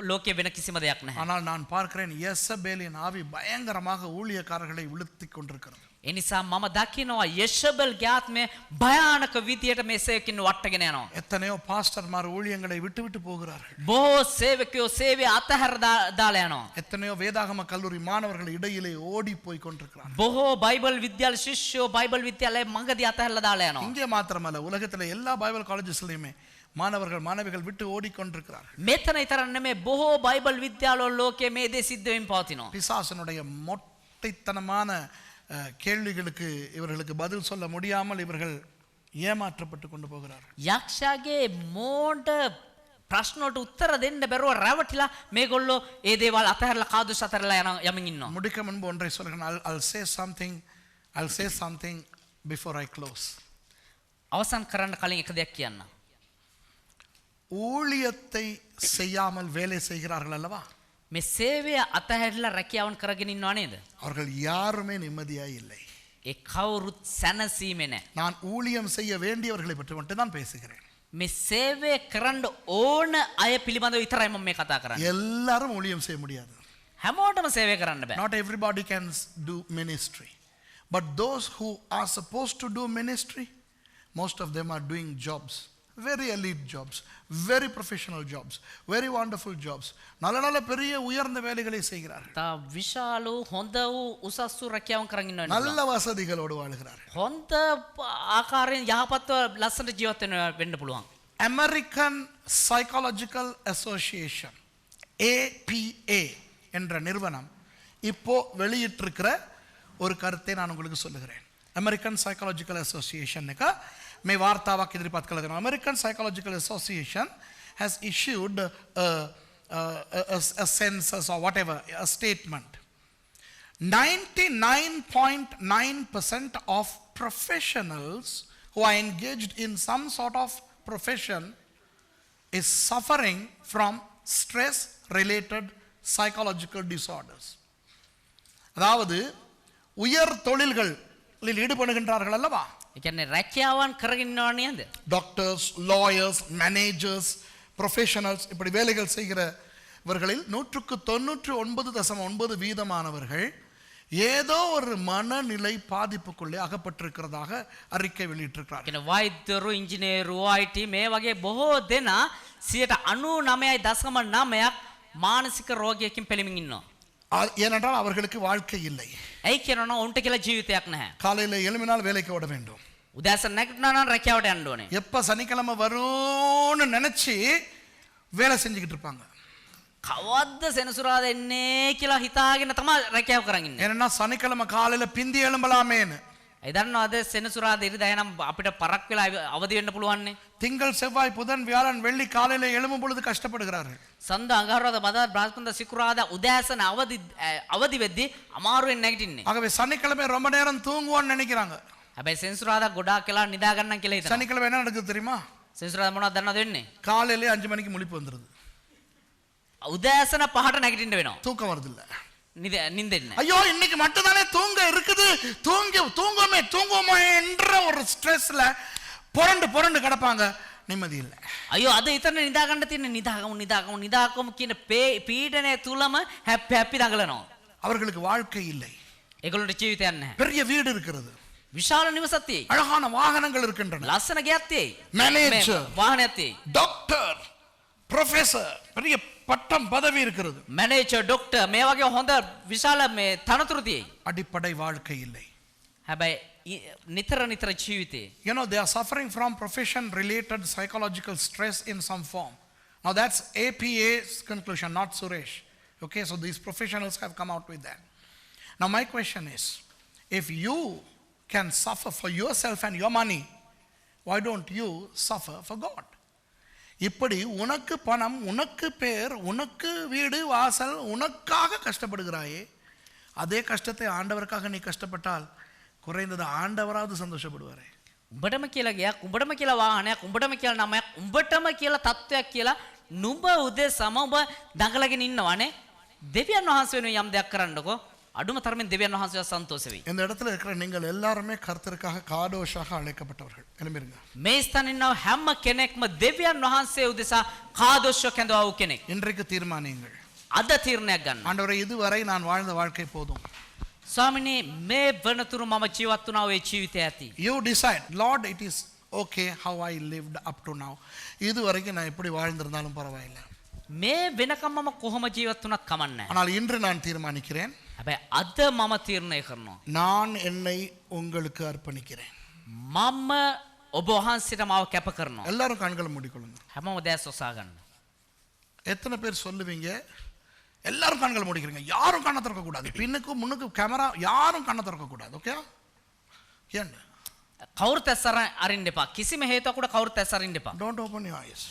ලෝකයේ වෙන කිසිම දෙයක් නැහැ. ஆனால் நான் பார்க்கிறேன் யெசபேலின் ஆவி பயங்கரமாக ஊழியக்காரர்களை இழுத்துக் கொண்டிருக்கிறது. එනිසා මම දකිනවා යෙෂබල්ගේ ආත්මය භයානක විදියට මේ සේවකින් වට්ටගෙන යනවා. எத்தனையோ பாஸ்டர்மார் ஊழியங்களை விட்டு விட்டு போகிறார்கள். බොහෝ සේවකයෝ සේවය අතහැර දාලා යනවා. எத்தனையோ வேதாகம கல்லூரி மாணவர்கள் இடையிலே ஓடி போய் கொண்டிருக்கிறார்கள். බොහෝ බයිබල් විද්‍යාල ශිෂ්‍යෝ බයිබල් විද්‍යාලයේ මඟදී අතහැරලා දාලා යනවා. இங்கே மாத்திரமல்ல, உலகத்திலே எல்லா பைபிள் காலேஜஸ்லயுமே மாணவர்கள் மாணவிகள் விட்டு ஓடிக்கொண்டிருக்கிறார்கள். මෙතන තරම් නෙමෙයි බොහෝ බයිබල් විද්‍යාලවල ලෝකයේ මේ දේ සිද්ධ වෙමින් පවතිනවා. பிசாசனுடைய மொட்டைத்தனமான கேள்விகளுக்கு இவர்களுக்கு பதில் சொல்ல முடியாமல் இவர்கள் ஏமாற்றப்பட்டு கொண்டு போகிறார்கள். යක්ෂයාගේ මෝඩ ප්‍රශ්න වලට උත්තර දෙන්න බැරුව රැවටිලා මේගොල්ලෝ ඒ දේවල් අතහැරලා කාදුස් අතහැරලා යමින් ඉන්නවා. முடிக்க முன்பு ஒன்றை சொல்கிறேன். I'll say something before I close. අවසන් කරන්න කලින් එක දෙයක් කියන්න. ஊழியத்தை செய்யாமல் வேலை செய்கிறார்கள் அல்லவா, මේ සේවය අතහැරලා රැකියාවන් කරගෙන ඉන්නව නේද? அவர்கள் யாருமே நிம்மதியாய் இல்லை. ඒ කවුරුත් සැනසීමේ නැහැ. நான் ஊழியம் செய்ய வேண்டியவர்களை பற்றி மட்டும் தான் பேசுகிறேன். මේ සේවය කරන්න ඕන අය පිළිබඳව විතරයි මම මේ කතා කරන්නේ. எல்லாரும் ஊழியம் செய்ய முடியாது. හැමෝටම සේවය කරන්න බෑ. Not everybody can do ministry, but those who are supposed to do ministry, most of them are doing jobs, very elite jobs, very professional jobs, very wonderful jobs. நல்ல நல்ல பெரிய உயர்ந்த வேலைகளை செய்கிறார்கள். තා විශාල වූ හොඳ වූ උසස් වූ රැකියාවන් කරගෙන ඉන්නවා. நல்ல வசதிகளோடு வாழ்கிறார்கள். හොඳ ආකාරයෙන් යහපත්ව ලස්සන ජීවත් වෙන්න පුළුවන්. American Psychological Association, APA என்ற நிறுவனம் இப்போ வெளியிட்டிருக்கிற ஒரு கருத்தை நான் உங்களுக்கு சொல்லுகிறேன். American Psychological Association का मैं वार्तावाक इधर बात कर रहा हूँ. American Psychological Association has issued a census or whatever, a statement. 99.9% of professionals who are engaged in some sort of profession is suffering from stress related psychological disorders. அதாவது உயர் தொழில்களில் ஈடுபடுகின்றார்கள் அல்லவா, ඒ කියන්නේ රැකියාවන් කරගෙන ඉන්නව නේද? டாக்டர்ஸ், லாயர்ஸ், மேனேஜர்ஸ், ப்ரொஃபஷனல்ஸ், இப்படி வேலைகள் செய்கிறவர்களில் 99.9% ஏதோ ஒரு மனநிலை பாதிப்புக்குள்ளே அகப்பட்டிருக்கிறதாக அறிக்கை வெளியிட்டிருக்கிறார். කියන වෛද්‍යවරු, ඉංජිනේරු, IT මේ වගේ බොහෝ දෙනා 99.9% මානසික රෝගයකින් පෙළෙමින් ඉන්නවා. ஏனென்றால் அவர்களுக்கு வாழ்க்கை இல்லை. ඇයි කියනවා උන්ට කියලා ජීවිතයක් නැහැ. காலையில் எழும்பினால் வேலைக்கு ஓட வேண்டும். උදෑසන නැගිටිනවා නම් රැකියාවට යන්න ඕනේ. எப்ப சனிக்கிழமை வரும்னு நினைச்சு வேலை செஞ்சுக்கிட்டு இருப்பாங்க. කවද්ද සෙනසුරාදා එන්නේ කියලා හිතාගෙන තමයි රැකියාව කරන් ඉන්නේ. ஏன்னா சனிக்கிழமை காலையில பிந்தி எழும்பலாமேன்னு. ඒ දන්නවද සෙනසුරාදා ඉරිදා එනම් අපිට පරක් වෙලා අවදි වෙන්න පුළුවන් නේ. திங்கள் செவ்வாய் புதன் வியாழன் வெள்ளி காலையில எழும்பும் பொழுது கஷ்டப்படுகிறார்கள். සඳ අඟහරුවාදා බදාදා බ්‍රහස්පතින්දා සිකුරාදා උදෑසන අවදි වෙද්දී අමාරුවෙන් නැගිටින්නේ. ஆகவே சனிக்கிழமை ரொம்ப நேரம் தூங்குவோம்னு நினைக்கிறாங்க. හැබැයි සෙනසුරාදා ගොඩාක් වෙලා නිදා ගන්නම් කියලා හිතනවා. சனிக்கிழமை என்ன நடக்குது தெரியுமா? සෙනසුරාදා මොනවද දන්නවද වෙන්නේ? காலையிலே 5 மணிக்கு முழிப்பு வந்துருது. උදෑසන 5ට නැගිටින්න වෙනවා. தூக்கம் வருது இல்ல. නිදෙන්නේ. ஐயோ இன்னைக்கு மட்டும் தானே தூங்க இருக்குது, தூங்குவோமே என்ற ஒரு ஸ்ட்ரெஸ்ல புரண்டு கிடப்பாங்க, நிம்மதி இல்லை. අයියෝ අද ඉතන නිදා ගන්න තියෙන නිදාගමු කියන පීඩනය තුලම හැපි දඟලනවා. அவர்களுக்கு வாழ்க்கை இல்லை. ඒගොල්ලන්ට ජීවිතයක් නැහැ. பெரிய வீடு இருக்கிறது, විශාල නිවසක් තියෙයි. அழகான வாகனங்கள் இருக்கின்றன, ලස්සන ගෙයක් තියෙයි. மேனேஜர், වාහනයක් තියෙයි. டாக்டர், ப்ரொஃபசர், பெரிய பட்டம் பதவி இருக்கிறது. මැනේජර් ડોක්ටර් මේ වගේ හොඳ විශාල මේ තනතුරු තියෙයි. அடிப்படை வாழ்க்கை இல்லை. හැබැයි නිතර ජීවිතේ. You know, they are suffering from profession related psychological stress in some form. Now that's APA's conclusion, not Suresh. Okay, so these professionals have come out with that. Now my question is, if you can suffer for yourself and your money, why don't you suffer for God? இப்படி உனக்கு பணம், உனக்கு பேர், உனக்கு வீடு வாசல், உனக்காக கஷ்டப்படுகிறாயே, அதே கஷ்டத்தை ஆண்டவருக்காக நீ கஷ்டப்பட்டால் குறைந்தது ஆண்டவராவது சந்தோஷப்படுவாரே. උඹටම කියලා ගයක්, උඹටම කියලා වාහනයක්, උඹටම කියලා නමයක්, උඹටම කියලා තත්වයක් කියලා නුඹ උදෙසම ඔබ දඟලගෙන ඉන්නවනේ. දෙවියන් වහන්සේ වෙනුවෙන් යම් දෙයක් කරන්නකෝ. අඩුම තරමින් දෙවියන් වහන්සේව සන්තෝෂ වෙයි. இந்த இடத்துல இருக்கிற நீங்கள் எல்லாருமே கர்த்தருக்காக காதோஷாக அழைக்கப்பட்டவர்கள். எழும்பிருங்க. මේ ස්ථානයේ ඉන්න හැම කෙනෙක්ම දෙවියන් වහන්සේ උදෙසා කාදොෂ්ව කැඳවා වූ කෙනෙක්. இன்றைக்கு தீர்மானியுங்கள். අද තීරණයක් ගන්න. ஆண்டவரே, இதுவரை நான் வாழ்ந்த வாழ்க்கை போதும். ස්වාමිනේ, මේ වනතුරු මම ජීවත් වුණා ඔය ජීවිතය ඇති. You decide, Lord, it is okay how I lived up to now. இதுவரைக்கும் நான் எப்படி வாழ்ந்திருந்தாலும் பரவாயில்லை. මේ වෙනකම් මම කොහොම ජීවත් වුණත් කමක් නැහැ. ஆனால் இன்று நான் தீர்மானிக்கிறேன், හැබැයි අද මම තීරණය කරනවා. நான் என்னை உங்களுக்கு அர்ப்பணிக்கிறேன். මම ඔබ වහන්සේට මාව කැප කරනවා. எல்லாரும் கண்களை மூடிக்கொள்ளுங்க. හැමෝම දැස් ඔසා ගන්න. எத்தனை பேர் சொல்லுவீங்க? எல்லாரும் கண்களை மூடிக்கிறீங்க. யாரும் கண்ணை திறக்க கூடாது. பின்னுக்கு முன்னுக்கு கேமரா, யாரும் கண்ணை திறக்க கூடாது. ஓகே? ஏன்? කවුරුත් ඇස් අරින්න එපා. කිසිම හේතුවකට කවුරුත් ඇස් අරින්න එපා. Don't open your eyes.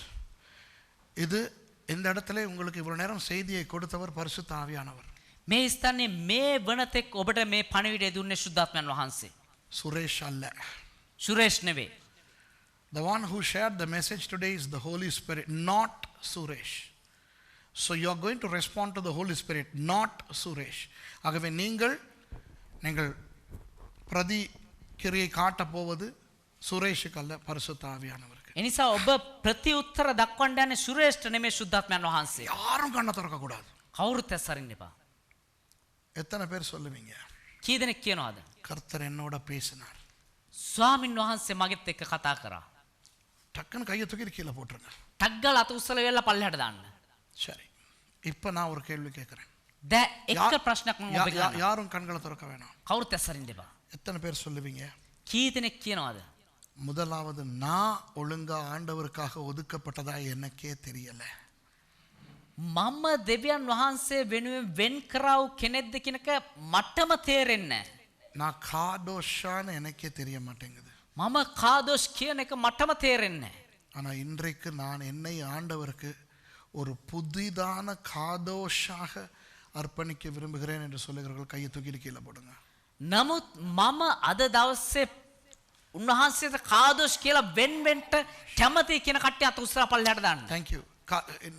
இது இந்த இடத்துல உங்களுக்கு இவ்வளவு நேரம் செய்தியை கொடுத்தவர் பரிசுத்த ஆவியானவர். මේ ස්ථානයේ මේ වනතෙක් ඔබට මේ පණිවිඩය දුන්නේ ශුද්ධාත්මයන් වහන්සේ. சுரேஷ் அல்ல. සුරේෂ් නෙවෙයි. The one who shared the message today is the Holy Spirit, not Suresh. So you are going to respond to the Holy Spirit, not Suresh. ஆகவே நீங்கள் பிரதிக்கிரியை காட்ட போவது சுரேஷுக்கு அல்ல, பரிசுத்த ஆவியானவருக்கு. එනිසා ඔබ ප්‍රති උත්තර දක්වන්න යන්නේ සුරේෂ්ට නෙමෙයි ශුද්ධාත්මයන් වහන්සේ. யாரும் கண்ணை திறக்க கூடாது. කවුරුත් ඇස් අරින්න එපා. எத்தனை பேர் சொல்லுவீங்க? කී දෙනෙක් කියනවාද? கர்த்தர் என்னோட பேசினார். ස්වාමින් වහන්සේ මගෙත් එක්ක කතා කරා. டக்குன்னு கையை தூக்கி கீழே போட்டுருங்க. ටක් ගාලා අත උස්සලා වෙලා පල්ලෙහාට දාන්න. சரி, இப்போ நான் ஒரு கேள்வி கேட்குறேன். දැන් එක ප්‍රශ්නයක් මම ඔබට ගන්නවා. யாரும் கண்களை திறக்க வேணாம். කවුරුත් ඇස් අරින්න එපා. எத்தனை பேர் சொல்லுவீங்க? කී දෙනෙක් කියනවාද? முதலாவது, நான் ஒழுங்கா ஆண்டவருக்காக ஒதுக்கப்பட்டதா எனக்கே தெரியல. මම දෙවියන් වහන්සේ වෙනුවෙන් වෙන් කරා වූ කෙනෙක්ද කියනක මටම තේරෙන්නේ නැහැ. நான் காதோஷான்னு எனக்கே தெரிய மாட்டேங்குது. මම කාදොස් කියන එක මටම තේරෙන්නේ නැහැ. ஆனா இன்றைக்கு நான் என்னை ஆண்டவருக்கு ஒரு புதிதான காதோஷாக அர்ப்பணிக்க விரும்புகிறேன் என்று சொல்லுகிறவர்கள் கையை தூக்கி கீழே போடுங்க. නමුත් මම අද දවසේ උන්වහන්සේට කාදොස් කියලා වෙන්වෙන්ට කැමති කියන කට්ටිය අත උස්සලා පල්ලෙහාට දාන්න. Thank you.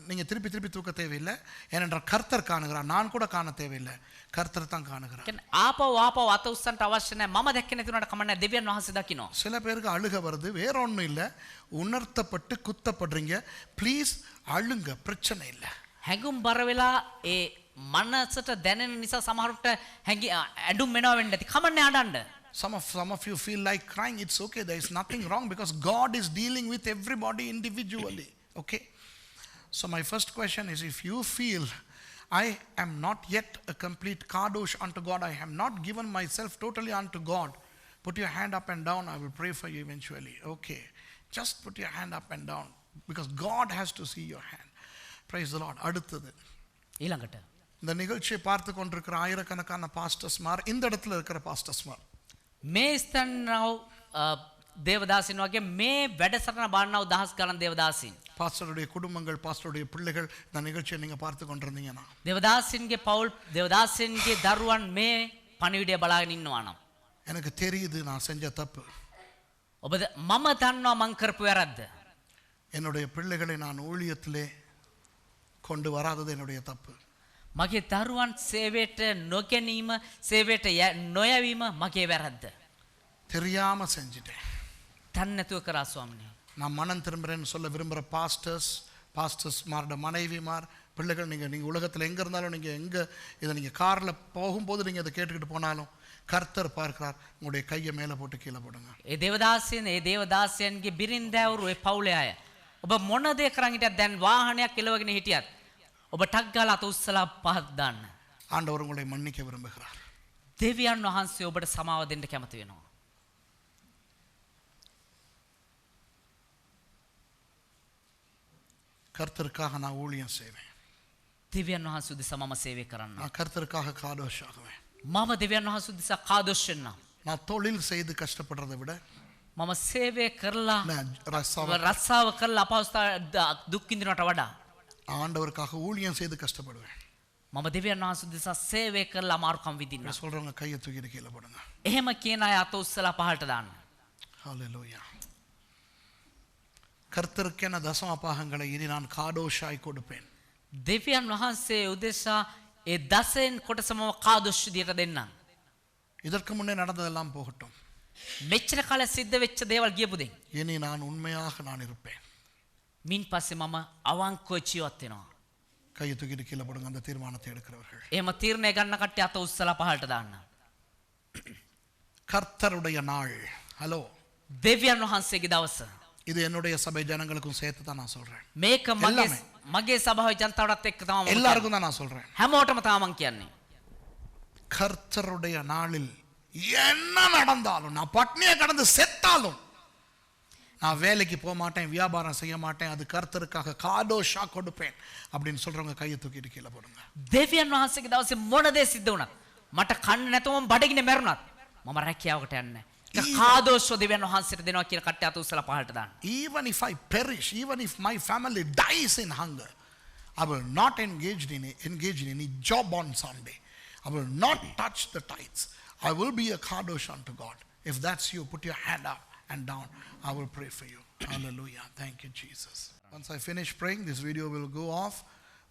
நீங்க திருப்பி தூக்க தேவையில்லை, ஏனென்றால் கர்த்தர் காணுகிறார். நான் கூட காண தேவையில்லை, கர்த்தர் தான் காணுகிறார். ආපව අත උස්සන්ට අවශ්‍ය නැහැ. මම දැක්කේ නැති උනාට කමක් නැහැ. දෙවියන් වහන්සේ දකිනවා. சில பேருக்கு அழுக வருது, வேற ஒன்றும் இல்லை, உணர்த்தப்பட்டு குத்தப்படுறீங்க. ப்ளீஸ் அழுங்க, பிரச்சனை இல்லை. හැඟුම් බර වෙලා ඒ මනසට දැනෙන නිසා සමහරට ඇඬුම් වෙනවා වෙන්න ඇති. කමක් නැහැ අඬන්න. Some of you feel like crying. It's okay. There is nothing wrong because God is dealing with everybody individually. Okay? So my first question is, if you feel I am not yet a complete kadosh unto God, I have not given myself totally unto God, put your hand up and down. I will pray for you eventually. Okay. Just put your hand up and down because God has to see your hand. Praise the Lord. அடுத்தது, ඊළඟට இந்த நிகழ்ச்சியை பார்த்து கொண்டிருக்கிற ஆயிரக்கணக்கான பாஸ்டர்ஸ்மார், இந்த இடத்துல இருக்கிற பாஸ்டர்ஸ்மார், මේ ස්තන්නව දේවදාසින් වගේ මේ වැඩසටහන බලනව දහස් ගණන් දේවදාසින්. பாஸ்டருடைய குடும்பங்கள், பாஸ்டருடைய பிள்ளைகள் இந்த நிகழ்ச்சியை நீங்க பார்த்து கொண்டிருந்தீங்கன்னா දේවදාසින්ගේ පවුල්, දේවදාසින්ගේ දරුවන් මේ පණිවිඩය බලාගෙන ඉන්නවා නම් எனக்கு தெரியுது நான் செஞ்ச தப்பு. ඔබ මම දන්නවා මං කරපු වැරද්ද. என்னுடைய பிள்ளைகளை நான் ஊழியத்திலே கொண்டு வராதது என்னுடைய தப்பு. මගේ දරුවන් සේවයට නොගැනීම, සේවයට නොයවීම මගේ වැරද්ද. தெரியாம செஞ்சிட்டேன். දන්නේ නැතුව කරා ස්වාමිනේ. நான் மனம் திரும்புறேன்னு சொல்ல விரும்புகிற பாஸ்டர்ஸ்மாரோட மனைவிமார், பிள்ளைகள், நீங்கள் உலகத்தில் எங்கே இருந்தாலும், நீங்கள் எங்கே இதை நீங்கள் காரில் போகும்போது நீங்கள் இதை கேட்டுக்கிட்டு போனாலும் கர்த்தர் பார்க்கிறார். உங்களுடைய கையை மேலே போட்டு கீழே போடுங்க. ඒ දේවදාසයන්ගේ බිරින්දෑවරු ඒ පවුලේ අය. ඔබ මොන දේ කරන් හිටියත්, දැන් වාහනයක් එලවගෙන හිටියත් ඔබ ටක් ගාලා අත උස්සලා පහත් දාන්න. ஆண்டவர் உங்களை மன்னிக்க விரும்புகிறார். දෙවියන් වහන්සේ ඔබට සමාව දෙන්න කැමති වෙනවා. கர்த்தருக்காக நான் ஊழியம் செய்வேன். දෙවියන් වහන්සේ උදෙසා මම සේවය කරන්න. நான் கர்த்தருக்காக காதோஷ் ஆகுவேன். මම දෙවියන් වහන්සේ උදෙසා කාදොස් වෙන්නම්. நான் தொழில் செய்து கஷ்டப்படுறதை விட මම සේවය කරලා நான் රස්සාව කරලා අපහසුතා දුක් විඳිනවට වඩා ஆண்டவருக்காக ஊழியம் செய்து கஷ்டப்படுவேன். මම දෙවියන් වහන්සේ උදෙසා සේවය කරලා අමාරුකම් විඳින්න. சொல்றவங்க கையை தூக்கிட்டு கீழே போடுங்க. එහෙම කියන අය අත උස්සලා පහළට දාන්න. ஹல்லேலூயா. கர்த்தருக்கென தசம பாகங்களை இனி நான் காடோஷாய் கொடுப்பேன். දෙවියන් වහන්සේ උදෙසා ඒ දසෙන් කොටසම කාදොස් විදියට දෙන්නම්. இதற்கு முன்னே நடந்ததெல்லாம் போகட்டும். මෙච්චර කාල සිද්ධ වෙච්ච දේවල් ගියපු දෙන්. இனி நான் உண்மையாக நான் இருப்பேன். මින් පස්සේ මම අවංකව ජීවත් වෙනවා. கையை தூக்கிட்டு கீழே போடுங்க அந்த தீர்மானத்தை எடுக்கிறவர்கள். එහෙම තීරණය ගන්න කට්ටිය අත උස්සලා පහළට දාන්න. கர்த்தருடைய நாள். ஹலோ. දෙවියන් වහන්සේගේ දවස. இது என்னுடைய சபை ஜனங்களுக்கும் சேர்த்து தான் நான் சொல்றேன். මේක මගේ සභාවේ ජනතාවටත් එක්ක තමයි எல்லாருக்கும் தான் நான் சொல்றேன். හැමෝටම තමයි මං කියන්නේ. கர்த்தருடைய நாளில் என்ன நடந்தாலும், நான் பட்னியை கடந்து செத்தாலும், நான் வேலைக்கு போக மாட்டேன், வியாபாரம் செய்ய மாட்டேன், அது கர்த்தருக்காக காடோஷா கொடுப்பேன் அப்படின்னு சொல்றவங்க கையை தூக்கிட்டு கீழே போடுங்க. දෙවියන් වහන්සේගේ දවසේ මොන දේ සිද්ධ වුණත්, මට කන්න නැතුවම බඩගින්න මැරුණත් මම රැකියාවකට යන්නේ. ඒක කාදෝස්ව දෙවියන් වහන්සේට දෙනවා කියලා කට්ටිය අත උස්සලා පහළට දාන්න. Even if I perish, even if my family dies in hunger, I will not engage in any job on Sunday. I will not touch the tithes. I will be a kadosh unto God. If that's you, put your hand up and down. I will pray for you. Hallelujah. Thank you, Jesus. Once I finish praying, this video will go off.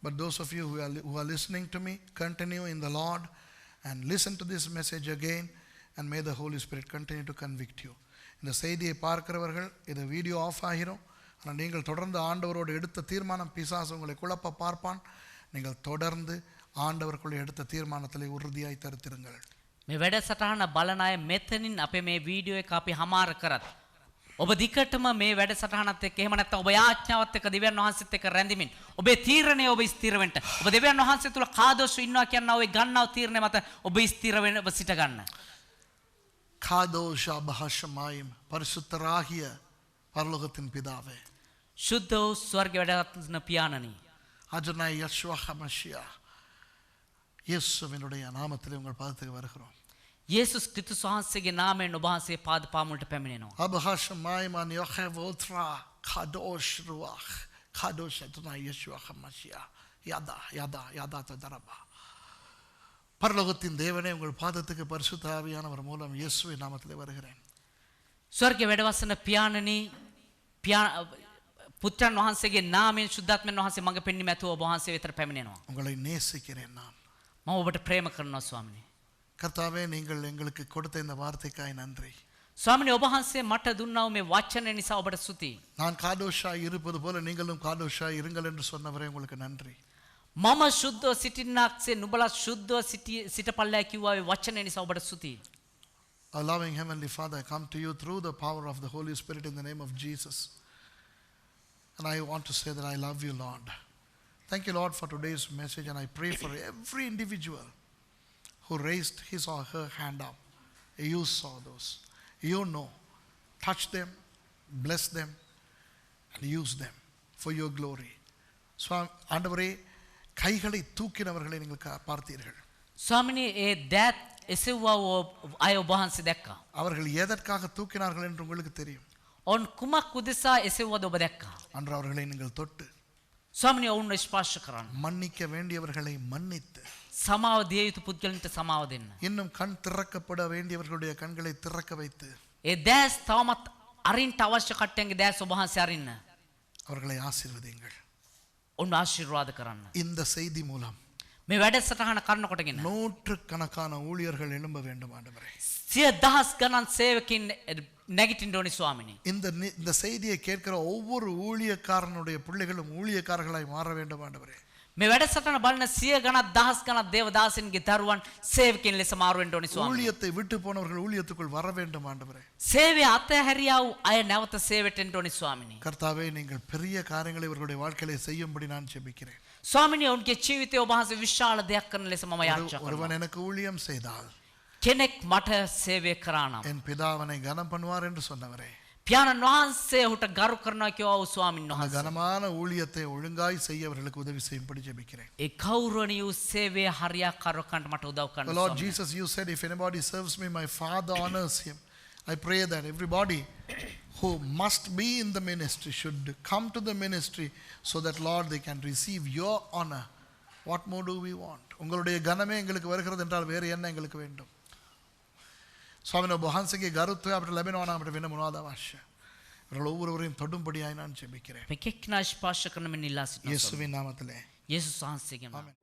But those of you who are listening to me, continue in the Lord and listen to this message again, and may the Holy Spirit continue to convict you. இந்த செய்தியை பார்க்கிறவர்கள் இது video of ஆகிரும். ஆனால் நீங்கள் தொடர்ந்து ஆண்டவரோடு எடுத்த தீர்மானம், பிசாசு உங்களை குழப்ப பார்ப்பான். நீங்கள் தொடர்ந்து ආණ්ඩවරකුල எடுத்த தீர்மானத்திலே உறுதியாய் தரித்திருங்கள். මේ වැඩසටහන බලන අය මෙතනින් අපේ මේ වීඩියෝ එක අපි හමාර කරත් ඔබ දිකටම මේ වැඩසටහනත් එක්ක, එහෙම නැත්නම් ඔබ යාඥාවත් එක්ක, දෙවියන් වහන්සේත් එක්ක රැඳෙමින් ඔබේ තීරණය ඔබ ස්ථිර වෙන්න. ඔබ දෙවියන් වහන්සේ තුල කාදෝෂ ඉන්නවා කියන ඔය ගන්නව තීරණය මත ඔබ ස්ථිර වෙන්න, ඔබ සිට ගන්න. காதோஷா பஹஷமாயும் பரிசுத்தராகிய பரலோகத்தின் பிதாவே, සුද්ධ වූ ස්වර්ග වැඩවත්න පියාණනි, அஜனாய் யெஷுவா ஹமஷியா, இயேசுவினுடைய நாமத்திலே உங்கள் பாதத்துக்கு வருகிறோம். යේසුස් ක්‍රිස්තුස් වහන්සේගේ නාමයෙන් ඔබ වහන්සේ පාද පාමුලට පැමිණෙනවා. අබහෂමායි මන් යොහෙවෝත්‍රා කාදෝෂ් රුවාහ් කාදෝෂ් අජනාய் யெஷுவா ஹமஷியா යදා තදරබා. பரலோகத்தின் தேவனே, உங்கள் பாதத்துக்கு பரிசுத்த ஆவியானவர் மூலம் இயேசுவின் நாமத்திலே வருகிறேன். ස්වර්ග වැඩවසන පියාණනි, පුත්‍රයන් වහන්සේගේ නාමයෙන් සුද්ධාත්මයන් වහන්සේ මඟ පෙන්වීම ඇතුව ඔබ වහන්සේ වෙතට පැමිණෙනවා. உங்களை நேசிக்கிறேன் நான். මම ඔබට ප්‍රේම කරනවා ස්වාමිනේ. கர்த்தாவே, நீங்கள் எங்களுக்கு கொடுத்த இந்த வார்த்தைக்காய் நன்றி. ස්වාමිනේ, ඔබ වහන්සේ මට දුන්නා වූ මේ වචනේ නිසා ඔබට ස්තුතියි. நான் காதோஷாய் இருப்பது போல நீங்களும் காதோஷாய் இருங்கள் என்று சொன்னவரே உங்களுக்கு நன்றி. මම සුද්ධව සිටින්නාක්සේ නුඹලා සුද්ධව සිටපල්ලා කිව්වා ඒ වචනේ නිසා ඔබට ස්තුතියි. Our loving Heavenly Father, I come to you through the power of the Holy Spirit in the name of Jesus. And I want to say that I love you, Lord. Thank you, Lord, for today's message. And I pray for every individual who raised his or her hand up. You saw those. You know. Touch them, bless them, and use them for your glory. So, ஆண்டவரே, கைகளை தூக்கினவர்களை நீங்கள் பார்த்தீர்கள். ස්වාමිනී ඒ දෑත් එසෙව්වා අය ඔබ වහන්සේ දැක්කා. அவர்கள் எதற்காக தூக்கினார்கள் என்று உங்களுக்கு தெரியும். ඔවුන් කුමක් උදෙසා එසෙව්වද ඔබ දැක්කා. அன்று அவர்களை நீங்கள் தொட்டு ස්වාමිනී ඔවුන් ස්පර්ශ කරන්න. மன்னிக்க வேண்டியவர்களை மன்னித்து සමාව දිය යුතු පුද්ගලන්ට සමාව දෙන්න. இன்னும் கண் திறக்கப்பட வேண்டியவர்களுடைய கண்களை திறக்க வைத்து ඒ දෑස් තවමත් අරින්ට අවශ්‍ය කට්ටියන්ගේ දෑස් ඔබ වහන්සේ අරින්න. அவர்களை ஆசீர்வதியுங்கள். ඔවුන් ආශිර්වාද කරන්න. இந்த செய்தி மூலம் මේ වැඩසටහන කරනකොටගෙන நூற்றுக்கணக்கான ஊழியர்கள் எழும்ப வேண்டும் ஆண்டவரே. 100,000 ගණන් සේවකින් නැගිටින්න ඕනි ස්වාමිනී. இந்த செய்தியை கேட்கிற ஒவ்வொரு ஊழியக்காரனுடைய பிள்ளைகளும் ஊழியக்காரர்களாய் மாற வேண்டும் ஆண்டவரே. මේ වැඩසටහන බලන 100 ගණන් 1000 ගණන් දේවදාසින්ගේ දරුවන් සේවකින් ලෙස මාරු වෙන්න ඕනි ස්වාමිනී. ஊழியத்தை விட்டு போனவர்கள் ஊழியத்துக்குள் வர வேண்டும் ஆண்டவரே. සේවය අතහැරියා වූ අය නැවත සේවයට එන්න ඕනි ස්වාමිනී. கர்த்தாவே நீங்கள் பெரிய காரியங்களை இவர்களுடைய வாழ்க்கையிலே செய்யும்படி நான் ஜெபிக்கிறேன். ස්වාමිනී ඔවුන්ගේ ජීවිතය ඔබ වහන්සේ විශාල දෙයක් කරන ලෙස මම යාචනා කරනවා. ஒருவன் எனக்கு ஊழியம் செய்தால் කෙනෙක් මට සේවය කරා නම් என் பிதா அவனை கனம் பண்ணுவார் என்று சொன்னவரே. පියාණන් වහන්සේ ඔහුට ගරු කරනවා කියවා වූ ස්වාමීන් அந்த වහන්සේ. கனமான ஊழியத்தை ஒழுங்காய் செய்ய அவர்களுக்கு உதவி செய்யும்படி ஜெபிக்கிறேன். ඒ ගෞරවණීය වූ සේවය හරියාකාරවකන්ට මට උදව් කරන්න. The Lord Jesus, you said, if anybody serves me, my Father honors him. I pray that everybody who must be in the ministry should come to the ministry so that, Lord, they can receive your honor. What more do we want? உங்களுடைய கனமே எங்களுக்கு வருகிறது என்றால் வேறு என்ன எங்களுக்கு வேண்டும்? ස්වාමීන් වහන්සේගේ ගරුත්වය අපිට ලැබෙනවා නම් අපිට වෙන මොනවද අවශ්‍ය? ඒවල ඔව්වොරුවරින් තොඩුම්පඩියයි நான் ஜெபிக்கிறேன். මෙකෙක් නා ස්පර්ශ කරන මෙන්න ඉල්ලා සිටිනවා. இயேசுவின் நாமத்திலே. යේසුස් වහන්සේගේ Amen.